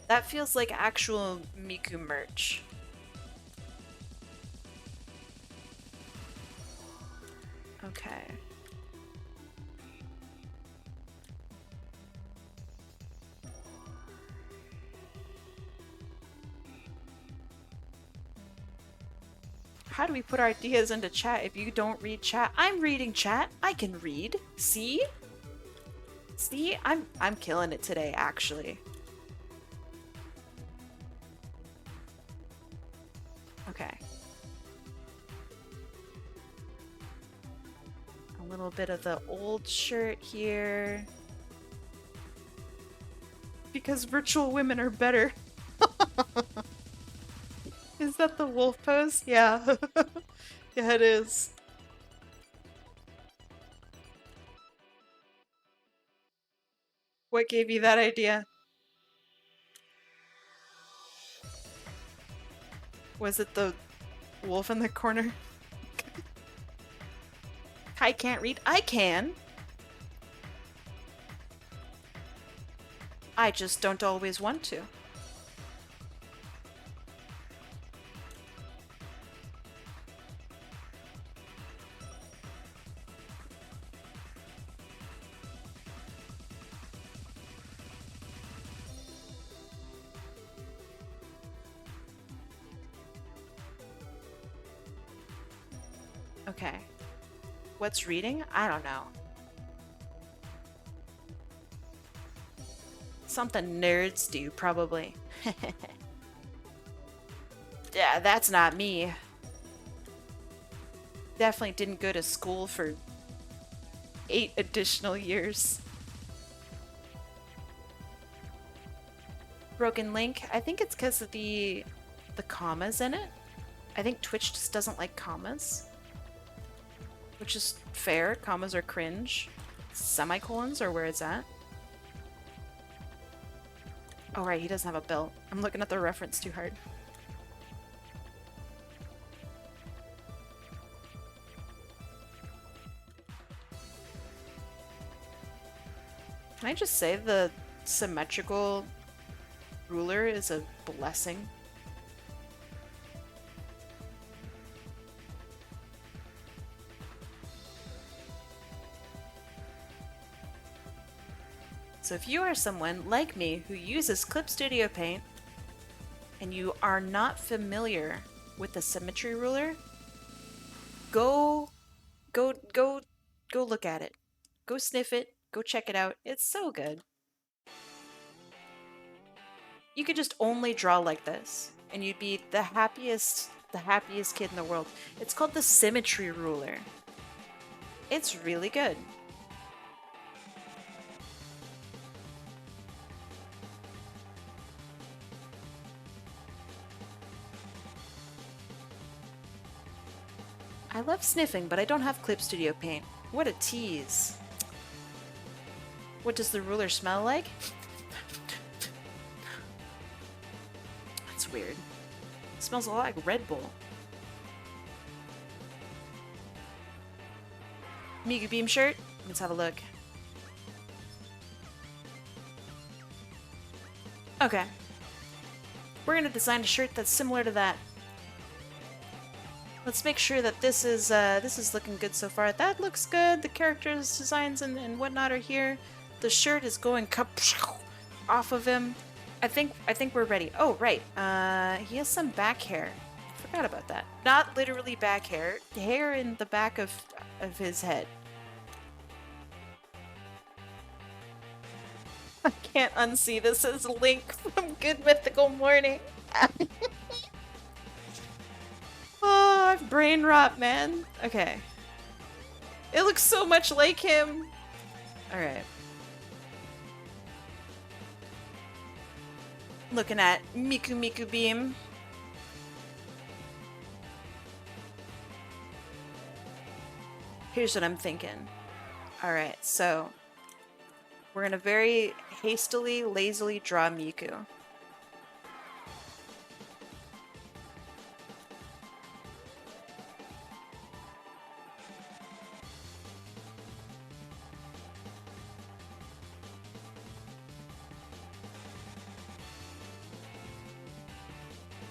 S1: That feels like actual Miku merch. Okay. How do we put our ideas into chat if you don't read chat? I'm reading chat. I can read. See? See? I'm killing it today, actually. Okay. A little bit of the old shirt here. Because virtual women are better. Is that the wolf pose? Yeah. Yeah, it is. What gave you that idea? Was it the wolf in the corner? Kai can't read. I can. I just don't always want to. Okay. What's reading? I don't know. Something nerds do, probably. Yeah, that's not me. Definitely didn't go to school for 8 additional years. Broken link. I think it's because of the commas in it. I think Twitch just doesn't like commas. Which is fair. Commas are cringe. Semicolons are where it's at. Oh right, he doesn't have a belt. I'm looking at the reference too hard. Can I just say the symmetrical ruler is a blessing? So if you are someone like me who uses Clip Studio Paint and you are not familiar with the symmetry ruler, go look at it. Go sniff it. Go check it out. It's so good. You could just only draw like this and you'd be the happiest kid in the world. It's called the symmetry ruler. It's really good. I love sniffing, but I don't have Clip Studio Paint. What a tease. What does the ruler smell like? That's weird. It smells a lot like Red Bull. Miku Beam shirt? Let's have a look. Okay. We're gonna design a shirt that's similar to that. Let's make sure that this is looking good so far. That looks good. The characters' designs and whatnot are here. The shirt is going off of him. I think we're ready. Oh right. He has some back hair. Forgot about that. Not literally back hair. Hair in the back of his head. I can't unsee this as Link from Good Mythical Morning. Oh, I've brain rot, man. Okay. It looks so much like him. Alright. Looking at Miku Miku Beam. Here's what I'm thinking. Alright, so we're gonna very hastily, lazily draw Miku.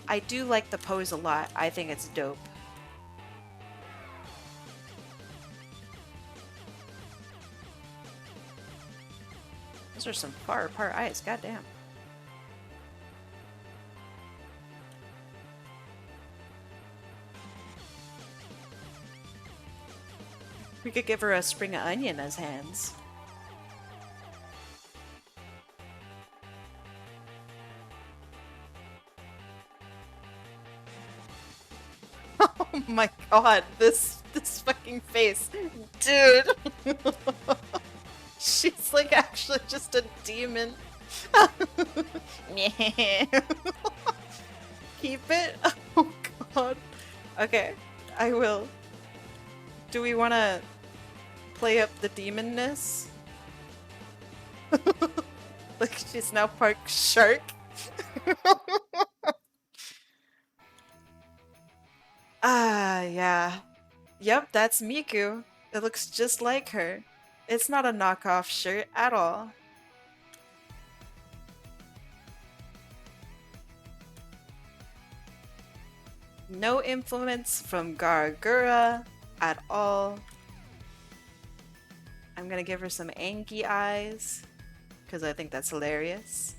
S1: I do like the pose a lot. I think it's dope. Those are some far apart eyes, goddamn. We could give her a spring onion as hands. Oh my god, this fucking face. Dude. She's like actually just a demon. Keep it? Oh god. Okay, I will. Do we want to play up the demonness? Like she's now part shark? Ah, yeah. Yep, that's Miku. It looks just like her. It's not a knockoff shirt at all. No influence from Gargura at all. I'm gonna give her some Anki eyes, because I think that's hilarious.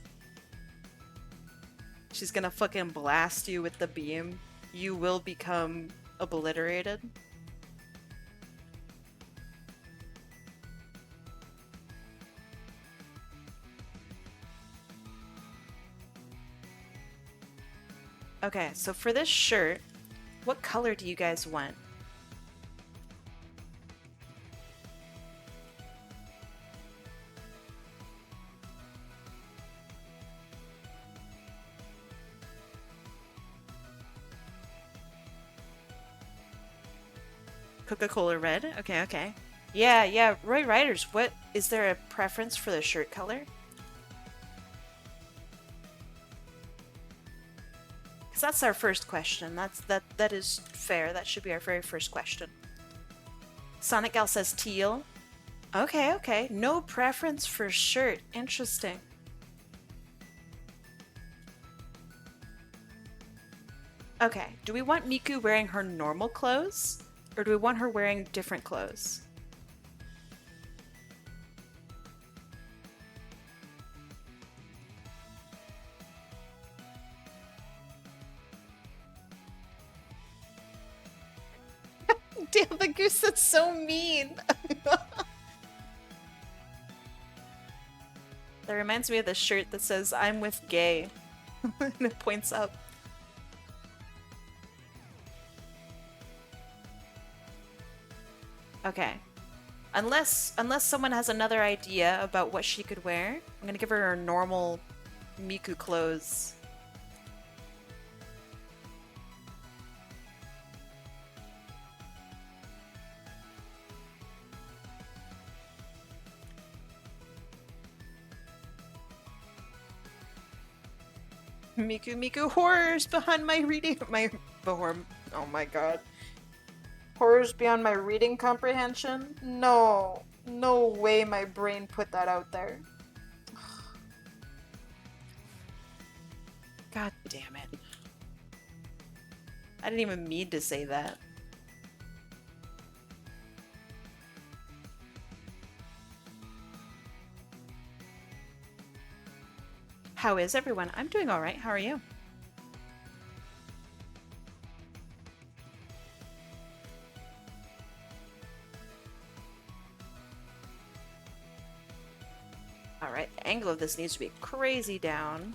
S1: She's gonna fucking blast you with the beam. You will become obliterated. Okay, so for this shirt, what color do you guys want? Coca-Cola red? Okay, okay. Yeah, RoeiRiderz, what is there a preference for the shirt color? Because that's our first question. That is fair. That should be our very first question. Sonic Gal says teal. Okay. No preference for shirt. Interesting. Okay, do we want Miku wearing her normal clothes? Or do we want her wearing different clothes? Damn, the goose, that's so mean! That reminds me of the shirt that says, I'm with gay. And it points up. Okay. Unless someone has another idea about what she could wear, I'm gonna give her her normal Miku clothes. Miku, horrors behind my reading, oh my god. Horrors beyond my reading comprehension? No way my brain put that out there. God damn it. I didn't even mean to say that. How is everyone? I'm doing alright. How are you? Alright, the angle of this needs to be crazy down.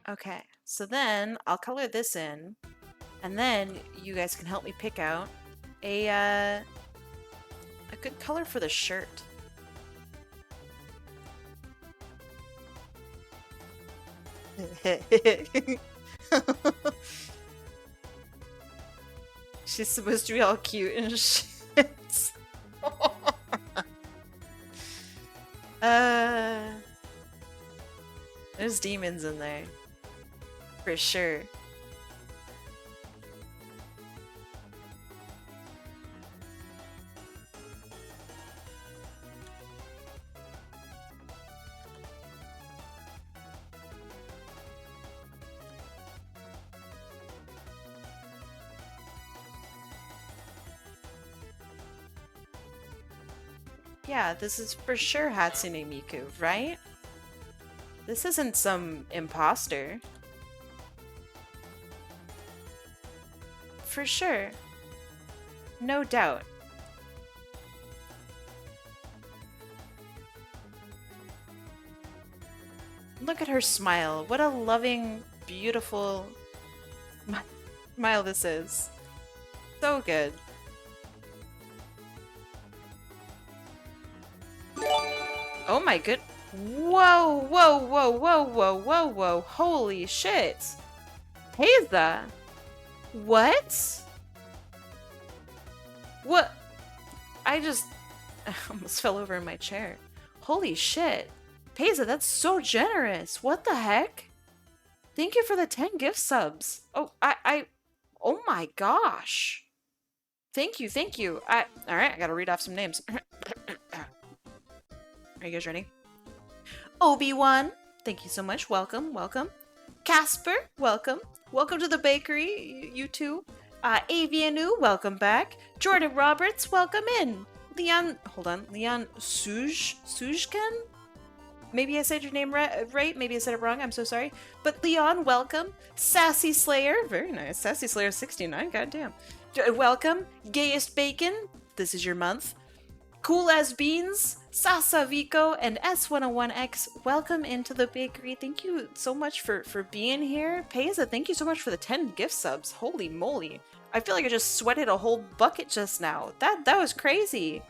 S1: Okay, so then I'll color this in, and then you guys can help me pick out a good color for the shirt. She's supposed to be all cute and shit. There's demons in there. For sure. Yeah, this is for sure Hatsune Miku, right? This isn't some imposter. For sure. No doubt. Look at her smile. What a loving, beautiful smile this is. So good. Oh my good. Whoa, whoa, whoa, whoa, whoa, whoa, whoa. Holy shit. Heiza. What? What? I almost fell over in my chair. Holy shit. Paiza, that's so generous. What the heck? Thank you for the 10 gift subs. Oh, oh my gosh. Thank you, thank you. Alright, I gotta read off some names. Are you guys ready? Obi-Wan, thank you so much. Welcome, welcome. Casper, welcome. Welcome to the bakery, you two. Avianu, welcome back. Jordan Roberts, welcome in. Leon, hold on. Leon Sujkan? Maybe I said your name right. Maybe I said it wrong. I'm so sorry. But Leon, welcome. Sassy Slayer, very nice. Sassy Slayer 69, goddamn. Welcome. Gayest Bacon, this is your month. Cool as Beans, Sasa Vico, and S101X, welcome into the bakery. Thank you so much for being here. Paiza, thank you so much for the 10 gift subs. Holy moly. I feel like I just sweated a whole bucket just now. That was crazy.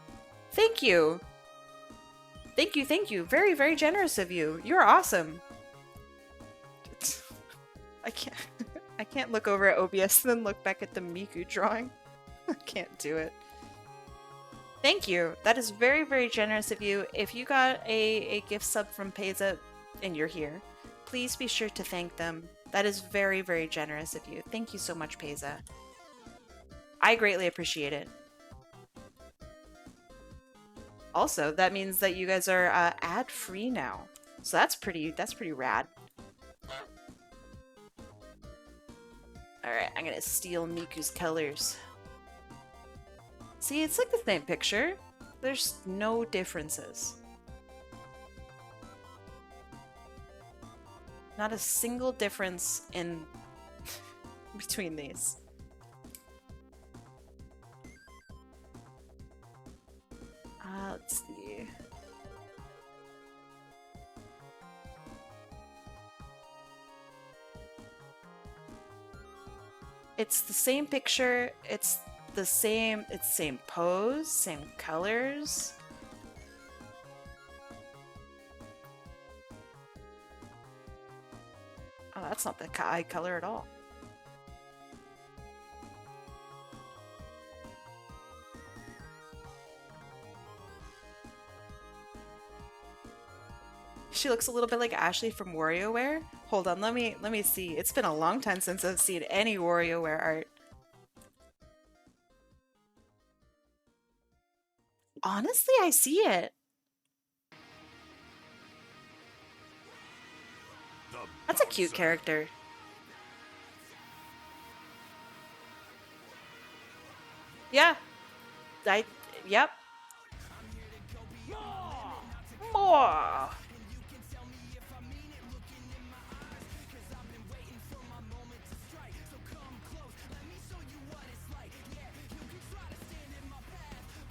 S1: Thank you. Thank you, thank you. Very, very generous of you. You're awesome. I can't look over at OBS and then look back at the Miku drawing. I can't do it. Thank you. That is very, very generous of you. If you got a gift sub from Paiza and you're here, please be sure to thank them. That is very, very generous of you. Thank you so much, Paiza. I greatly appreciate it. Also, that means that you guys are ad-free now. So that's pretty rad. Alright, I'm gonna steal Miku's colors. See, it's like the same picture. There's no differences. Not a single difference in between these. Let's see. It's the same picture. It's same pose, same colors. Oh, that's not the eye color at all. She looks a little bit like Ashley from WarioWare. Hold on, let me see. It's been a long time since I've seen any WarioWare art. Honestly, I see it. That's a cute character. Yeah. Yep. More.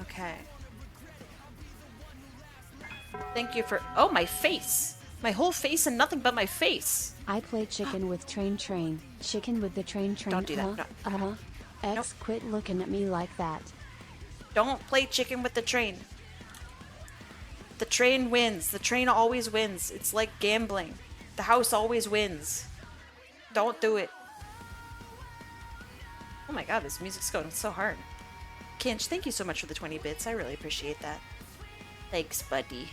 S1: Okay. Thank you for— oh, my face! My whole face and nothing but my face.
S5: I play chicken with train. Chicken with the train.
S1: Don't do that. No.
S5: X,
S1: Nope.
S5: quit looking at me like that.
S1: Don't play chicken with the train. The train wins. The train always wins. It's like gambling. The house always wins. Don't do it. Oh my god, this music's going so hard. Kinch, thank you so much for the 20 bits. I really appreciate that. Thanks, buddy.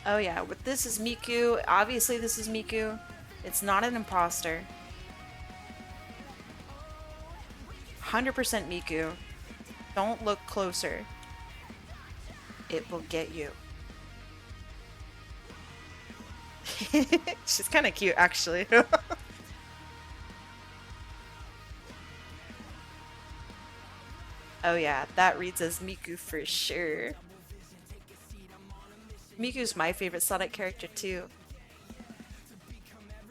S1: Oh yeah, this is Miku. Obviously this is Miku. It's not an imposter. 100% Miku. Don't look closer. It will get you. She's kind of cute, actually. Oh yeah, that reads as Miku for sure. Miku's my favorite Sonic character too.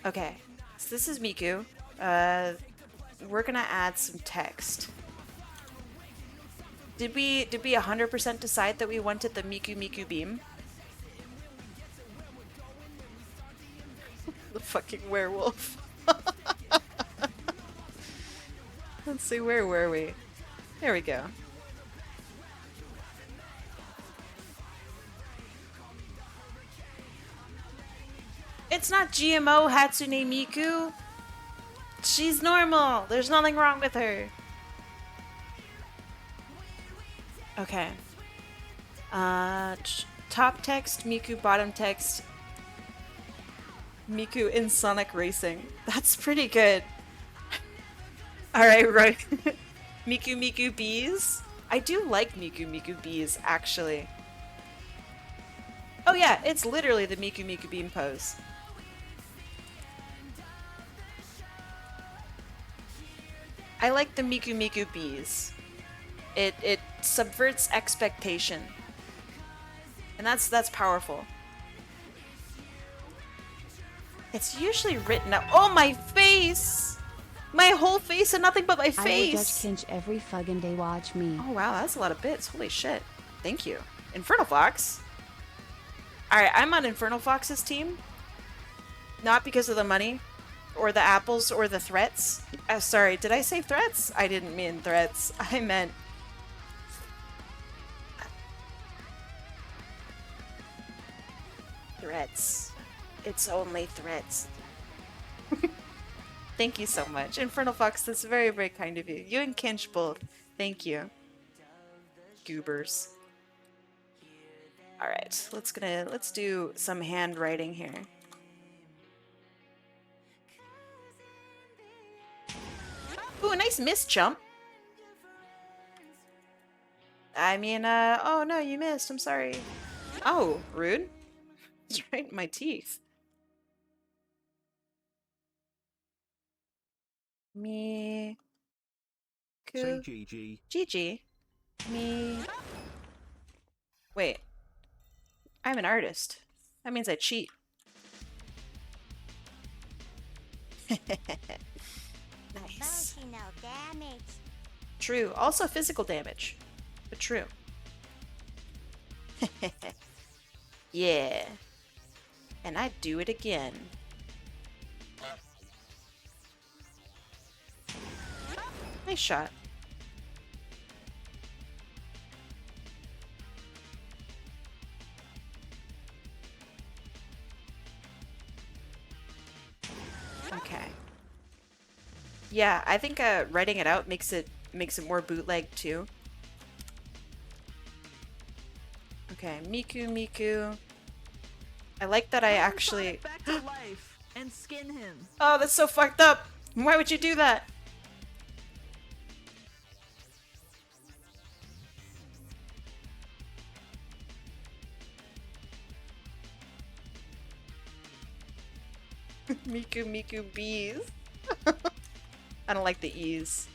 S1: Okay, so this is Miku. We're gonna add some text. Did we 100% decide that we wanted the Miku beam? The fucking werewolf. Let's see, where were we? There we go. It's not GMO Hatsune Miku. She's normal. There's nothing wrong with her. Okay. Top text, Miku. Bottom text, Miku in Sonic Racing. That's pretty good. Alright, right. Miku bees. I do like Miku bees, actually. Oh yeah, it's literally the Miku beam pose. I like the Miku bees. It subverts expectation. And that's powerful. It's usually written up. Oh, my face! My whole face and nothing but my
S5: I will
S1: face!
S5: judge Kinch every fucking day. Watch me.
S1: Oh wow, that's a lot of bits. Holy shit. Thank you. Infernal Fox? Alright, I'm on Infernal Fox's team. Not because of the money, or the apples, or the threats. Sorry, did I say threats? I didn't mean threats. I meant... threats. It's only threats. Thank you so much. Infernal Fox, that's very, very kind of you. You and Kinch both. Thank you. Goobers. Alright, let's do some handwriting here. Ooh, a nice missed jump. I mean, oh no, you missed. I'm sorry. Oh, rude. It's right in my teeth. Me.
S4: Say GG.
S1: GG. Me. Wait. I'm an artist. That means I cheat. Nice.
S6: Emotional damage.
S1: True. Also physical damage. But true. Yeah. And I'd do it again. Nice shot. Okay. Yeah, I think writing it out makes it more bootleg too. Okay, Miku. I like that I actually
S7: back to life and skin him.
S1: Oh, that's so fucked up. Why would you do that? Miku bees. I don't like the E's.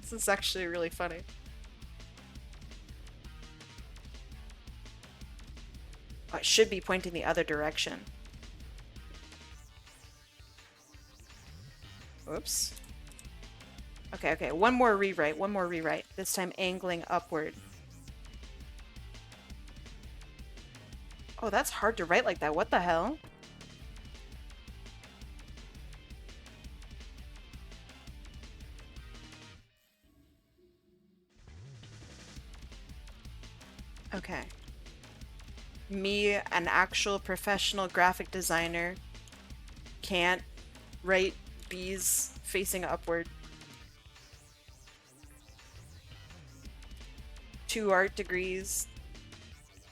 S1: This is actually really funny. Oh, it should be pointing the other direction. Oops. Okay, okay, one more rewrite, this time angling upward. Oh, that's hard to write like that, what the hell? Okay. Me, an actual professional graphic designer, can't write bees facing upward. 2 art degrees.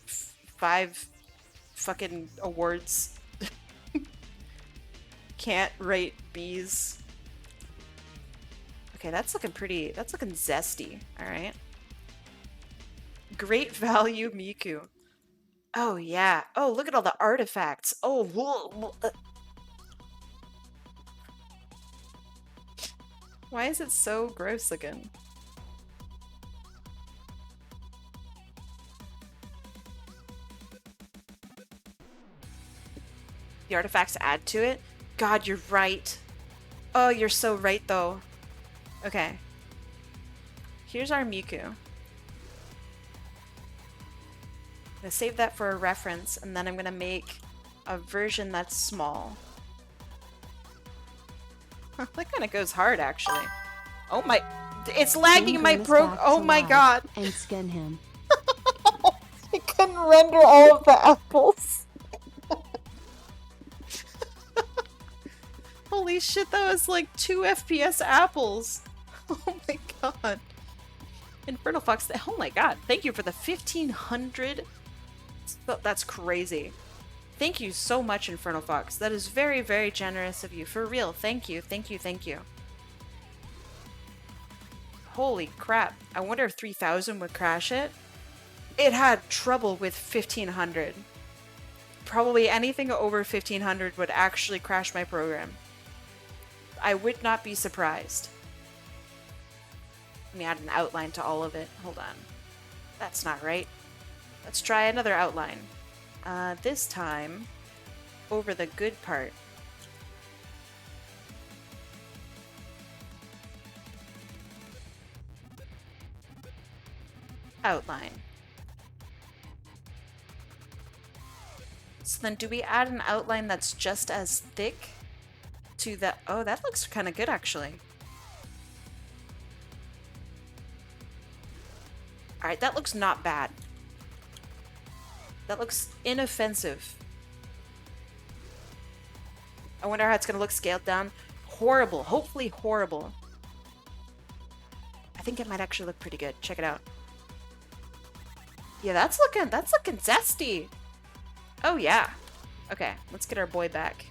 S1: 5 fucking awards. Can't write bees. Okay, that's looking zesty, alright. Great value Miku. Oh yeah. Oh, look at all the artifacts. Oh, why is it so gross looking? The artifacts add to it? God, you're right. Oh, you're so right though. Okay. Here's our Miku. I'm gonna save that for a reference, and then I'm gonna make a version that's small. That kind of goes hard, actually. Oh my... It's lagging my Oh my god!
S5: And skin him.
S1: I couldn't render all of the apples. Holy shit, that was like 2 FPS apples. Oh my god. Infernal Fox, oh my god, thank you for the 1500. That's crazy. Thank you so much, Infernal Fox. That is very, very generous of you. For real, thank you, thank you, thank you. Holy crap. I wonder if 3000 would crash it. It had trouble with 1500. Probably anything over 1500 would actually crash my program. I would not be surprised. Let me add an outline to all of it. Hold on. That's not right. Let's try another outline. This time, over the good part. Outline. So then do we add an outline that's just as thick to the... Oh, that looks kind of good, actually. Alright, that looks not bad. That looks inoffensive. I wonder how it's going to look scaled down. Horrible. Hopefully horrible. I think it might actually look pretty good. Check it out. Yeah, that's looking zesty. Oh yeah. Okay, let's get our boy back.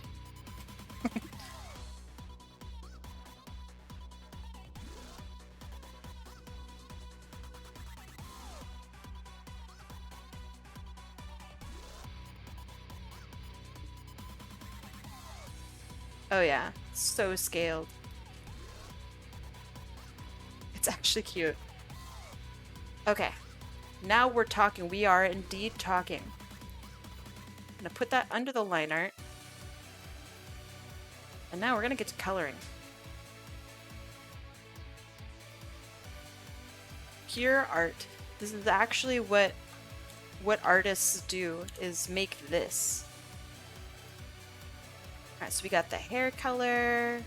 S1: Oh yeah, so scaled. It's actually cute. Okay, now we're talking. We are indeed talking. I'm gonna put that under the line art. And now we're gonna get to coloring. Pure art. This is actually what artists do, is make this. Alright, so we got the hair color.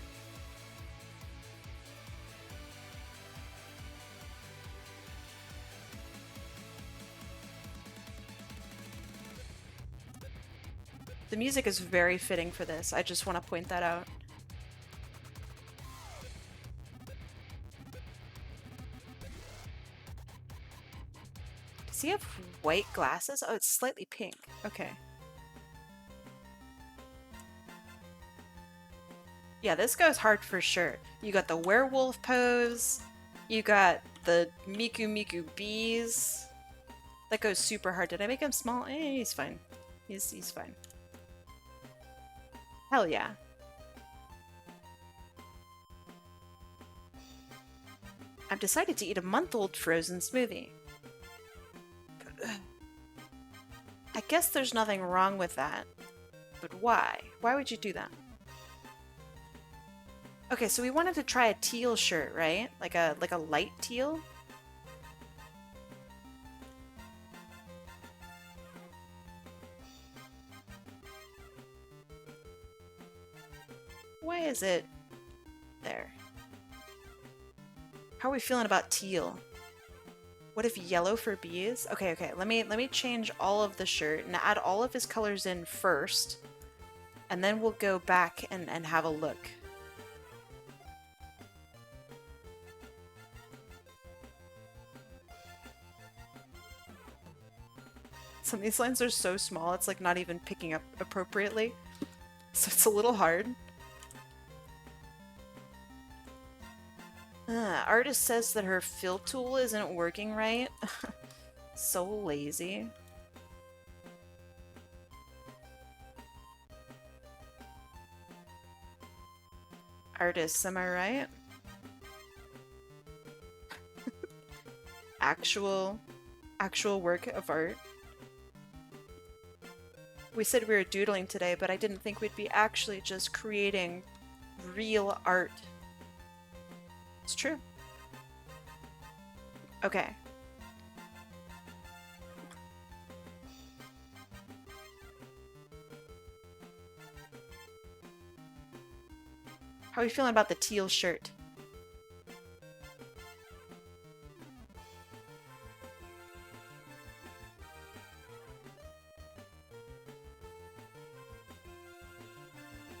S1: The music is very fitting for this. I just want to point that out. Does he have white glasses? Oh, it's slightly pink. Okay. Yeah, this goes hard for sure. You got the werewolf pose. You got the Miku bees. That goes super hard. Did I make him small? Eh, he's fine. He's fine. Hell yeah. I've decided to eat a month-old frozen smoothie. I guess there's nothing wrong with that. But why? Why would you do that? Okay, so we wanted to try a teal shirt, right? Like a light teal? Why is it there? How are we feeling about teal? What if yellow for bees? Okay, let me change all of the shirt and add all of his colors in first. And then we'll go back and have a look. Some of these lines are so small, it's like not even picking up appropriately. So it's a little hard. Artist says that her fill tool isn't working right. So lazy. Artists, am I right? Actual work of art. We said we were doodling today, but I didn't think we'd be actually just creating real art. It's true. Okay. How are you feeling about the teal shirt?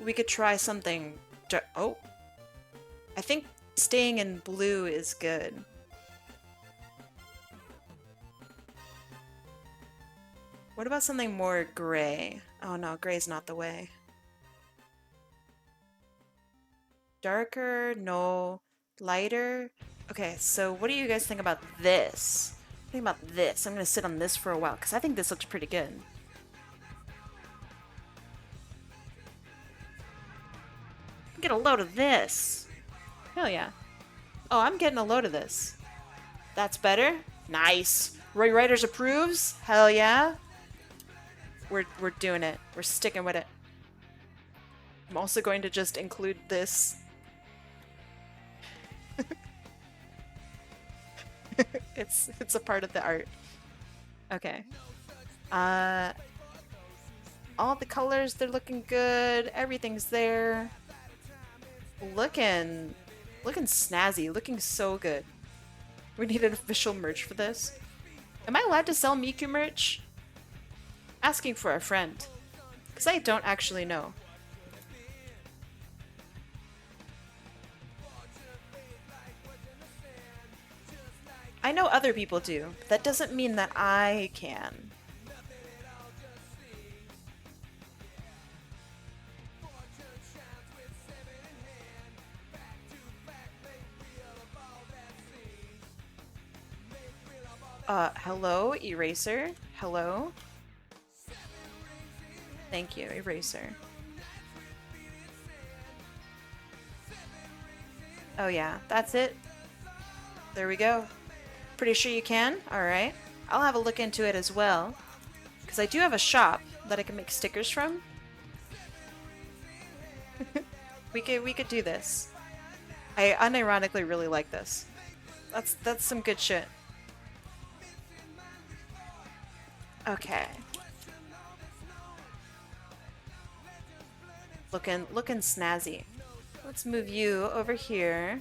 S1: We could try something. Oh, I think staying in blue is good. What about something more gray? Oh no, gray's not the way. Darker? No. Lighter? Okay, so what do you guys think about this? What do you think about this? I'm gonna sit on this for a while because I think this looks pretty good. Get a load of this. Hell yeah. Oh, I'm getting a load of this. That's better. Nice. RoeiRiderz approves. Hell yeah. We're doing it. We're sticking with it. I'm also going to just include this. It's a part of the art. Okay. All the colors, they're looking good. Everything's there. Looking snazzy, looking so good. We need an official merch for this. Am I allowed to sell Miku merch? Asking for a friend. Because I don't actually know. I know other people do, but that doesn't mean that I can. Hello, Eraser? Hello? Thank you, Eraser. Oh yeah, that's it. There we go. Pretty sure you can? Alright. I'll have a look into it as well. Because I do have a shop that I can make stickers from. we could do this. I unironically really like this. That's some good shit. Okay. Looking snazzy. Let's move you over here.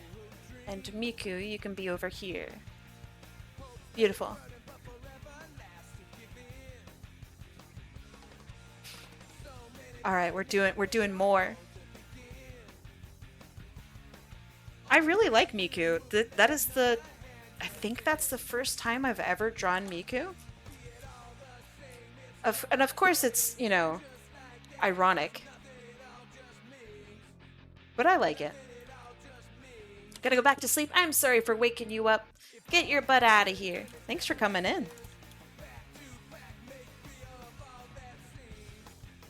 S1: And Miku, you can be over here. Beautiful. Alright, we're doing more. I really like Miku. That is the... I think that's the first time I've ever drawn Miku. And of course it's, you know, ironic. But I like it. Gotta go back to sleep. I'm sorry for waking you up. Get your butt out of here. Thanks for coming in.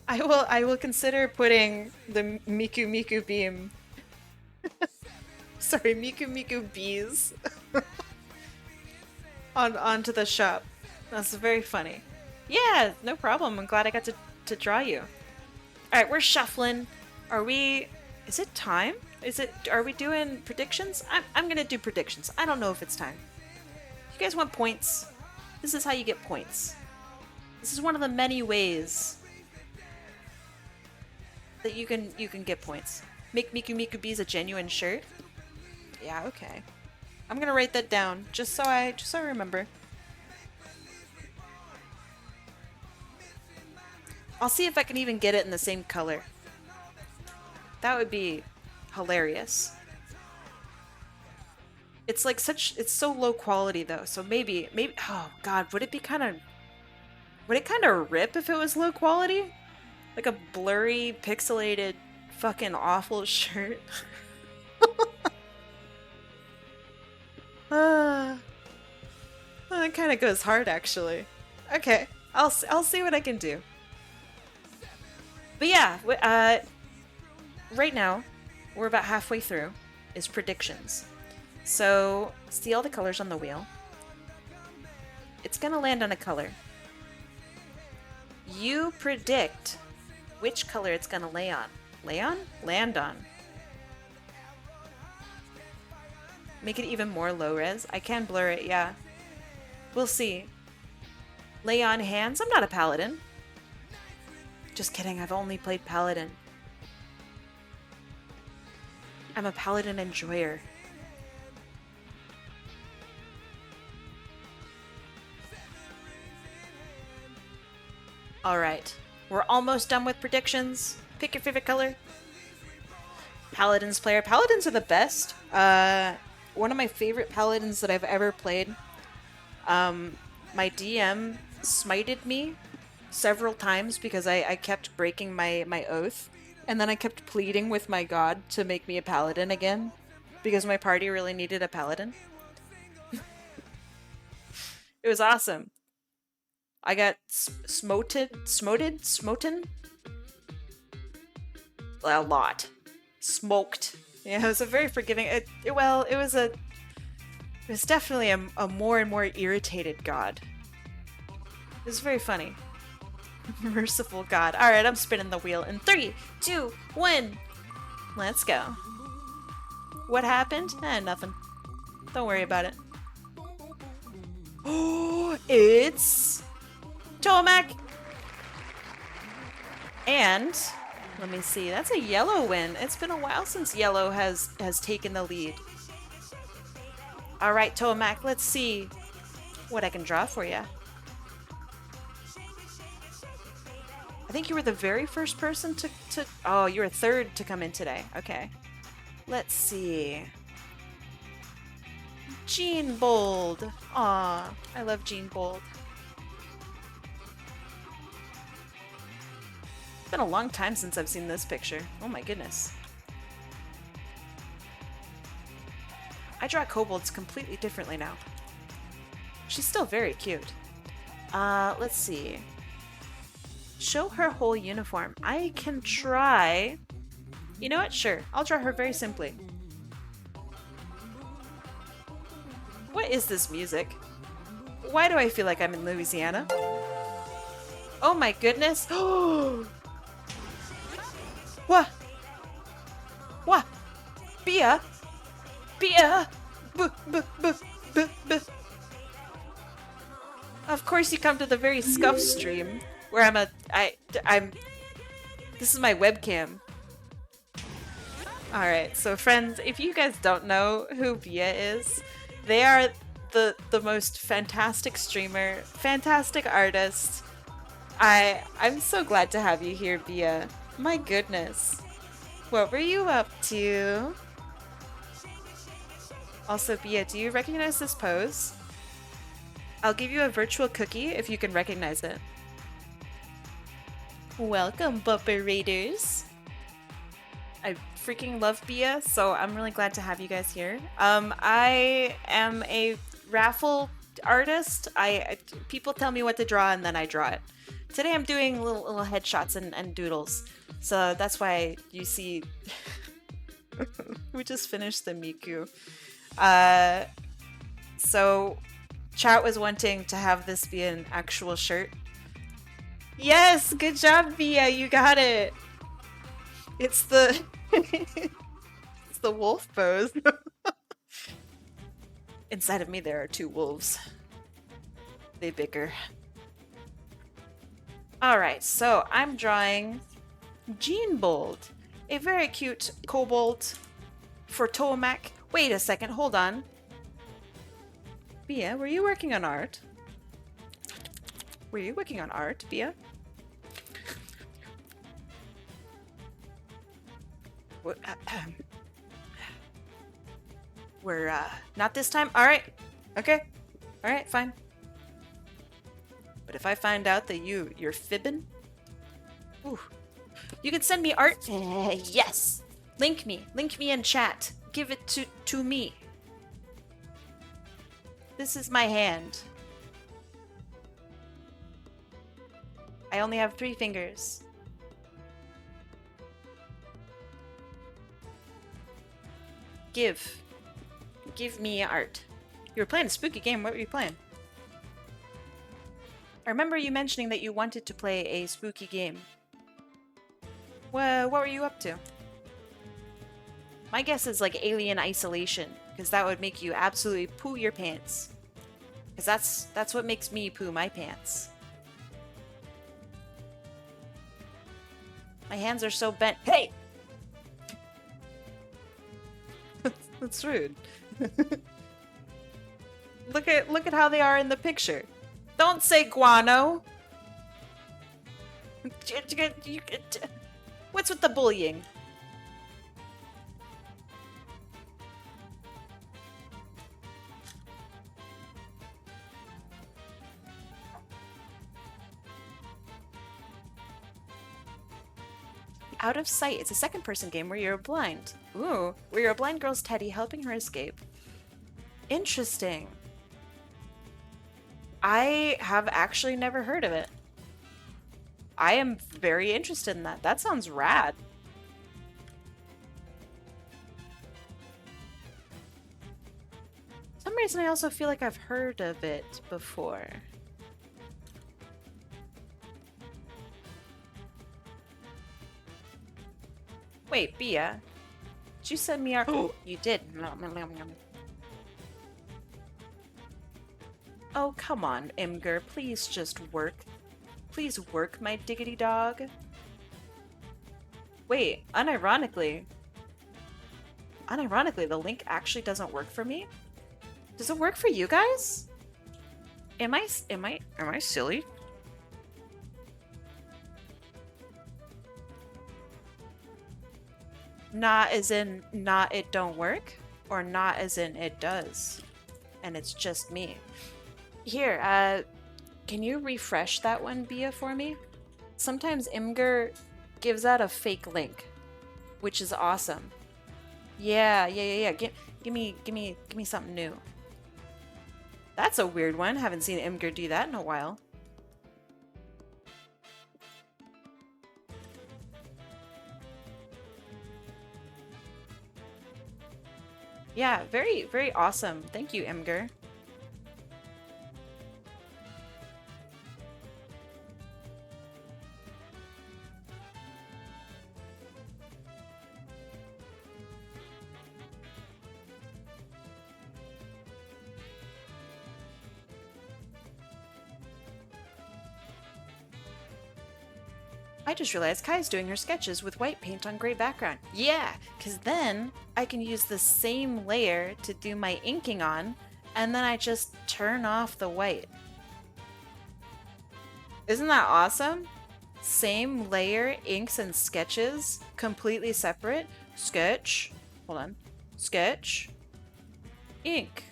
S1: I will consider putting the Miku beam. Sorry, Miku bees onto the shop. That's very funny. Yeah, no problem. I'm glad I got to draw you. Alright, we're shuffling. Are we... Is it time? Are we doing predictions? I'm gonna do predictions. I don't know if it's time. You guys want points? This is how you get points. This is one of the many ways that you can get points. Make Miku Miku Bees a genuine shirt? Yeah, okay. I'm gonna write that down just so I remember. I'll see if I can even get it in the same color. That would be hilarious. It's like it's so low quality though, so maybe, oh god, would it kind of rip if it was low quality? Like a blurry, pixelated, fucking awful shirt. That kind of goes hard actually. Okay, I'll see what I can do. But yeah, right now, we're about halfway through, is predictions. So, see all the colors on the wheel. It's gonna land on a color. You predict which color it's gonna lay on. Lay on? Land on. Make it even more low res. I can blur it, yeah. We'll see. Lay on hands? I'm not a paladin. Just kidding, I've only played paladin. I'm a paladin enjoyer. Alright, we're almost done with predictions. Pick your favorite color. Paladins player. Paladins are the best. One of my favorite paladins that I've ever played. My DM smited me several times because I kept breaking my oath. And then I kept pleading with my god to make me a paladin again. Because my party really needed a paladin. It was awesome. I got smoten? A lot. Smoked. Yeah, it was a very forgiving... It was definitely a more and more irritated god. It was very funny. Merciful god. Alright, I'm spinning the wheel in 3, 2, 1. Let's go. What happened? Nothing. Don't worry about it. Oh, it's... Toamac! And... Let me see. That's a yellow win. It's been a while since yellow has taken the lead. Alright, Toamac, let's see what I can draw for you. I think you were the very first person to... Oh, you were third to come in today. Okay. Let's see. Jean Bold. Aw, I love Jean Bold. It's been a long time since I've seen this picture. Oh my goodness. I draw kobolds completely differently now. She's still very cute. Let's see. Show her whole uniform. I can try... You know what? Sure. I'll draw her very simply. What is this music? Why do I feel like I'm in Louisiana? Oh my goodness. What? What? Bia? Bia? Of course you come to the very scuff stream where I'm this is my webcam. Alright, so friends, if you guys don't know who Bia is, they are the most fantastic streamer, fantastic artist. I'm so glad to have you here, Bia. My goodness. What were you up to? Also, Bia, do you recognize this pose? I'll give you a virtual cookie if you can recognize it. Welcome, BearRodeoTwitchEdition. I freaking love Bia, so I'm really glad to have you guys here. I am a raffle artist. People tell me what to draw and then I draw it. Today I'm doing little headshots and doodles, so that's why you see... We just finished the Miku. So chat was wanting to have this be an actual shirt, Yes, good job, Via. You got it. It's the it's the wolf pose. Inside of me there are two wolves. They bicker. Alright, so I'm drawing Gene Bold, a very cute kobold for Toamac. Wait a second, hold on. Bia, were you working on art? Were you working on art, Bia? We're not this time? Alright. Okay. Alright, fine. But if I find out that you're fibbing, ooh, you can send me art. Yes. Link me in chat. Give it to me. This is my hand. I only have 3 fingers. Give me art. You were playing a spooky game. What were you playing? I remember you mentioning that you wanted to play a spooky game. What were you up to? My guess is like Alien Isolation, because that would make you absolutely poo your pants. Because that's what makes me poo my pants. My hands are so bent. Hey! That's rude. Look at how they are in the picture. Don't say guano. What's with the bullying? Out of Sight. It's a second-person game where you're blind. Ooh, where you're a blind girl's teddy helping her escape. Interesting. I have actually never heard of it. I am very interested in that. That sounds rad. For some reason I also feel like I've heard of it before. Wait, Bia, did you send me our... Oh, you did. Oh, come on, Imgur. Please just work. Please work, my diggity dog. Wait, unironically, the link actually doesn't work for me? Does it work for you guys? Am I silly? Not as in not it don't work, or not as in it does, and it's just me. Here, can you refresh that one, Bia, for me? Sometimes Imgur gives out a fake link, which is awesome. Yeah. Give me something new. That's a weird one. Haven't seen Imgur do that in a while. Yeah, very, very awesome. Thank you, Imgur. I just realized Kai's doing her sketches with white paint on gray background. Yeah, because then I can use the same layer to do my inking on, and then I just turn off the white. Isn't that awesome? Same layer, inks and sketches, completely separate. Sketch. Hold on. Sketch. Ink.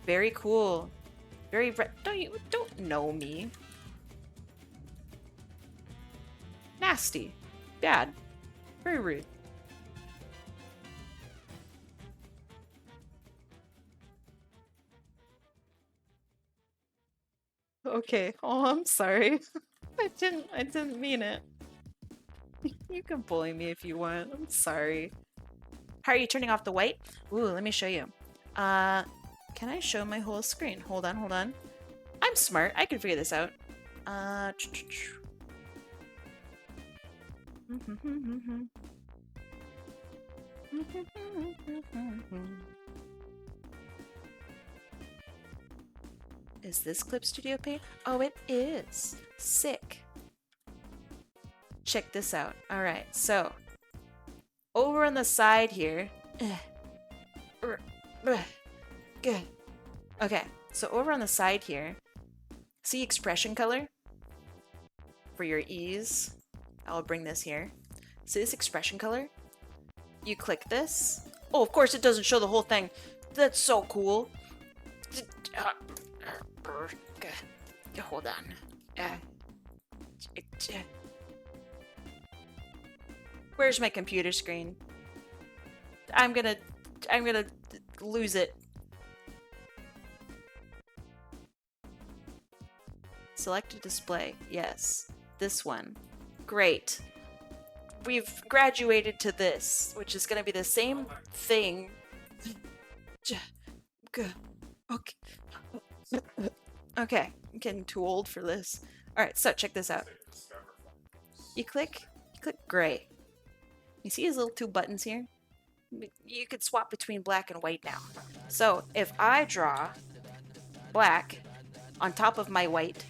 S1: Very cool. Very don't know me. Nasty. Bad. Very rude. Okay. Oh, I'm sorry. I didn't mean it. You can bully me if you want. I'm sorry. How are you turning off the white? Ooh, let me show you. Can I show my whole screen? Hold on. I'm smart. I can figure this out. Is this Clip Studio Paint? Oh, it is. Sick. Check this out. All right, so over on the side here. Good. Okay, so over on the side here, see expression color? For your ease, I'll bring this here. See this expression color? You click this. Oh, of course it doesn't show the whole thing. That's so cool. Hold on. Where's my computer screen? I'm gonna lose it. Select a display. Yes. This one. Great. We've graduated to this, which is gonna be the same thing. Okay. Okay, I'm getting too old for this. Alright, so check this out. You click gray. You see his little two buttons here? You could swap between black and white now. So if I draw black on top of my white,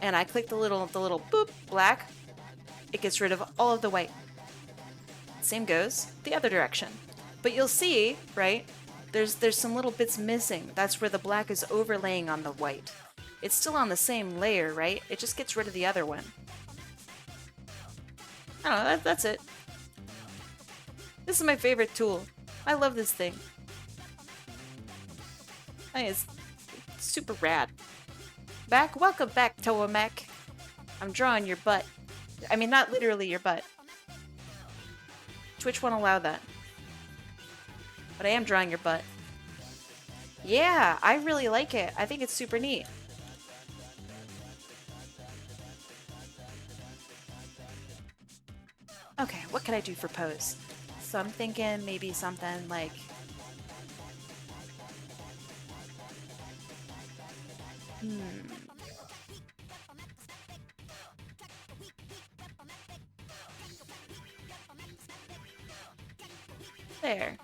S1: and I click the little boop black, it gets rid of all of the white. Same goes the other direction. But you'll see, right? There's some little bits missing. That's where the black is overlaying on the white. It's still on the same layer, right? It just gets rid of the other one. I don't know, that's it. This is my favorite tool. I love this thing. I think it's super rad. Welcome back, Toamac. I'm drawing your butt. I mean, not literally your butt. Twitch won't allow that. But I am drawing your butt. Yeah, I really like it. I think it's super neat. Okay, what can I do for pose? So I'm thinking maybe something like... There.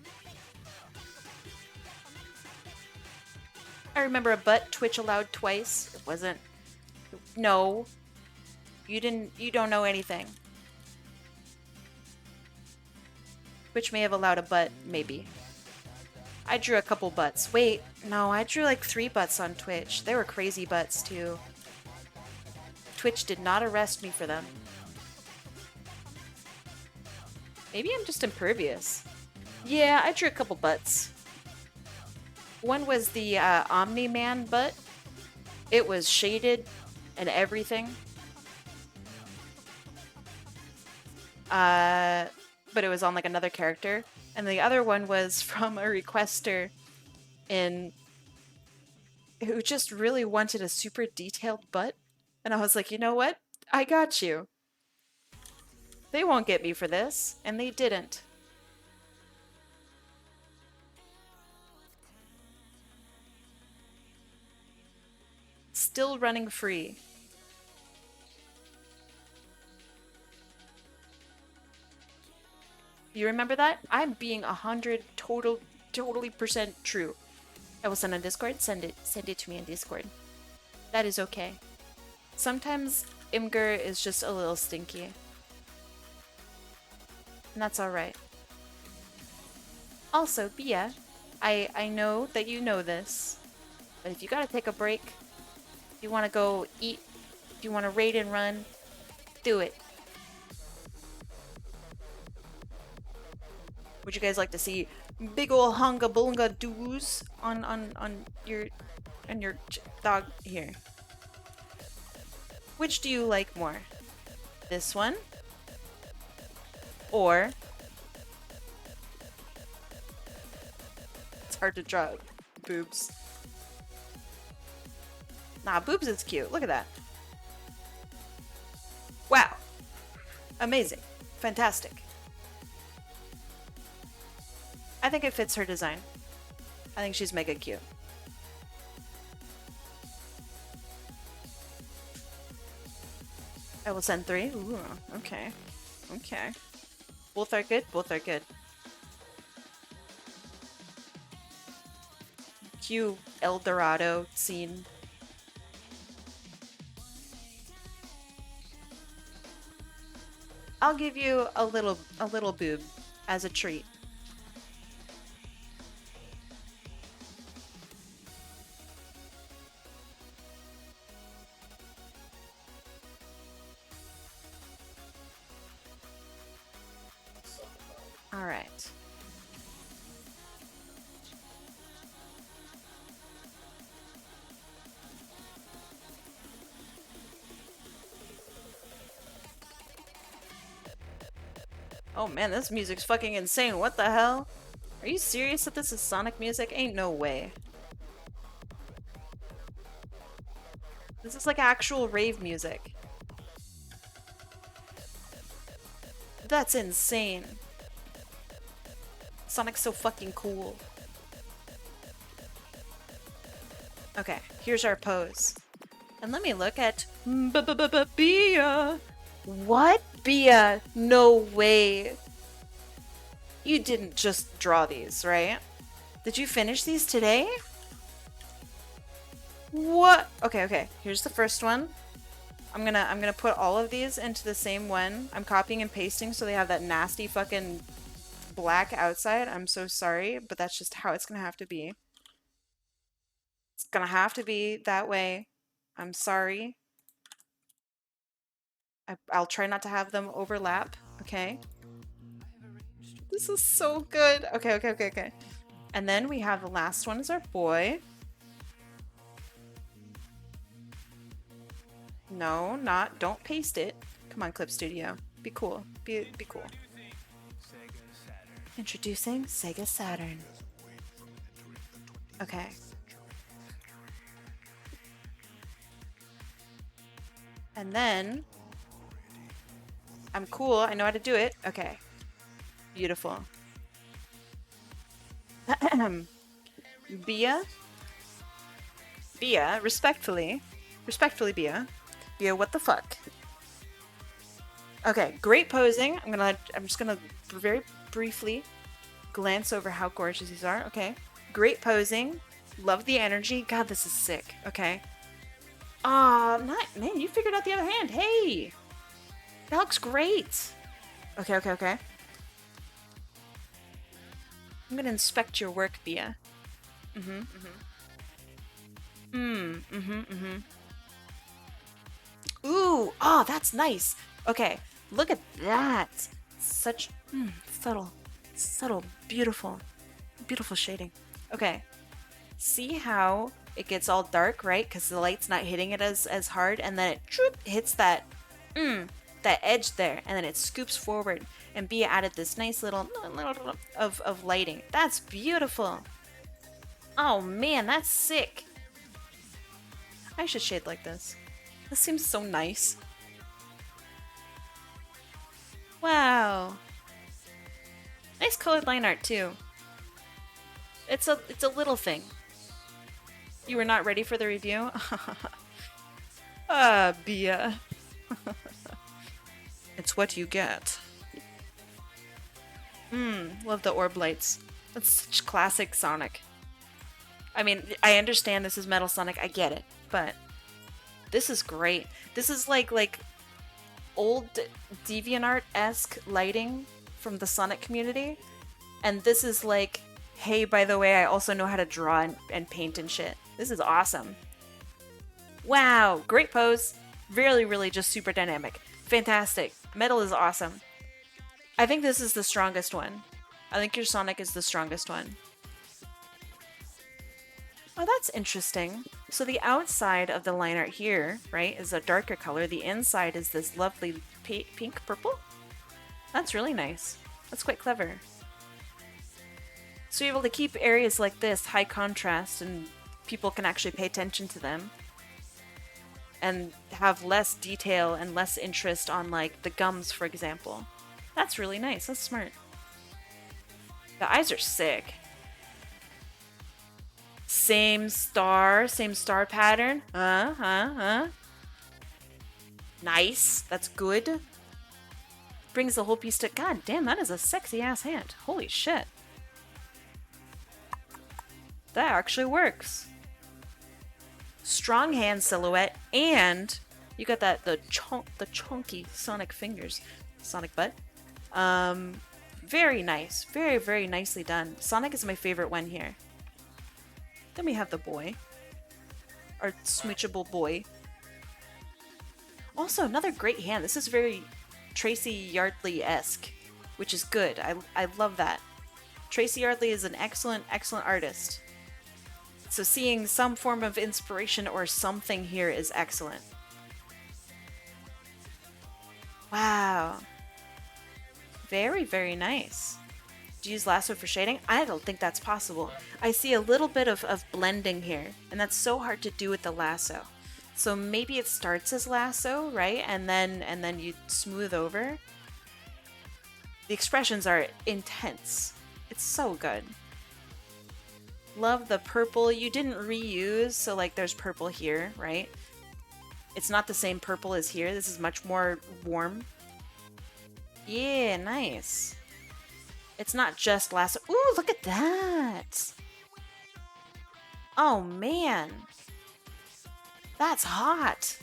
S1: I remember a butt Twitch allowed twice. It wasn't... No. You don't know anything. Twitch may have allowed a butt, maybe. I drew a couple butts. Wait, no, I drew like 3 butts on Twitch. They were crazy butts too. Twitch did not arrest me for them. Maybe I'm just impervious. Yeah, I drew a couple butts. One was the Omni-Man butt. It was shaded and everything. But it was on like another character. And the other one was from a requester who just really wanted a super detailed butt. And I was like, you know what? I got you. They won't get me for this. And they didn't. Still running free. You remember that? I'm being 100% true. I will send on Discord. Send it to me in Discord. That is okay. Sometimes Imgur is just a little stinky. And that's alright. Also, Bia, I know that you know this, but if you gotta take a break, if you wanna go eat, if you wanna raid and run, do it. Would you guys like to see big ol' hunga bunga doos on your dog here? Which do you like more? This one? Or it's hard to draw boobs. Nah, boobs is cute. Look at that. Wow. Amazing. Fantastic. I think it fits her design. I think she's mega cute. I will send 3. Ooh, okay. Okay. Both are good. Both are good. Cue El Dorado scene. I'll give you a little boob as a treat. All right. Oh man, this music's fucking insane. What the hell? Are you serious that this is Sonic music? Ain't no way. This is like actual rave music. That's insane. Sonic's so fucking cool. Okay, here's our pose. And let me look at Bia. What? Bia? No way. You didn't just draw these, right? Did you finish these today? What? Okay. Here's the first one. I'm gonna put all of these into the same one. I'm copying and pasting so they have that nasty fucking black outside. I'm so sorry, but that's just how it's gonna have to be. It's gonna have to be that way. I'm sorry. I'll try not to have them overlap, okay? This is so good. Okay. And then we have the last one is our boy. No, don't paste it. Come on, Clip Studio. Be cool. Be cool. Introducing Sega Saturn. Okay. And then I'm cool. I know how to do it. Okay. Beautiful. Bia, respectfully, Bia, what the fuck? Okay, great posing. I'm just gonna very briefly glance over how gorgeous these are. Okay, great posing. Love the energy. God, this is sick. Okay. Man, you figured out the other hand. Hey, that looks great. Okay. I'm gonna inspect your work, Bia. Ooh, oh, that's nice. Okay, look at that. Such subtle, beautiful shading. Okay, see how it gets all dark, right? Because the light's not hitting it as hard, and then it hits that edge there, and then it scoops forward. And Bia added this nice little of lighting. That's beautiful. Oh man, that's sick. I should shade like this. This seems so nice. Wow. Nice colored line art too. It's a little thing. You were not ready for the review? Bia. It's what you get. Love the orb lights. That's such classic Sonic. I mean, I understand this is Metal Sonic, I get it, but this is great. This is like old DeviantArt-esque lighting from the Sonic community, and this is like, hey, by the way, I also know how to draw and paint and shit. This is awesome. Wow, great pose. Really just super dynamic. Fantastic. Metal is awesome. I think this is the strongest one. I think your Sonic is the strongest one. Oh, that's interesting. So the outside of the line art here, right, is a darker color. The inside is this lovely pink purple. That's really nice. That's quite clever. So you're able to keep areas like this high contrast and people can actually pay attention to them. And have less detail and less interest on like the gums, for example. That's really nice. That's smart. The eyes are sick. Same star pattern. Nice. That's good. Brings the whole piece to... God damn, that is a sexy-ass hand. Holy shit. That actually works. Strong hand silhouette, and you got the chunky Sonic fingers. Sonic butt. Very nice. Very, very nicely done. Sonic is my favorite one here. Then we have the boy. Our smoochable boy. Also, another great hand. This is very Tracy Yardley-esque, which is good. I love that. Tracy Yardley is an excellent, excellent artist. So seeing some form of inspiration or something here is excellent. Wow. Very, very nice. Do you use lasso for shading? I don't think that's possible. I see a little bit of blending here, and that's so hard to do with the lasso. So maybe it starts as lasso, right? And then you smooth over. The expressions are intense. It's so good. Love the purple. You didn't reuse, so like there's purple here, right? It's not the same purple as here. This is much more warm. Yeah, nice. It's not just lasso. Ooh, look at that. Oh, man. That's hot.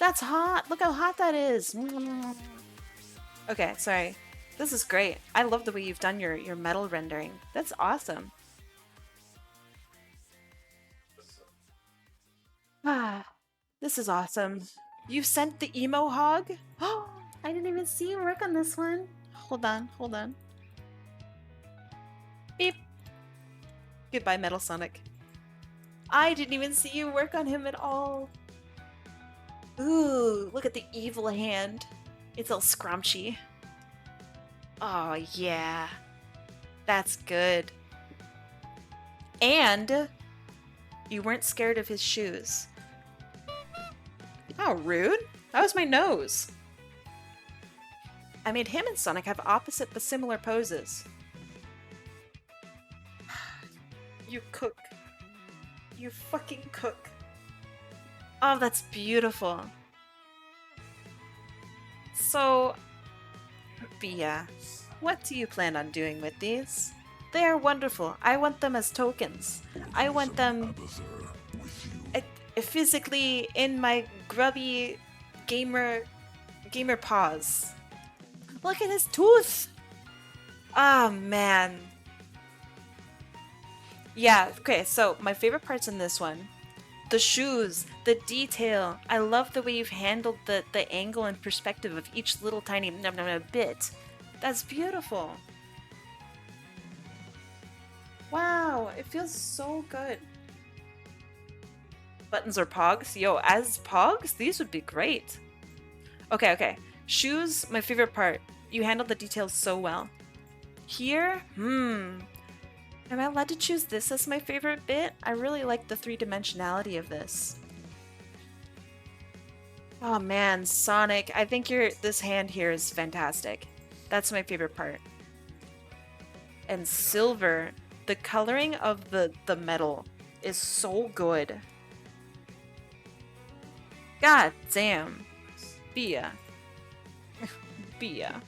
S1: That's hot. Look how hot that is. Okay, sorry. This is great. I love the way you've done your metal rendering. That's awesome. Ah, this is awesome. You sent the emo hog? Oh, I didn't even see you work on this one. Hold on, hold on. Beep. Goodbye, Metal Sonic. I didn't even see you work on him at all. Ooh, look at the evil hand. It's all scrumpy. Oh, yeah. That's good. And you weren't scared of his shoes. How rude. That was my nose. I made him and Sonic have opposite but similar poses. You cook. You fucking cook. Oh, that's beautiful. So, Bia, what do you plan on doing with these? They are wonderful. I want them as tokens. I want them physically in my grubby gamer paws. Look at his tooth! Oh, man. Yeah, okay, so my favorite parts in this one. The shoes, the detail. I love the way you've handled the angle and perspective of each little tiny bit. That's beautiful. Wow, it feels so good. Buttons or pogs? Yo, as pogs, these would be great. Okay. Shoes, my favorite part. You handled the details so well. Here, am I allowed to choose this as my favorite bit? I really like the three-dimensionality of this. Oh man, Sonic, I think this hand here is fantastic. That's my favorite part. And silver, the coloring of the metal is so good. God damn. Bia. Bia.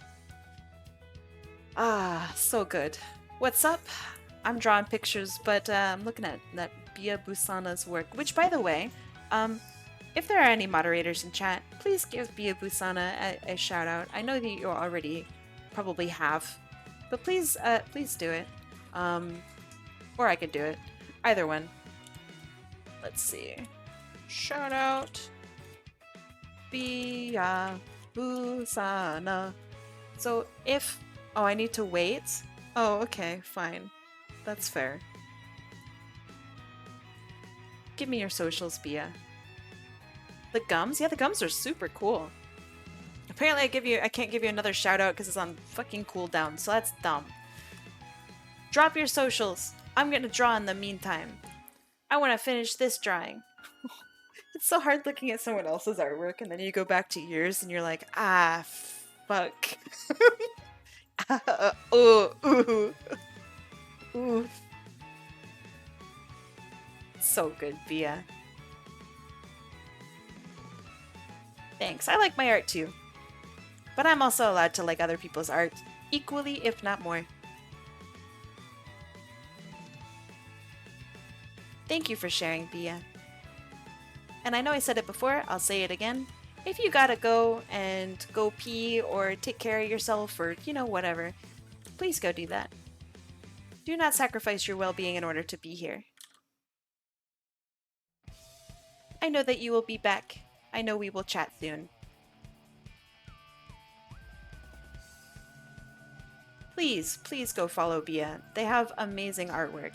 S1: Ah, so good. What's up? I'm drawing pictures, but I'm looking at that Bia Busana's work. Which, by the way, if there are any moderators in chat, please give Bia Busana a shout out. I know that you already probably have, but please do it. Or I could do it. Either one. Let's see. Shout out Bia Busana. So if... Oh, I need to wait? Oh, okay, fine. That's fair. Give me your socials, Bia. The gums? Yeah, the gums are super cool. Apparently I can't give you another shout out because it's on fucking cooldown, so that's dumb. Drop your socials. I'm gonna draw in the meantime. I want to finish this drawing. It's so hard looking at someone else's artwork and then you go back to yours and you're like, ah, fuck. Ooh. So good, Bia. thanks. I like my art too. But I'm also allowed to like other people's art equally, if not more. Thank you for sharing, Bia. And I know I said it before, I'll say it again. If you gotta go and go pee or take care of yourself or, you know, whatever, please go do that. Do not sacrifice your well-being in order to be here. I know that you will be back. I know we will chat soon. Please, please go follow Bia. They have amazing artwork.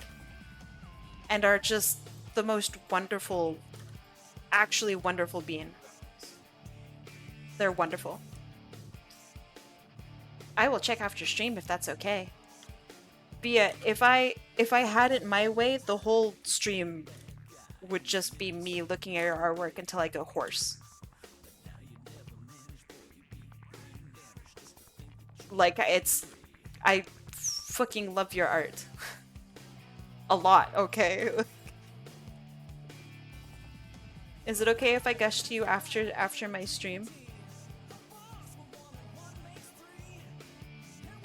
S1: And are just the most wonderful, actually wonderful being. They're wonderful. I will check after stream if that's okay. Bia, if I had it my way, the whole stream would just be me looking at your artwork until I go hoarse. Like, I fucking love your art. A lot, okay? Is it okay if I gush to you after my stream?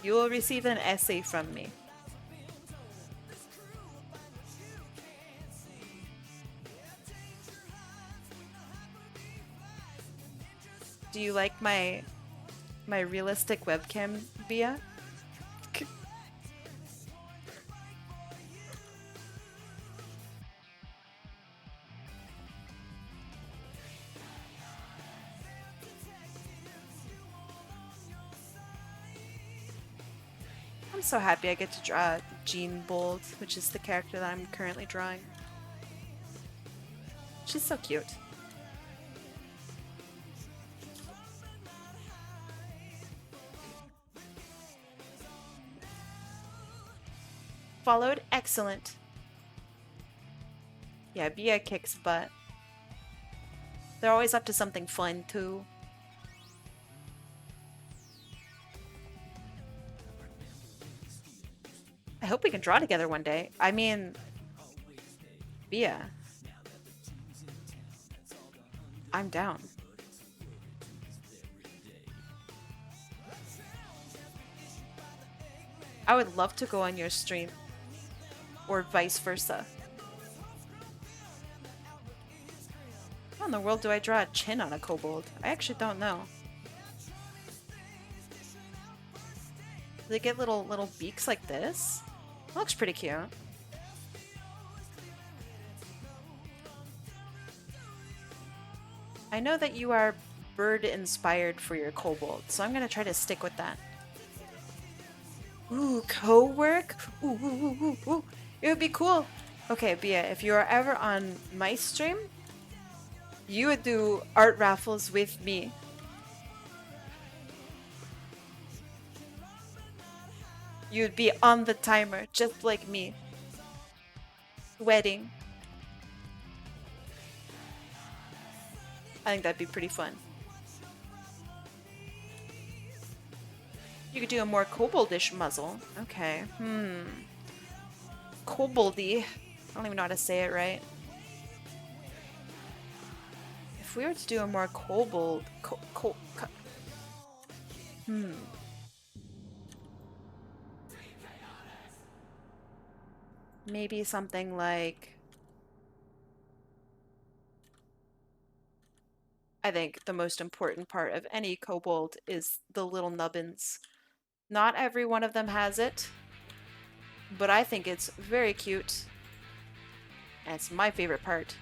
S1: You will receive an essay from me. Do you like my realistic webcam, Bia? I'm so happy I get to draw Jean Bold, which is the character that I'm currently drawing. She's so cute. Followed, excellent. Yeah, Bia kicks butt. They're always up to something fun too. I hope we can draw together one day. I mean, Bia. I'm down. I would love to go on your stream. Or vice versa. How in the world do I draw a chin on a kobold? I actually don't know. Do they get little beaks like this? That looks pretty cute. I know that you are bird inspired for your kobold, so I'm gonna try to stick with that. Ooh, co-work? Ooh, ooh, ooh, ooh, ooh. It would be cool. Okay, Bia, if you are ever on my stream, you would do art raffles with me. You would be on the timer, just like me. Sweating. I think that'd be pretty fun. You could do a more koboldish muzzle. Okay. Koboldy. I don't even know how to say it right. If we were to do a more kobold... Maybe something like... I think the most important part of any kobold is the little nubbins. Not every one of them has it, but I think it's very cute. And it's my favorite part.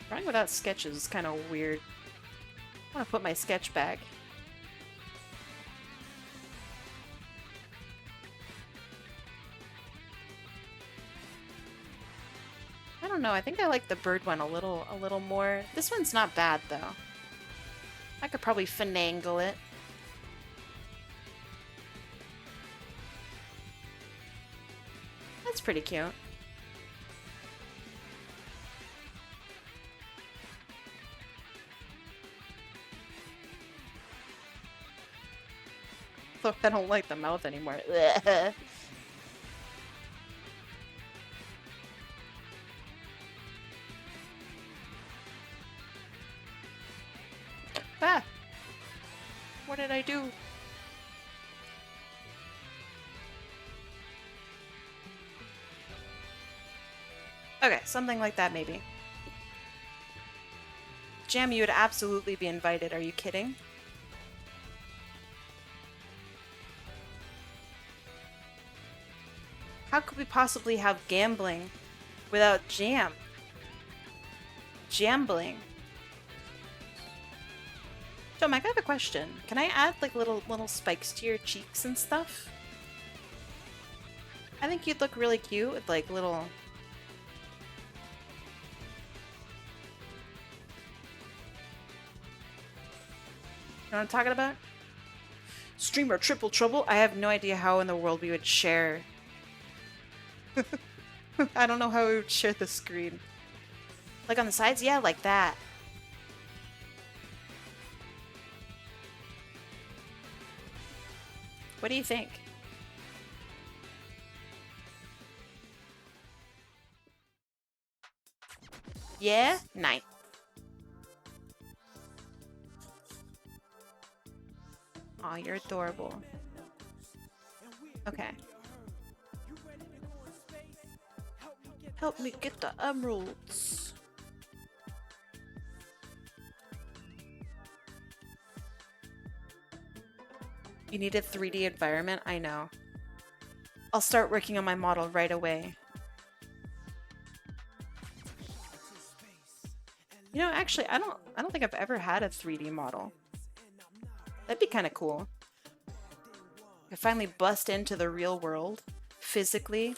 S1: Drawing without sketches is kind of weird. I want to put my sketch back. I don't know. I think I like the bird one a little more. This one's not bad though. I could probably finagle it. That's pretty cute. Although I don't like the mouth anymore. Ah! What did I do? Okay, something like that maybe. Jam, you would absolutely be invited. Are you kidding? How could we possibly have gambling without Jam? Jambling. Toamac, I have a question. Can I add like little spikes to your cheeks and stuff? I think you'd look really cute with like little... You know what I'm talking about? Streamer Triple Trouble? I have no idea how in the world we would share. I don't know how we would share the screen. Like on the sides? Yeah, like that. What do you think? Yeah? Nice. Aw, you're adorable. Okay. Help me get the emeralds. You need a 3D environment? I know. I'll start working on my model right away. You know, actually, I don't think I've ever had a 3D model. That'd be kind of cool. I finally bust into the real world, physically.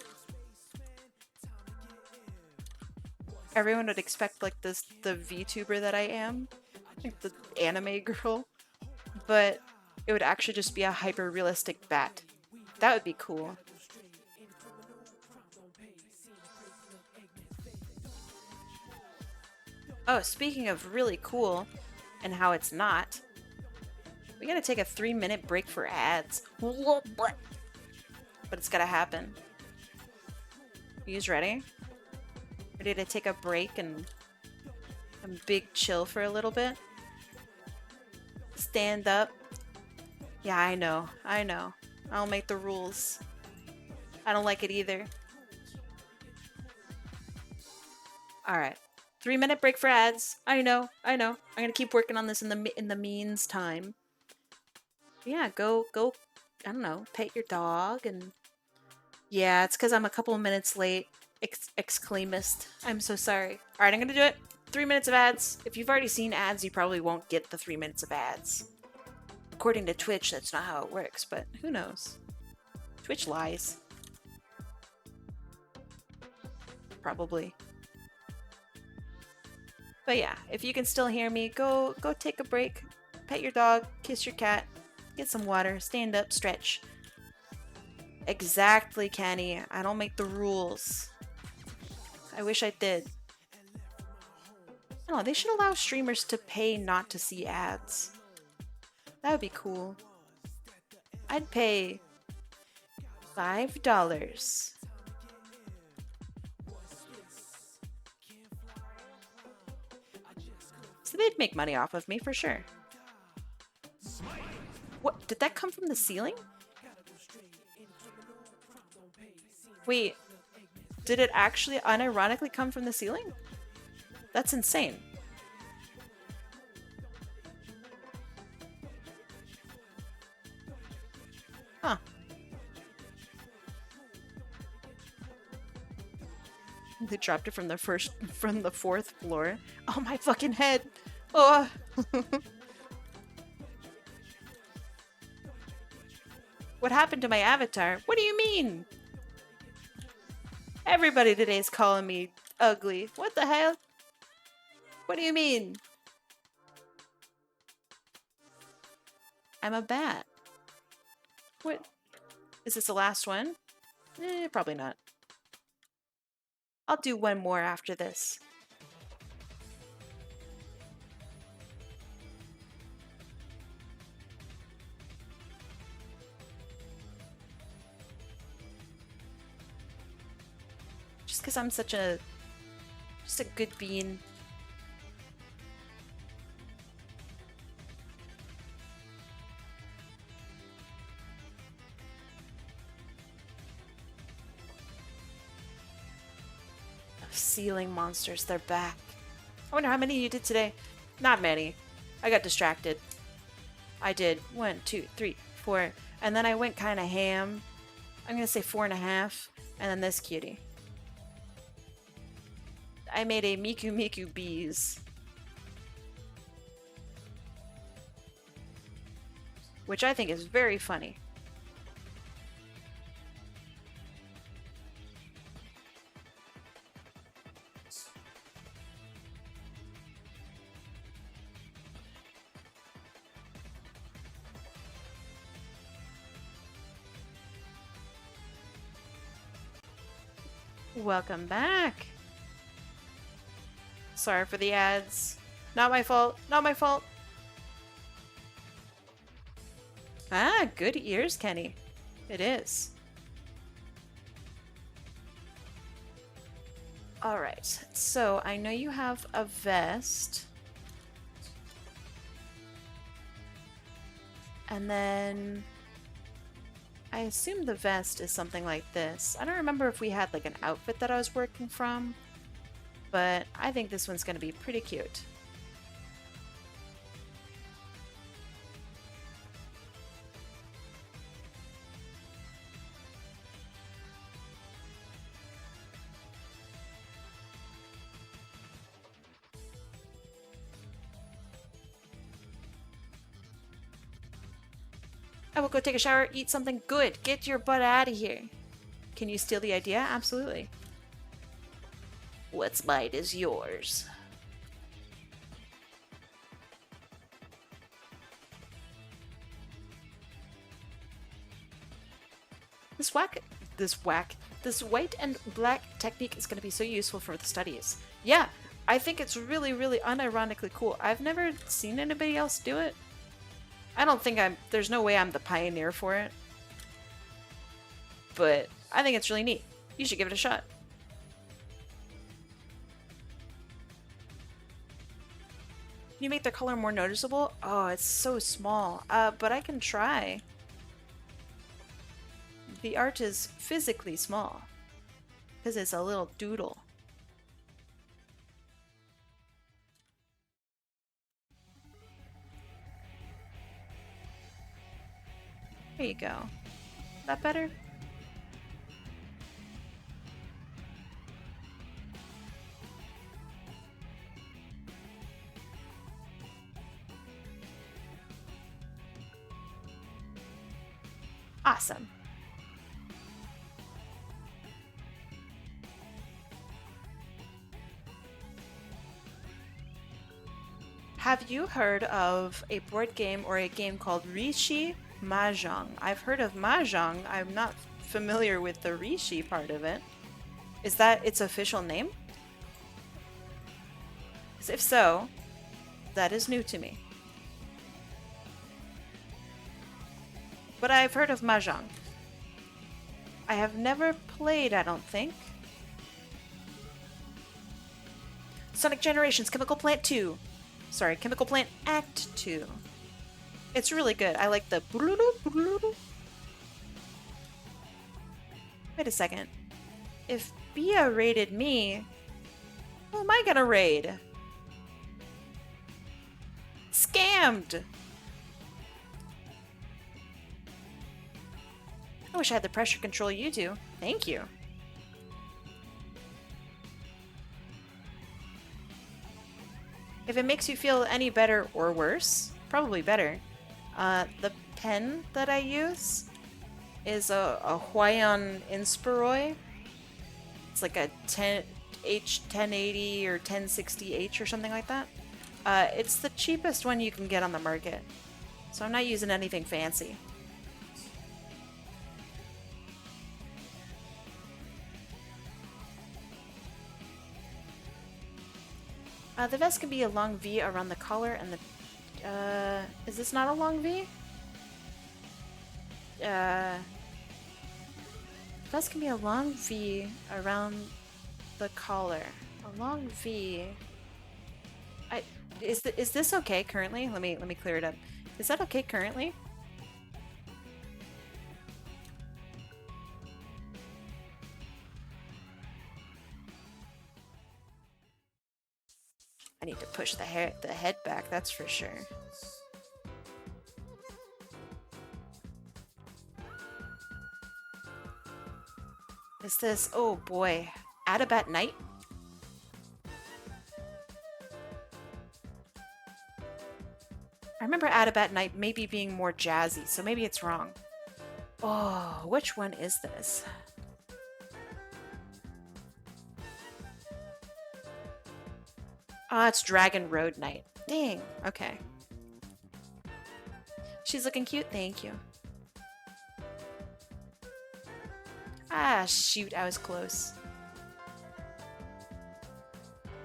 S1: Everyone would expect like the VTuber that I am, like the anime girl, but it would actually just be a hyper-realistic bat. That would be cool. Oh, speaking of really cool and how it's not, we gotta take a 3-minute break for ads. But it's gotta happen. You guys ready? Ready to take a break and big chill for a little bit? Stand up. Yeah, I know. I'll make the rules. I don't like it either. Alright. 3-minute break for ads. I know. I'm gonna keep working on this in the means time. Yeah, go, I don't know, pet your dog and... Yeah, it's because I'm a couple of minutes late. Exclaimist. I'm so sorry. Alright, I'm gonna do it. 3 minutes of ads. If you've already seen ads, you probably won't get the 3 minutes of ads. According to Twitch, that's not how it works, but who knows? Twitch lies. Probably. But yeah, if you can still hear me, go take a break, pet your dog, kiss your cat, get some water, stand up, stretch. Exactly, Kenny. I don't make the rules. I wish I did. No, they should allow streamers to pay not to see ads. That would be cool. I'd pay $5. So they'd make money off of me for sure. What? Did that come from the ceiling? Wait, did it actually unironically come from the ceiling? That's insane. Huh. They dropped it from the fourth floor. Oh, my fucking head. Oh. What happened to my avatar? What do you mean? Everybody today is calling me ugly. What the hell? What do you mean? I'm a bat. What? Is this the last one? Probably not. I'll do one more after this. Just because I'm such a... just a good bean. Ceiling monsters, they're back. I wonder how many you did today. Not many. I got distracted. I did 1, 2, 3, 4, and then I went kind of ham. I'm gonna say 4.5, and then this cutie. I made a Miku Miku bees, which I think is very funny. Welcome back. Sorry for the ads. Not my fault. Not my fault. Ah, good ears, Kenny. It is. Alright, so I know you have a vest. And then... I assume the vest is something like this. I don't remember if we had like an outfit that I was working from, but I think this one's going to be pretty cute. I will go take a shower, eat something good. Get your butt out of here. Can you steal the idea? Absolutely. What's mine is yours. This white and black technique is going to be so useful for the studies. Yeah, I think it's really, really unironically cool. I've never seen anybody else do it. I don't think there's no way I'm the pioneer for it. But I think it's really neat. You should give it a shot. Can you make the color more noticeable? Oh, it's so small. But I can try. The art is physically small. Because it's a little doodle. There you go. Is that better? Awesome. Have you heard of a board game or a game called Rishi Mahjong? I've heard of Mahjong. I'm not familiar with the Rishi part of it. Is that its official name? 'Cause if so, that is new to me. But I've heard of Mahjong. I have never played, I don't think. Sonic Generations, Chemical Plant 2. Sorry, Chemical Plant Act 2. It's really good. I like the... Wait a second. If Bia raided me, who am I gonna raid? Scammed! I wish I had the pressure control you do. Thank you. If it makes you feel any better or worse, probably better. The pen that I use is a Huion Inspiroi. It's like a H1080 or 1060H or something like that. It's the cheapest one you can get on the market. So I'm not using anything fancy. The vest can be a long V around the collar and the... is this not a long V? Vest can be a long V around the collar. A long V. Is this okay currently? Let me clear it up. Is that okay currently? I need to push the head back, that's for sure. Is this, oh boy, Adabat Night? I remember Adabat Night maybe being more jazzy, so maybe it's wrong. Oh, which one is this? Ah, it's Dragon Road Night. Dang, okay. She's looking cute, thank you. Ah, shoot, I was close.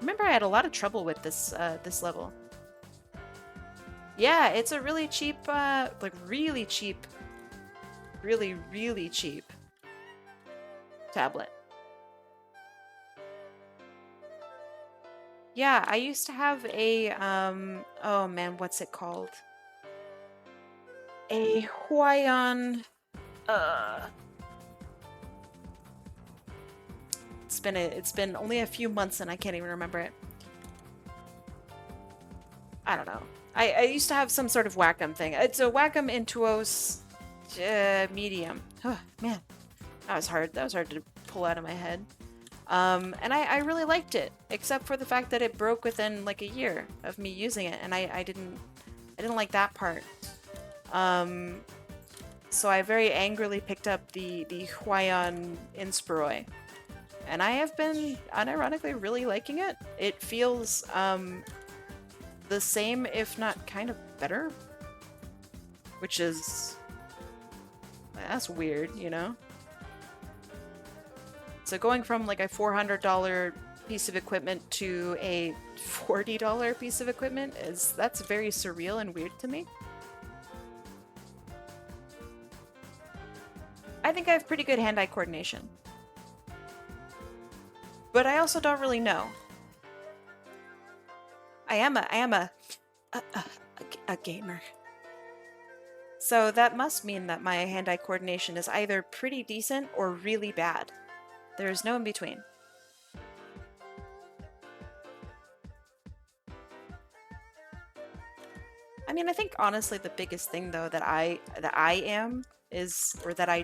S1: Remember, I had a lot of trouble with this this level. Yeah, it's a really cheap, like really cheap, really cheap tablet. Yeah, I used to have a, oh man, what's it called? A Huayan, it's been only a few months and I can't even remember it. I don't know. I used to have some sort of Wacom thing. It's a Wacom Intuos medium. Oh, man, that was hard. That was hard to pull out of my head. And I really liked it, except for the fact that it broke within like a year of me using it, and I didn't like that part. So I very angrily picked up the Huayan Inspiroi, and I have been unironically really liking it. It feels the same, if not kind of better, which is, that's weird, you know? So going from like a $400 piece of equipment to a $40 piece of equipment that's very surreal and weird to me. I think I have pretty good hand-eye coordination. But I also don't really know. I am a gamer. So that must mean that my hand-eye coordination is either pretty decent or really bad. There's no in between. I mean, I think honestly the biggest thing though that I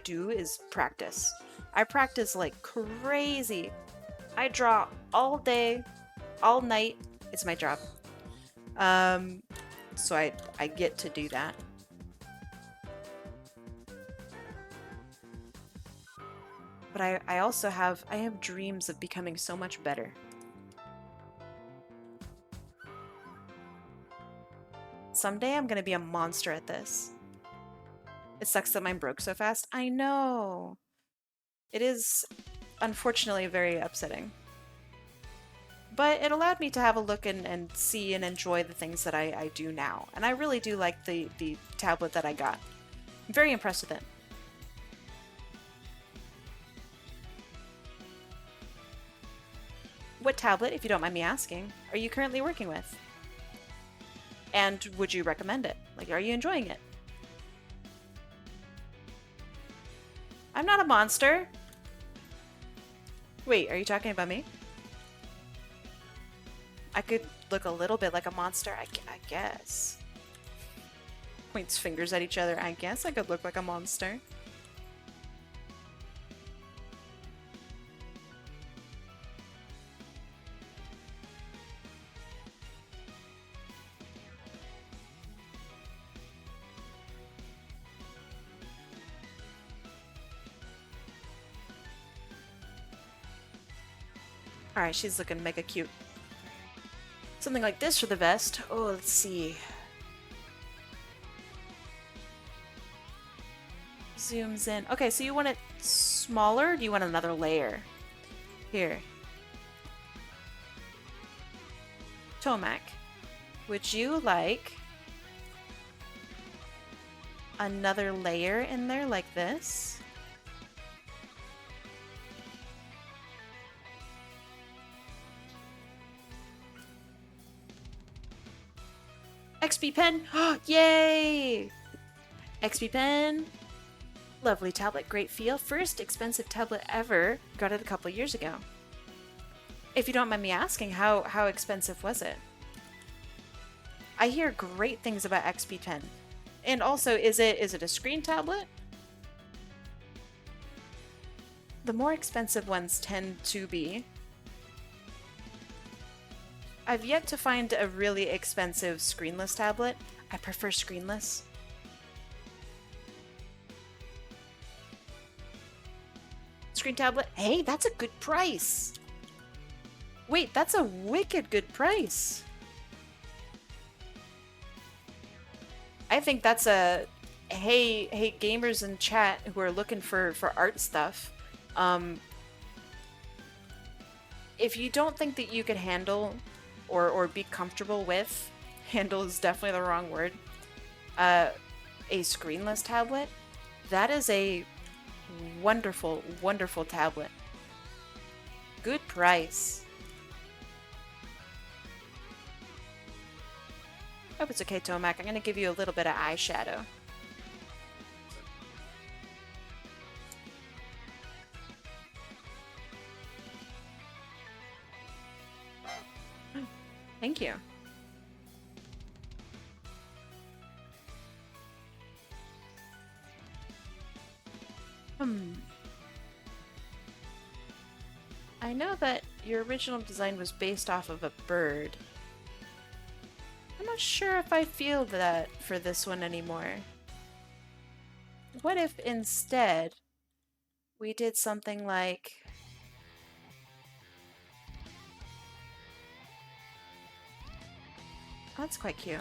S1: do is practice. I practice like crazy. I draw all day, all night. It's my job. So I get to do that. But I also have dreams of becoming so much better. Someday I'm gonna be a monster at this. It sucks that mine broke so fast. I know. It is unfortunately very upsetting. But it allowed me to have a look and see and enjoy the things that I do now. And I really do like the tablet that I got. I'm very impressed with it. What tablet, if you don't mind me asking, are you currently working with? And would you recommend it? Like, are you enjoying it? I'm not a monster. Wait, are you talking about me? I could look a little bit like a monster, I guess. Points fingers at each other. I guess I could look like a monster. Alright, she's looking mega cute. Something like this for the vest. Oh, let's see. Zooms in. Okay, so you want it smaller? Or do you want another layer? Here. Toamac, would you like another layer in there like this? XP pen! Yay! XP pen. Lovely tablet, great feel. First expensive tablet ever. Got it a couple years ago. If you don't mind me asking, how expensive was it? I hear great things about XP pen. And also, is it a screen tablet? The more expensive ones tend to be. I've yet to find a really expensive screenless tablet. I prefer screenless. Screen tablet. Hey, that's a good price. Wait, that's a wicked good price. I think that's a hey gamers in chat who are looking for art stuff. If you don't think that you could handle or be comfortable with, handle is definitely the wrong word, a screenless tablet, that is a wonderful, wonderful tablet. Good price. Hope it's okay, Toamac. I'm gonna give you a little bit of eyeshadow. Thank you. I know that your original design was based off of a bird. I'm not sure if I feel that for this one anymore. What if instead we did something like... Oh, that's quite cute.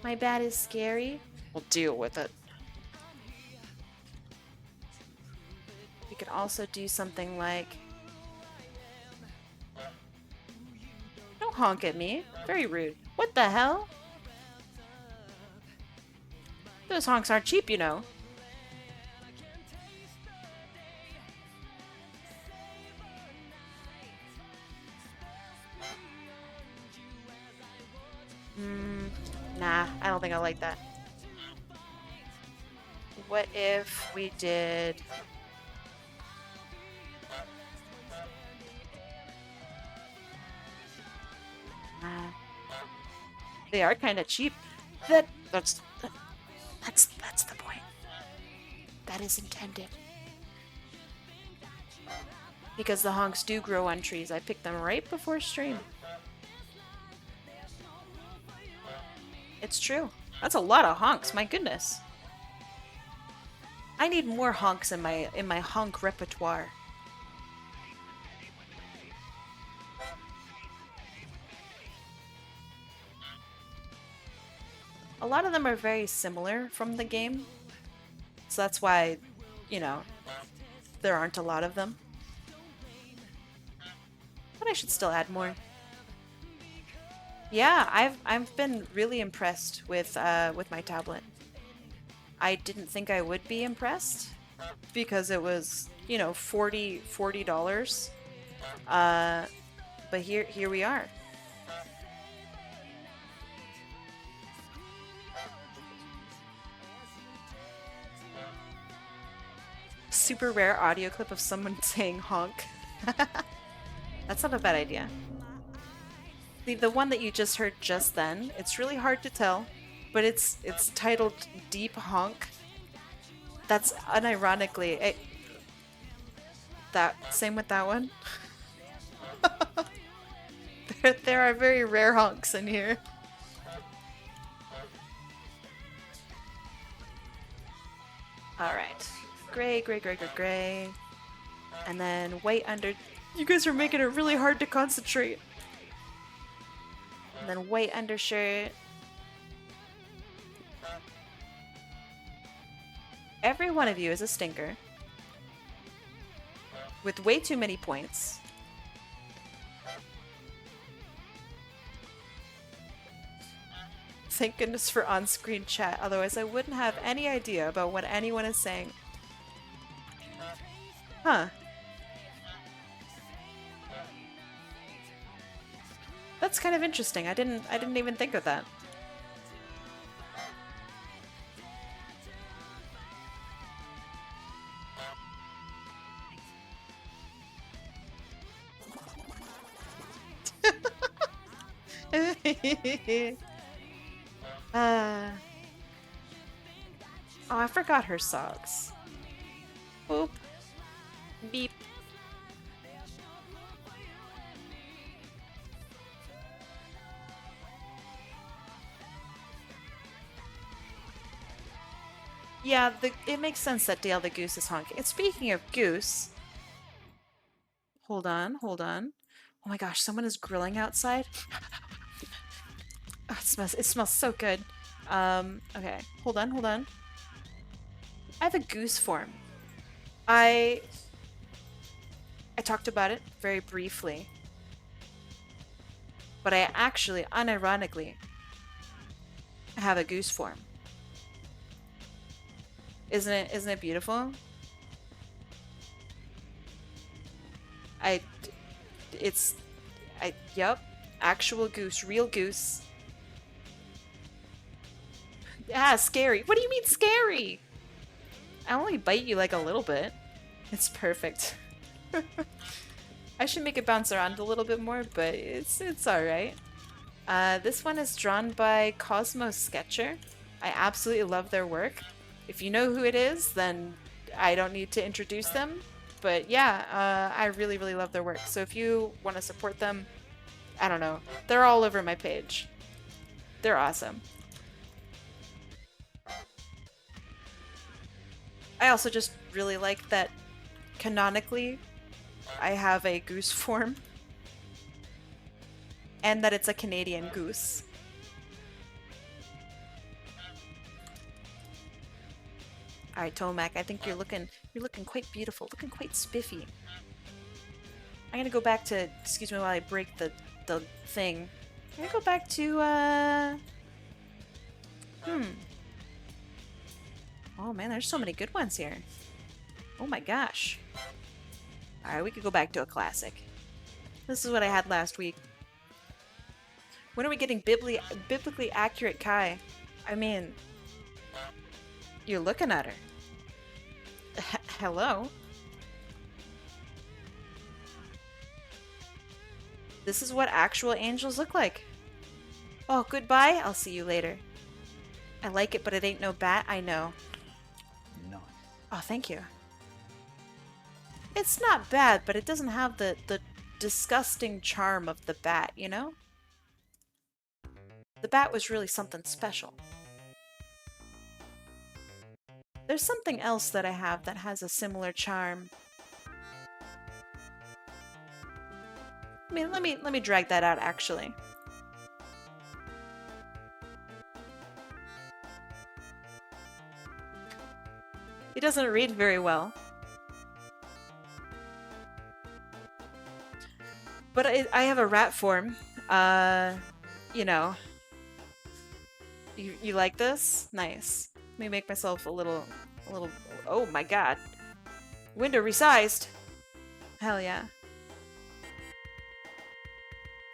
S1: My bat is scary. We'll deal with it. We could also do something like... Don't honk at me. Very rude. What the hell? Those honks aren't cheap, you know. Nah, I don't think I like that. What if we did... They are kind of cheap. That's the point. That is intended. Because the honks do grow on trees. I picked them right before stream. It's true. That's a lot of honks, my goodness. I need more honks in my honk repertoire. A lot of them are very similar from the game. So that's why, you know, there aren't a lot of them. But I should still add more. Yeah, I've been really impressed with my tablet. I didn't think I would be impressed because it was, you know, $40. But here we are. Super rare audio clip of someone saying honk. That's not a bad idea. The one that you just heard just then, it's really hard to tell, but it's titled Deep Honk. That's unironically same with that one. there are very rare honks in here. Alright. Gray. And then white under... You guys are making it really hard to concentrate. And then white undershirt. Every one of you is a stinker. With way too many points. Thank goodness for on-screen chat, otherwise I wouldn't have any idea about what anyone is saying. Huh. That's kind of interesting. I didn't even think of that. Oh, I forgot her socks. Boop. Beep. Yeah, it makes sense that Dale the Goose is honking. And speaking of goose... Hold on, hold on. Oh my gosh, someone is grilling outside. Oh, it smells so good. Okay. Hold on, hold on. I have a goose form. I talked about it very briefly. But I actually, unironically, have a goose form. Isn't it beautiful? Yep, actual goose, real goose. Ah, scary. What do you mean scary? I only bite you like a little bit. It's perfect. I should make it bounce around a little bit more, but it's alright. This one is drawn by Cosmos Sketcher. I absolutely love their work. If you know who it is, then I don't need to introduce them. But yeah, I really, really love their work. So if you want to support them, I don't know. They're all over my page. They're awesome. I also just really like that canonically I have a goose form. And that it's a Canadian goose. Alright, Toamac, I think you're looking quite beautiful, looking quite spiffy. I'm gonna go back to, excuse me while I break the thing. I'm gonna go back to, Oh man, there's so many good ones here. Oh my gosh. Alright, we could go back to a classic. This is what I had last week. When are we getting biblically accurate Kai? I mean, you're looking at her. Hello? This is what actual angels look like. Oh, goodbye. I'll see you later. I like it, but it ain't no bat. I know.
S4: Nice.
S1: Oh, thank you. It's not bad, but it doesn't have the disgusting charm of the bat, you know? The bat was really something special. There's something else that I have that has a similar charm. I mean, let me drag that out actually. He doesn't read very well. But I have a rat form. You know. You like this? Nice. Let me make myself a little, oh my god. Window resized. Hell yeah.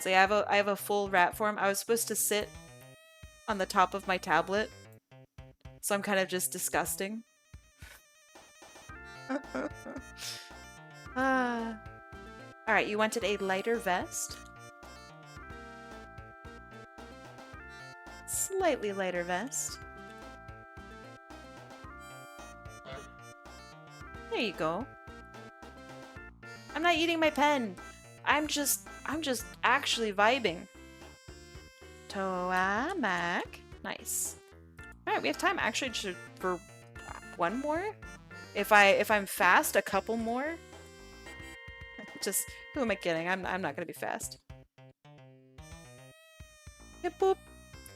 S1: So yeah, I have a full rat form. I was supposed to sit on the top of my tablet. So I'm kind of just disgusting. Alright, you wanted a lighter vest. Slightly lighter vest. There you go. I'm not eating my pen. I'm just actually vibing. Toamac. Nice. Alright, we have time actually for one more? If I'm fast, a couple more? Just, who am I kidding? I'm not gonna be fast. Yep, boop.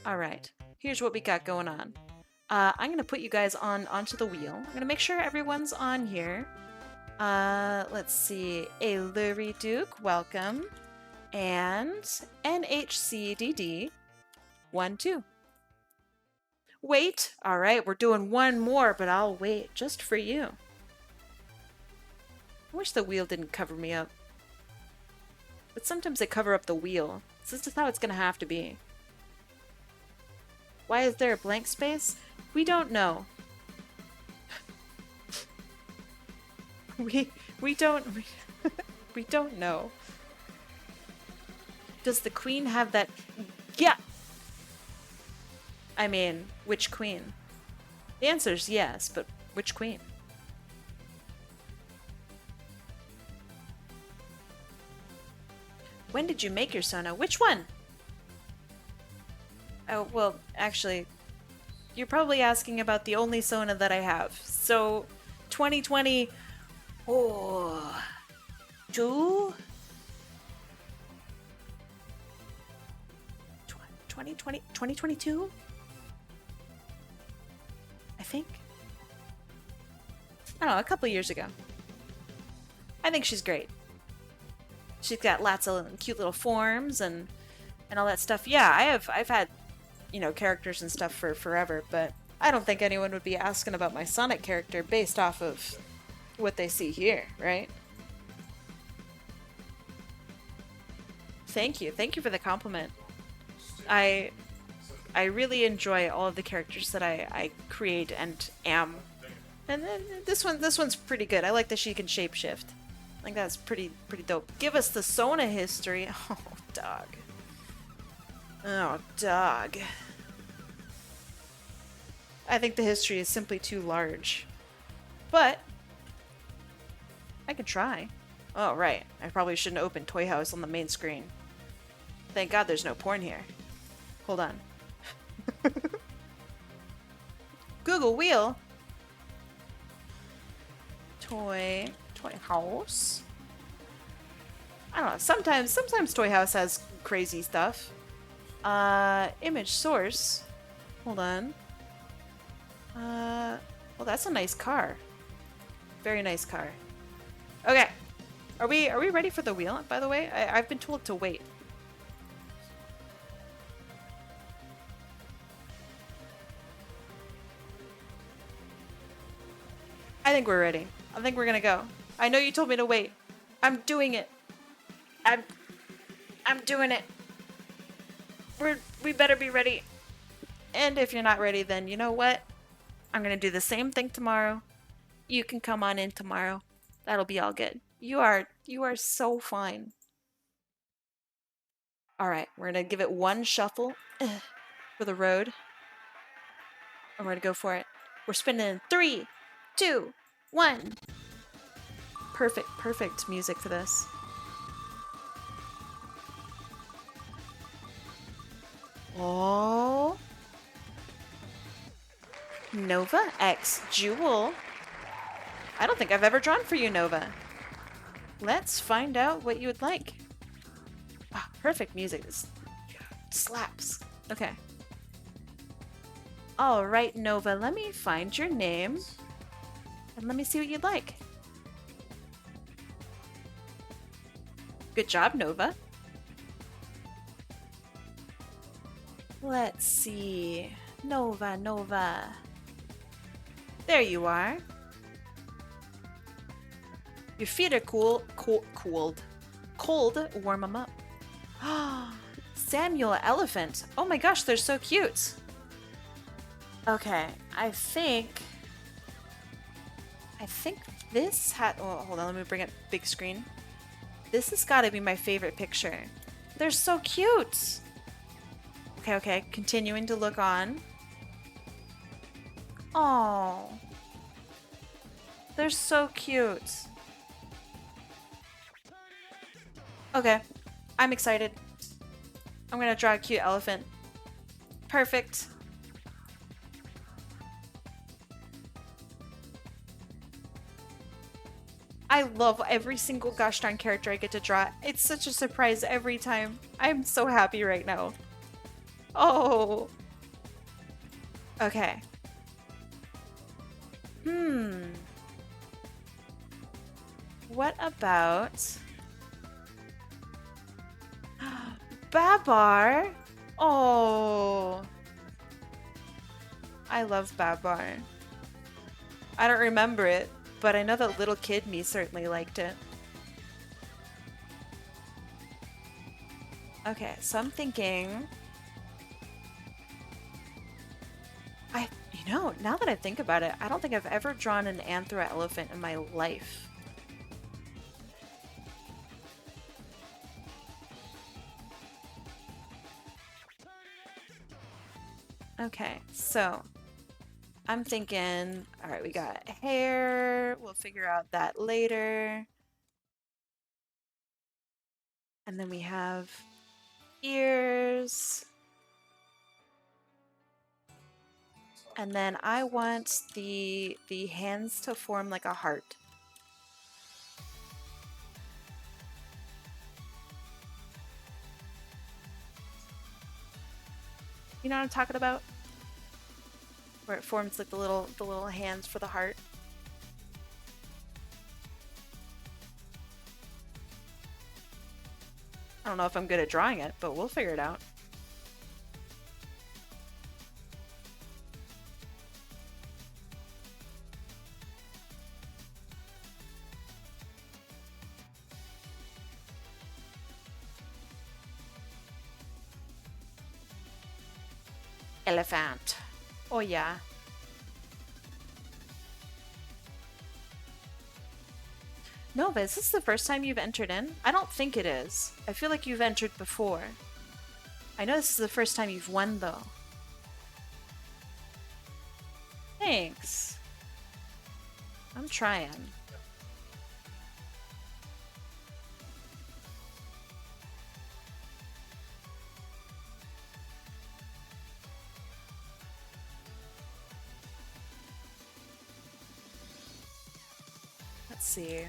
S1: Alright, here's what we got going on. I'm gonna put you guys onto the wheel. I'm gonna make sure everyone's on here. Let's see. Lurie Duke, welcome. And NiGHTcapD, 1-2. Wait! Alright, we're doing one more, but I'll wait just for you. I wish the wheel didn't cover me up. But sometimes they cover up the wheel. This is just how it's gonna have to be. Why is there a blank space? We don't know. we don't we don't know. Does the queen have that? Yeah. I mean, which queen? The answer is yes, but which queen? When did you make your Sona? Which one? Oh, well, actually, you're probably asking about the only Sona that I have. So, 2020... Oh... 2? 2022? I think? I don't know, a couple years ago. I think she's great. She's got lots of cute little forms and all that stuff. Yeah, I've had, you know, characters and stuff for forever, but I don't think anyone would be asking about my Sonic character based off of what they see here, right? Thank you. Thank you for the compliment. I really enjoy all of the characters that I create and am. And then this one's pretty good. I like that she can shapeshift. I think that's pretty dope. Give us the Sona history. Oh, dog. Oh, dog. I think the history is simply too large. But I can try. Oh, right. I probably shouldn't open Toy House on the main screen. Thank God there's no porn here. Hold on. Google wheel. Toy House. I don't know. Sometimes Toy House has crazy stuff. Image source. Hold on. Well, that's a nice car. Very nice car. Okay. Are we ready for the wheel, by the way? I've been told to wait. I think we're ready. I think we're gonna go. I know you told me to wait. I'm doing it. I'm doing it. We better be ready. And if you're not ready, then you know what? I'm gonna do the same thing tomorrow. You can come on in tomorrow. That'll be all good. You are so fine. Alright, we're gonna give it one shuffle for the road. And we're gonna go for it. We're spinning in 3, 2, 1. Perfect music for this. Oh. Nova X Jewel. I don't think I've ever drawn for you, Nova. Let's find out what you would like. Ah, perfect music. This slaps. Okay. Alright, Nova, let me find your name. And let me see what you'd like. Good job, Nova. Let's see. Nova. There you are. Your feet are cold. Warm them up. Samuel Elephant. Oh my gosh, they're so cute. Okay, I think this hat. Oh, hold on, let me bring up big screen. This has got to be my favorite picture. They're so cute. Okay, continuing to look on. Oh, they're so cute. Okay, I'm excited. I'm gonna draw a cute elephant. Perfect. I love every single gosh darn character I get to draw. It's such a surprise every time. I'm so happy right now. Oh. Okay. What about Babar? Oh. I love Babar. I don't remember it, but I know that little kid me certainly liked it. Okay, so I'm thinking... You know, now that I think about it, I don't think I've ever drawn an anthro elephant in my life. Okay, so I'm thinking, all right, we got hair. We'll figure out that later. And then we have ears. And then I want the hands to form like a heart. You know what I'm talking about? Where it forms like the little hands for the heart. I don't know if I'm good at drawing it, but we'll figure it out. Elephant. Oh yeah. Nova, is this the first time you've entered in? I don't think it is. I feel like you've entered before. I know this is the first time you've won though. Thanks. I'm trying. Let's see.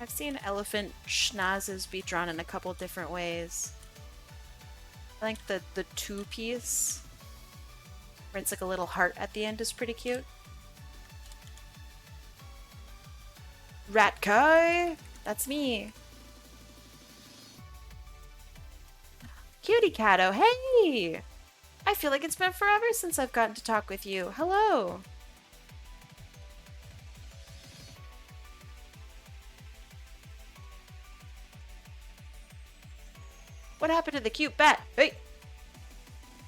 S1: I've seen elephant schnauzes be drawn in a couple different ways. I think the two-piece, where it's like a little heart at the end, is pretty cute. RatKai! That's me. Cutie Catto, hey! I feel like it's been forever since I've gotten to talk with you. Hello! What happened to the cute bat? Hey!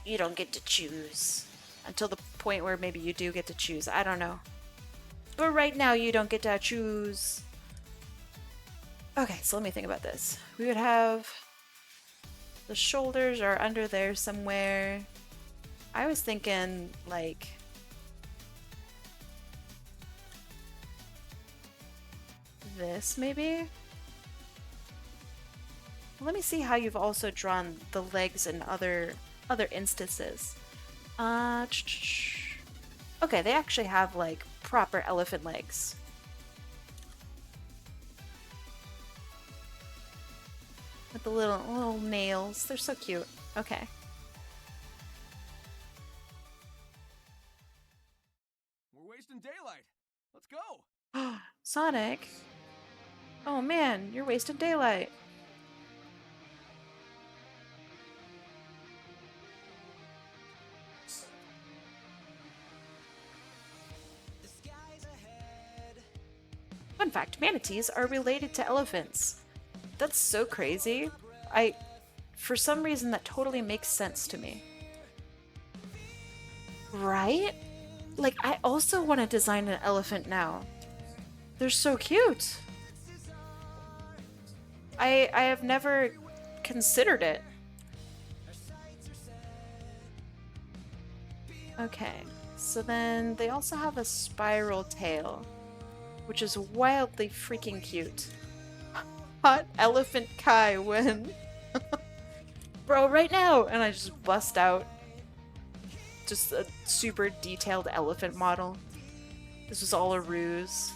S1: You don't get to choose. Until the point where maybe you do get to choose. I don't know. But right now you don't get to choose. Okay, so let me think about this. We would have... The shoulders are under there somewhere. I was thinking, like... this, maybe? Let me see how you've also drawn the legs in other instances. Okay, they actually have like proper elephant legs. With the little nails. They're so cute. Okay.
S4: We're wasting daylight. Let's go.
S1: Sonic. Oh man, you're wasting daylight. Fun fact, manatees are related to elephants. That's so crazy. For some reason, that totally makes sense to me. Right? Like, I also want to design an elephant now. They're so cute. I have never considered it. Okay, so then they also have a spiral tail, which is wildly freaking cute. HotAppleKai win. Bro, right now! And I just bust out just a super detailed elephant model. This was all a ruse.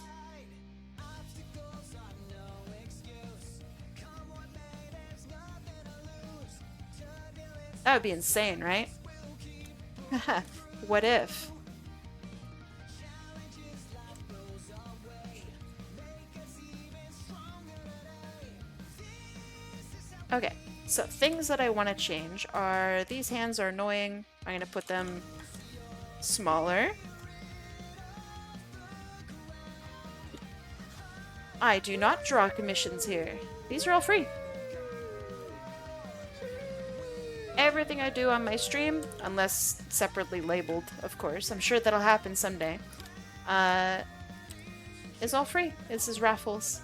S1: That would be insane, right? What if? Okay, so things that I want to change are these hands are annoying. I'm going to put them smaller. I do not draw commissions here. These are all free. everything I do on my stream, unless separately labeled, of course, I'm sure that'll happen someday, is all free. This is raffles.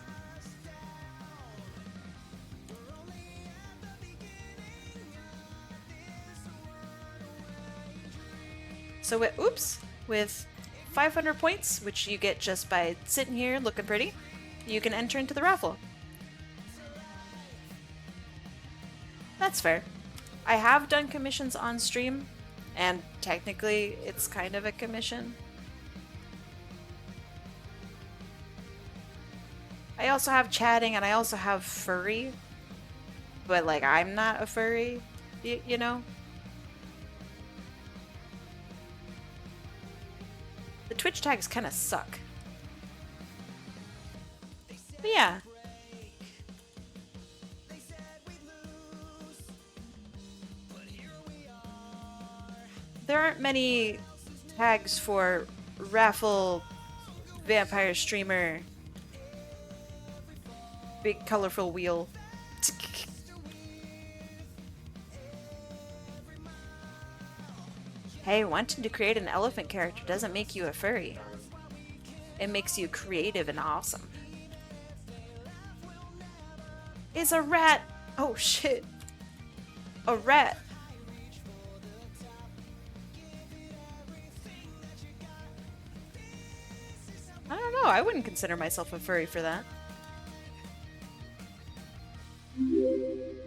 S1: So with 500 points, which you get just by sitting here looking pretty, you can enter into the raffle. That's fair. I have done commissions on stream, and technically it's kind of a commission. I also have chatting and I also have furry, but like I'm not a furry, you know? The Twitch tags kind of suck. But yeah. There aren't many tags for raffle, vampire streamer, big colorful wheel. Hey, wanting to create an elephant character doesn't make you a furry. It makes you creative and awesome. Is a rat... Oh shit. A rat. I don't know, I wouldn't consider myself a furry for that.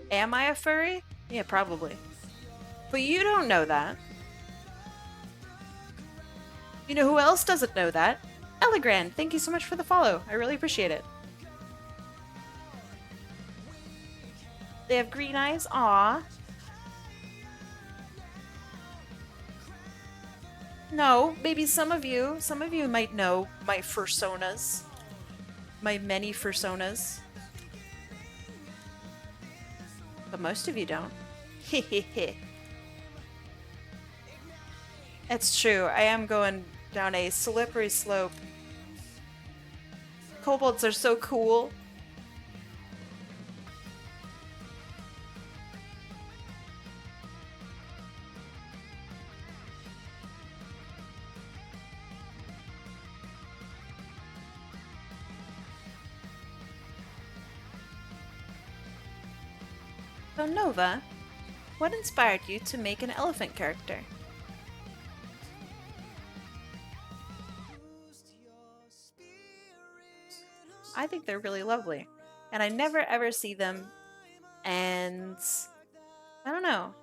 S1: Am I a furry? Yeah, probably. But you don't know that. You know who else doesn't know that? Elegran, thank you so much for the follow. I really appreciate it. They have green eyes? Aww. No, maybe some of you might know my fursonas. My many fursonas. But most of you don't. Hehehe. It's true, I am going down a slippery slope. Kobolds are so cool. So Nova, what inspired you to make an elephant character? I think they're really lovely. And I never ever see them, and I don't know.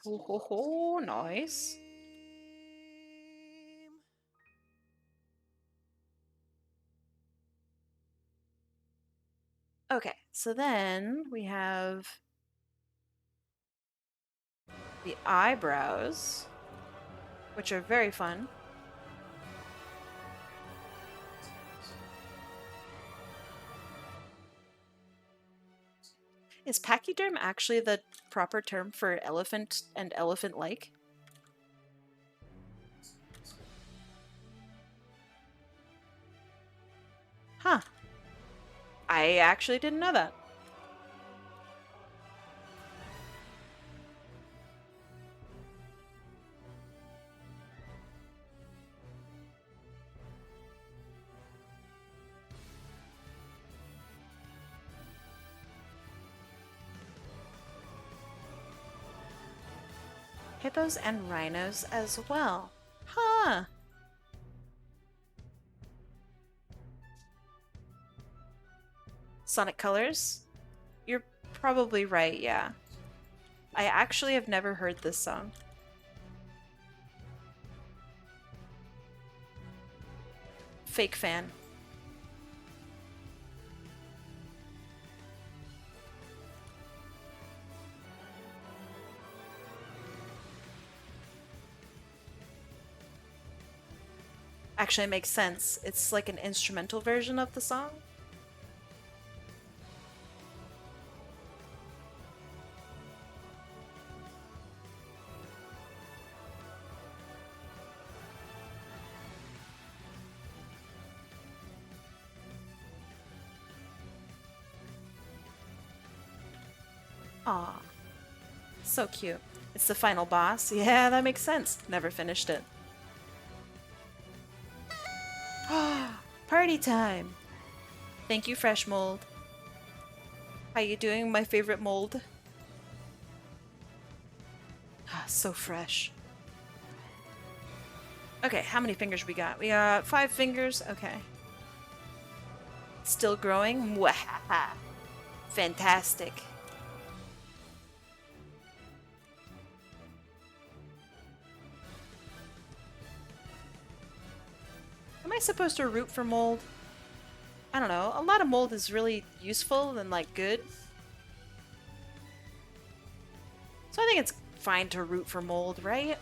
S1: Oh, ho, ho, nice. Okay, so then we have the eyebrows, which are very fun. Is pachyderm actually the proper term for elephant and elephant-like? Huh. I actually didn't know that. Hippos and rhinos as well. Huh. Sonic Colors? You're probably right, yeah. I actually have never heard this song. Fake fan. Actually, it makes sense. It's like an instrumental version of the song. Aw. So cute. It's the final boss. Yeah, that makes sense. Never finished it. Party time! Thank you, Fresh Mold. How you doing, my favorite mold? So fresh. Okay, how many fingers we got? We got 5 fingers. Okay. Still growing? Mwahaha. Fantastic. Am I supposed to root for mold? I don't know. A lot of mold is really useful and like good. So I think it's fine to root for mold, right?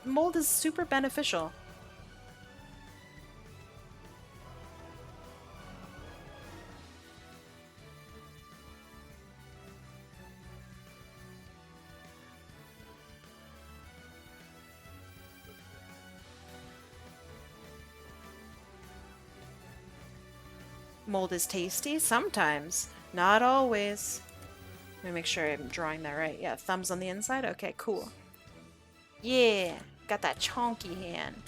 S1: Mold is super beneficial. Mold is tasty? Sometimes. Not always. Let me make sure I'm drawing that right. Yeah, thumbs on the inside? Okay, cool. Yeah, got that chonky hand.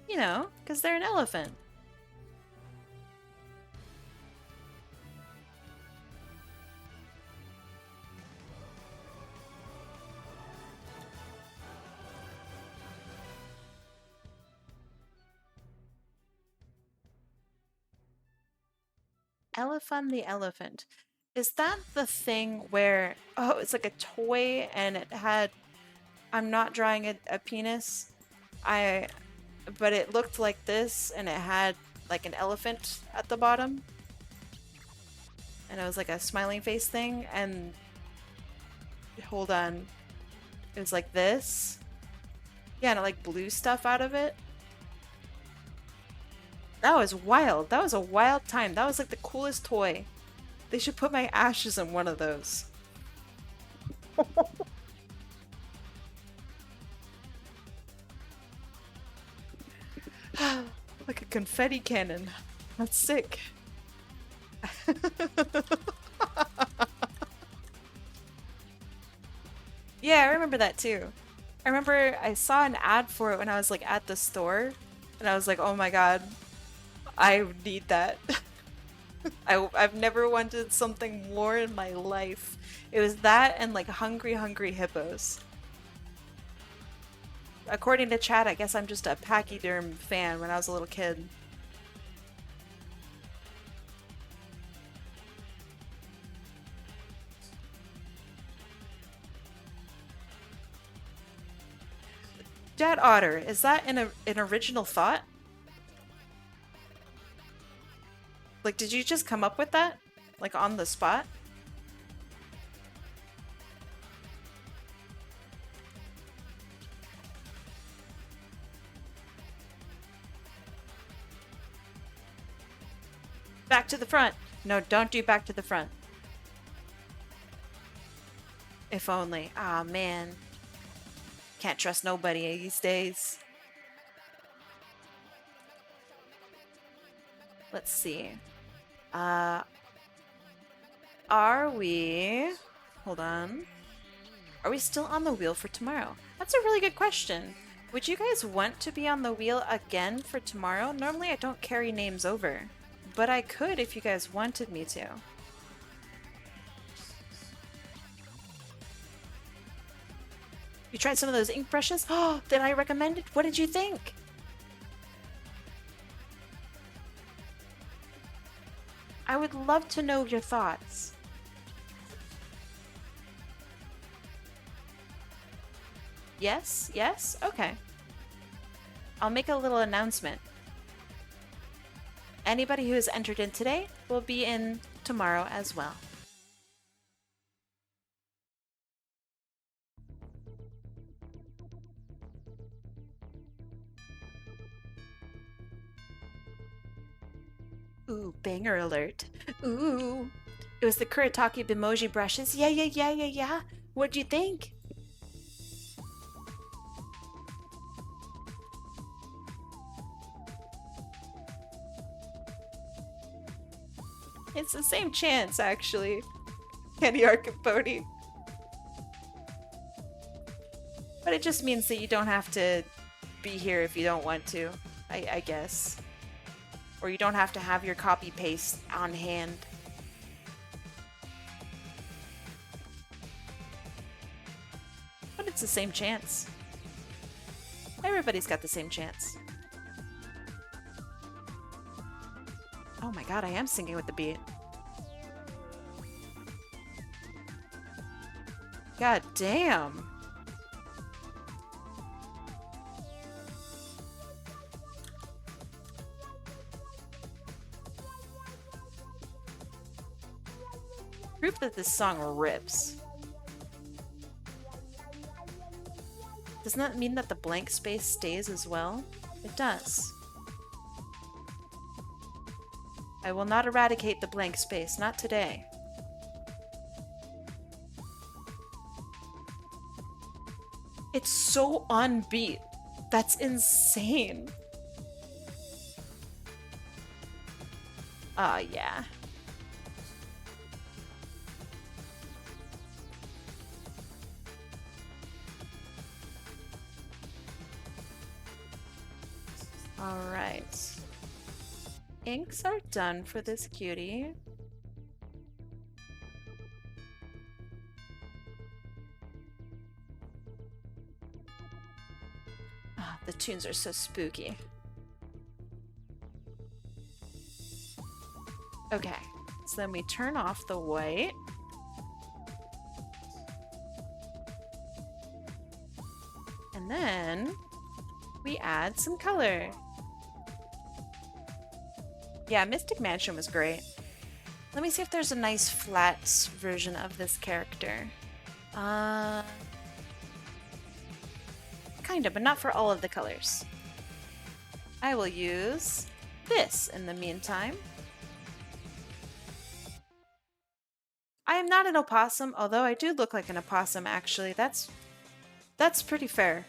S1: You know, because they're an elephant. Elephant the elephant. Is that the thing where, oh, it's like a toy and it had, I'm not drawing a penis, but it looked like this and it had like an elephant at the bottom? And it was like a smiling face thing and, hold on, it was like this? Yeah, and it like blew stuff out of it. That was wild. That was a wild time. That was like the coolest toy. They should put my ashes in one of those. Like a confetti cannon. That's sick. Yeah, I remember that too. I remember I saw an ad for it when I was like at the store and I was like, oh my god, I need that. I've never wanted something more in my life. It was that and like Hungry Hungry Hippos. According to chat, I guess I'm just a pachyderm fan when I was a little kid. Dad Otter, is that an original thought? Like, did you just come up with that? Like, on the spot? Back to the front. No, don't do back to the front. If only. Ah, man. Can't trust nobody these days. Let's see. Are we... Hold on. Are we still on the wheel for tomorrow? That's a really good question. Would you guys want to be on the wheel again for tomorrow? Normally I don't carry names over, but I could if you guys wanted me to. You tried some of those ink brushes? Oh, that I recommended? What did you think? I would love to know your thoughts. Yes? Yes? Okay. I'll make a little announcement. Anybody who has entered in today will be in tomorrow as well. Ooh, banger alert. Ooh. It was the Kuretake Bimoji brushes. Yeah. What'd you think? It's the same chance, actually. NiGHTcapD. But it just means that you don't have to be here if you don't want to, I guess. Or you don't have to have your copy paste on hand. But it's the same chance. Everybody's got the same chance. Oh my god, I am singing with the beat. God damn. Proof that this song rips. Doesn't that mean that the blank space stays as well? It does. I will not eradicate the blank space, not today. It's so unbeat. That's insane. Yeah. Alright. Inks are done for this cutie. Ah, the tunes are so spooky. Okay, so then we turn off the white. And then we add some color. Yeah, Mystic Mansion was great. Let me see if there's a nice flat version of this character. Kinda, but not for all of the colors. I will use this in the meantime. I am not an opossum, although I do look like an opossum actually. That's pretty fair.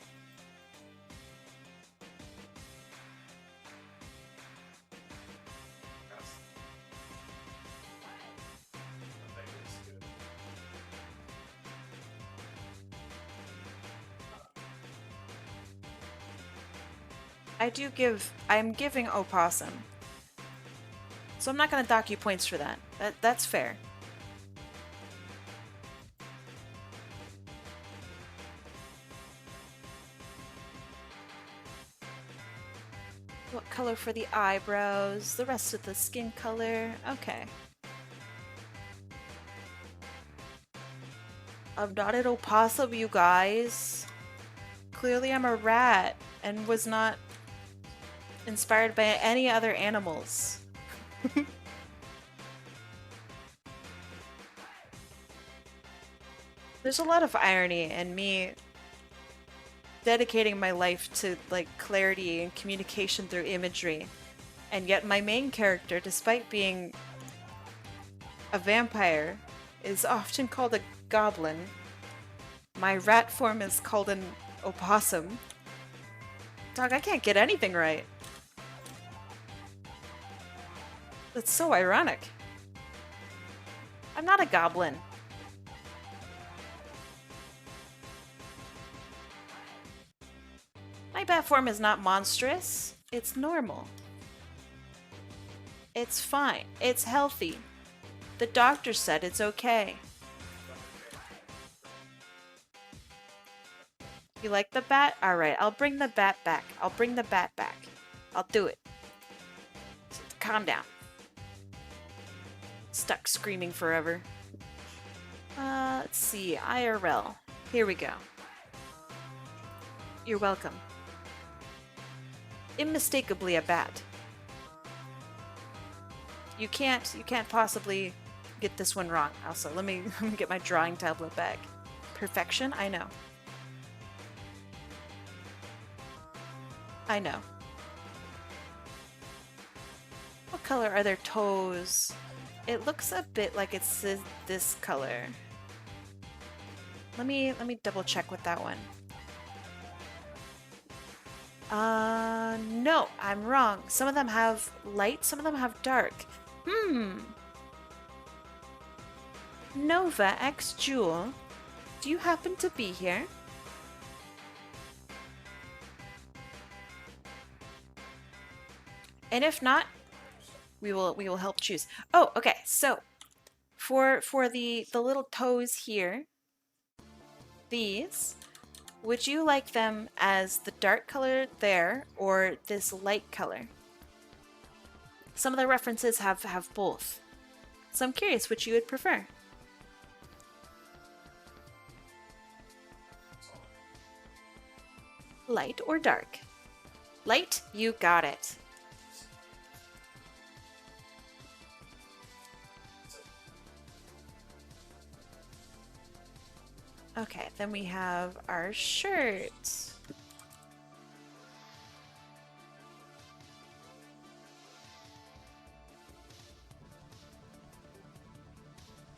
S1: I'm giving opossum. So I'm not gonna dock you points for that. That's fair. What color for the eyebrows? The rest of the skin color? Okay. I'm not an opossum, you guys. Clearly I'm a rat and was not inspired by any other animals. There's a lot of irony in me dedicating my life to like clarity and communication through imagery, and yet my main character, despite being a vampire, is often called a goblin. My rat form is called an opossum. Dog, I can't get anything right. That's so ironic. I'm not a goblin. My bat form is not monstrous. It's normal. It's fine. It's healthy. The doctor said it's okay. You like the bat? Alright, I'll bring the bat back. I'll bring the bat back. I'll do it. Calm down. Stuck screaming forever. Let's see. IRL. Here we go. You're welcome. Unmistakably a bat. You can't possibly get this one wrong. Also, let me get my drawing tablet back. Perfection? I know. I know. What color are their toes? It looks a bit like it's this color. Let me double check with that one. No, I'm wrong. Some of them have light, some of them have dark. Nova X Jewel, do you happen to be here? And if not, we will help choose. Oh, okay. So for the little toes here, these, would you like them as the dark color there or this light color? Some of the references have both. So I'm curious which you would prefer. Light or dark? Light, you got it. Okay, then we have our shirt.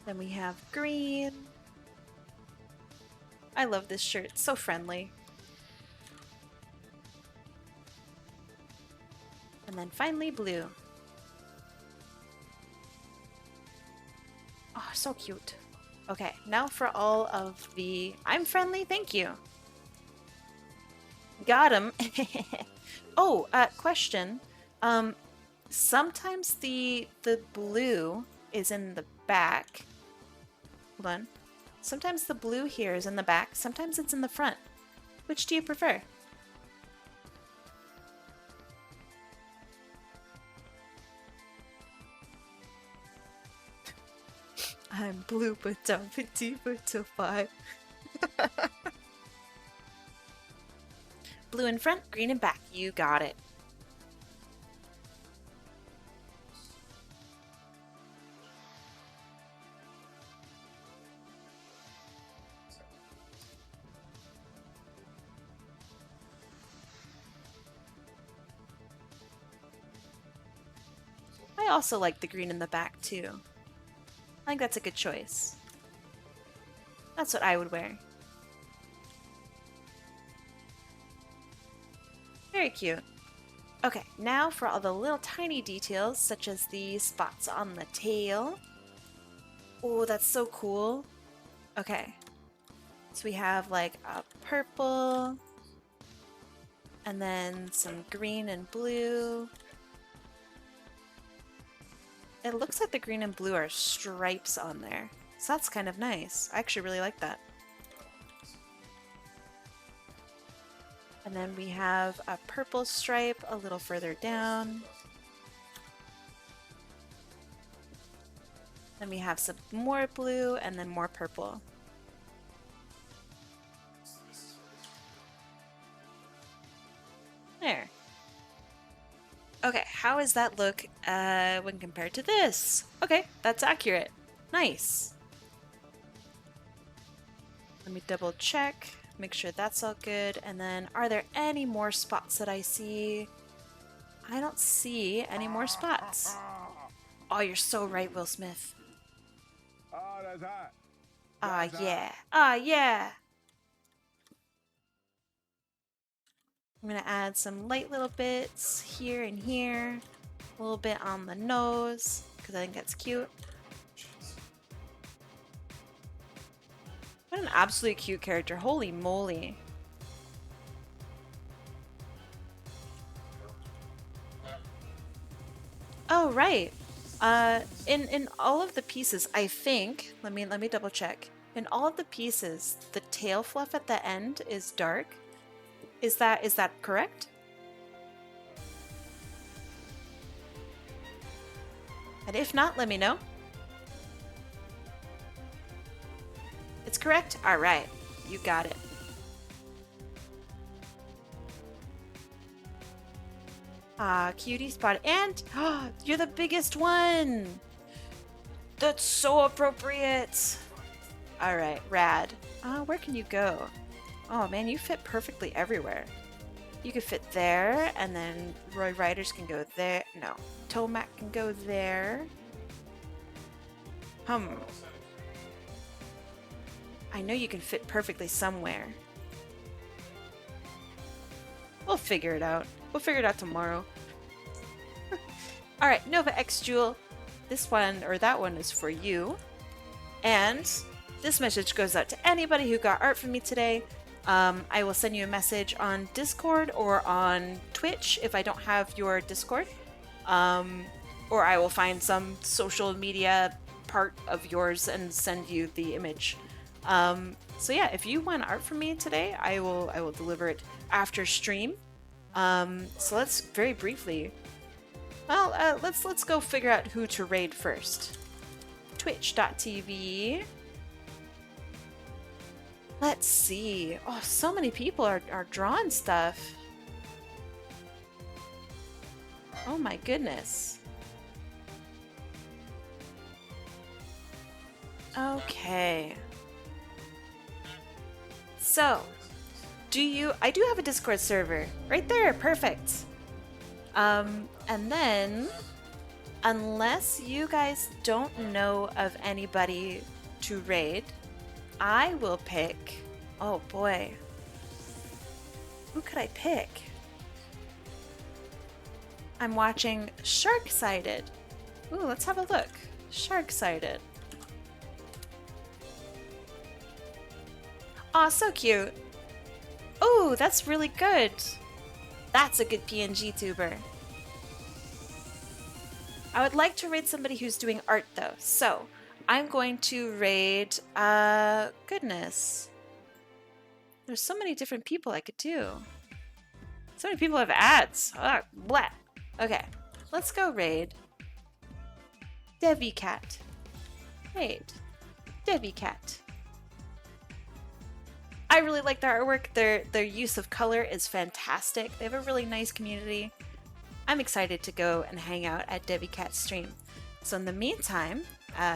S1: Then we have green. I love this shirt, it's so friendly. And then finally blue. Oh, so cute. Okay, now for all of the... I'm friendly, thank you. Got him. Oh, question. Sometimes the blue is in the back. Hold on. Sometimes the blue here is in the back, sometimes it's in the front. Which do you prefer? I'm blue but down petit but to 5. Blue in front, green in back. You got it. I also like the green in the back too. I think that's a good choice. That's what I would wear. Very cute. Okay, now for all the little tiny details, such as the spots on the tail. Oh, that's so cool. Okay. So we have like a purple, and then some green and blue. It looks like the green and blue are stripes on there. So that's kind of nice. I actually really like that. And then we have a purple stripe a little further down. Then we have some more blue and then more purple. There. Okay, how does that look when compared to this? Okay, that's accurate. Nice. Let me double check, make sure that's all good. And then, are there any more spots that I see? I don't see any more spots. Oh, you're so right, Will Smith.
S2: Oh, that's hot.
S1: Ah, yeah. Ah, yeah. I'm gonna add some light little bits here and here. A little bit on the nose, because I think that's cute. What an absolutely cute character. Holy moly. Oh, right. In all of the pieces, I think, let me double check. In all of the pieces, the tail fluff at the end is dark. Is that correct? And if not, let me know. It's correct? Alright, you got it. Ah, cutie spot. And you're the biggest one! That's so appropriate! Alright, rad. Where can you go? Oh man, you fit perfectly everywhere. You could fit there, and then RoeiRiderz can go there. No, Toamac can go there. I know you can fit perfectly somewhere. We'll figure it out. We'll figure it out tomorrow. Alright, Nova X Jewel. This one, or that one, is for you. And this message goes out to anybody who got art from me today. I will send you a message on Discord or on Twitch if I don't have your Discord. Or I will find some social media part of yours and send you the image. So yeah, if you want art from me today, I will deliver it after stream. So let's very briefly, well, let's go figure out who to raid first. Twitch.tv. Let's see. Oh, so many people are drawing stuff. Oh my goodness. Okay. So, I do have a Discord server. Right there, perfect. And then, unless you guys don't know of anybody to raid, I will pick, oh boy. Who could I pick? I'm watching Shark-Sided. Ooh, let's have a look. Shark-Sided. Aw, so cute. Oh, that's really good. That's a good PNG tuber. I would like to raid somebody who's doing art though. So, I'm going to raid, goodness. There's so many different people I could do. So many people have ads. Ugh, blah. Okay, let's go raid DeviCat. Raid DeviCat. I really like their artwork. Their use of color is fantastic. They have a really nice community. I'm excited to go and hang out at DeviCat's stream. So in the meantime,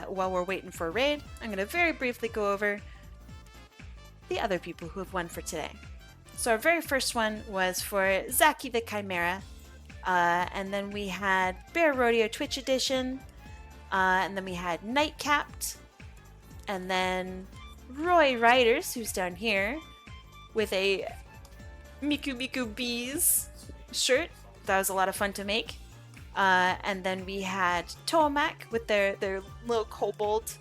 S1: while we're waiting for a raid, I'm going to very briefly go over the other people who have won for today. So our very first one was for Zaki the Chimera, and then we had BearRodeoTwitchEdition, and then we had NiGHTcapD, and then RoeiRiderz, who's down here, with a Miku Miku Bees shirt. That was a lot of fun to make. And then we had Toamac with their little kobold.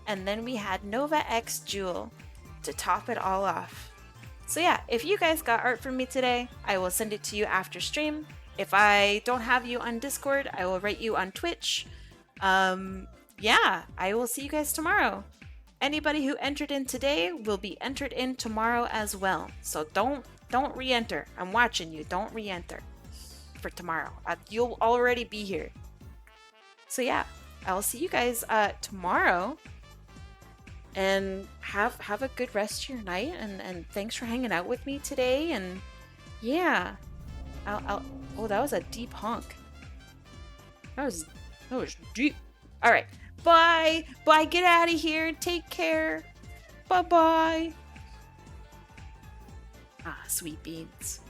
S1: And then we had Nova X Jewel to top it all off. So yeah, if you guys got art from me today, I will send it to you after stream. If I don't have you on Discord, I will rate you on Twitch. Yeah, I will see you guys tomorrow. Anybody who entered in today will be entered in tomorrow as well. So don't re-enter. I'm watching you. Don't re-enter for tomorrow. You'll already be here. So yeah, I'll see you guys tomorrow. And have a good rest of your night. And thanks for hanging out with me today. And yeah, oh, that was a deep honk. That was deep. All right. Bye. Bye. Get out of here. Take care. Bye-bye. Ah, sweet beans.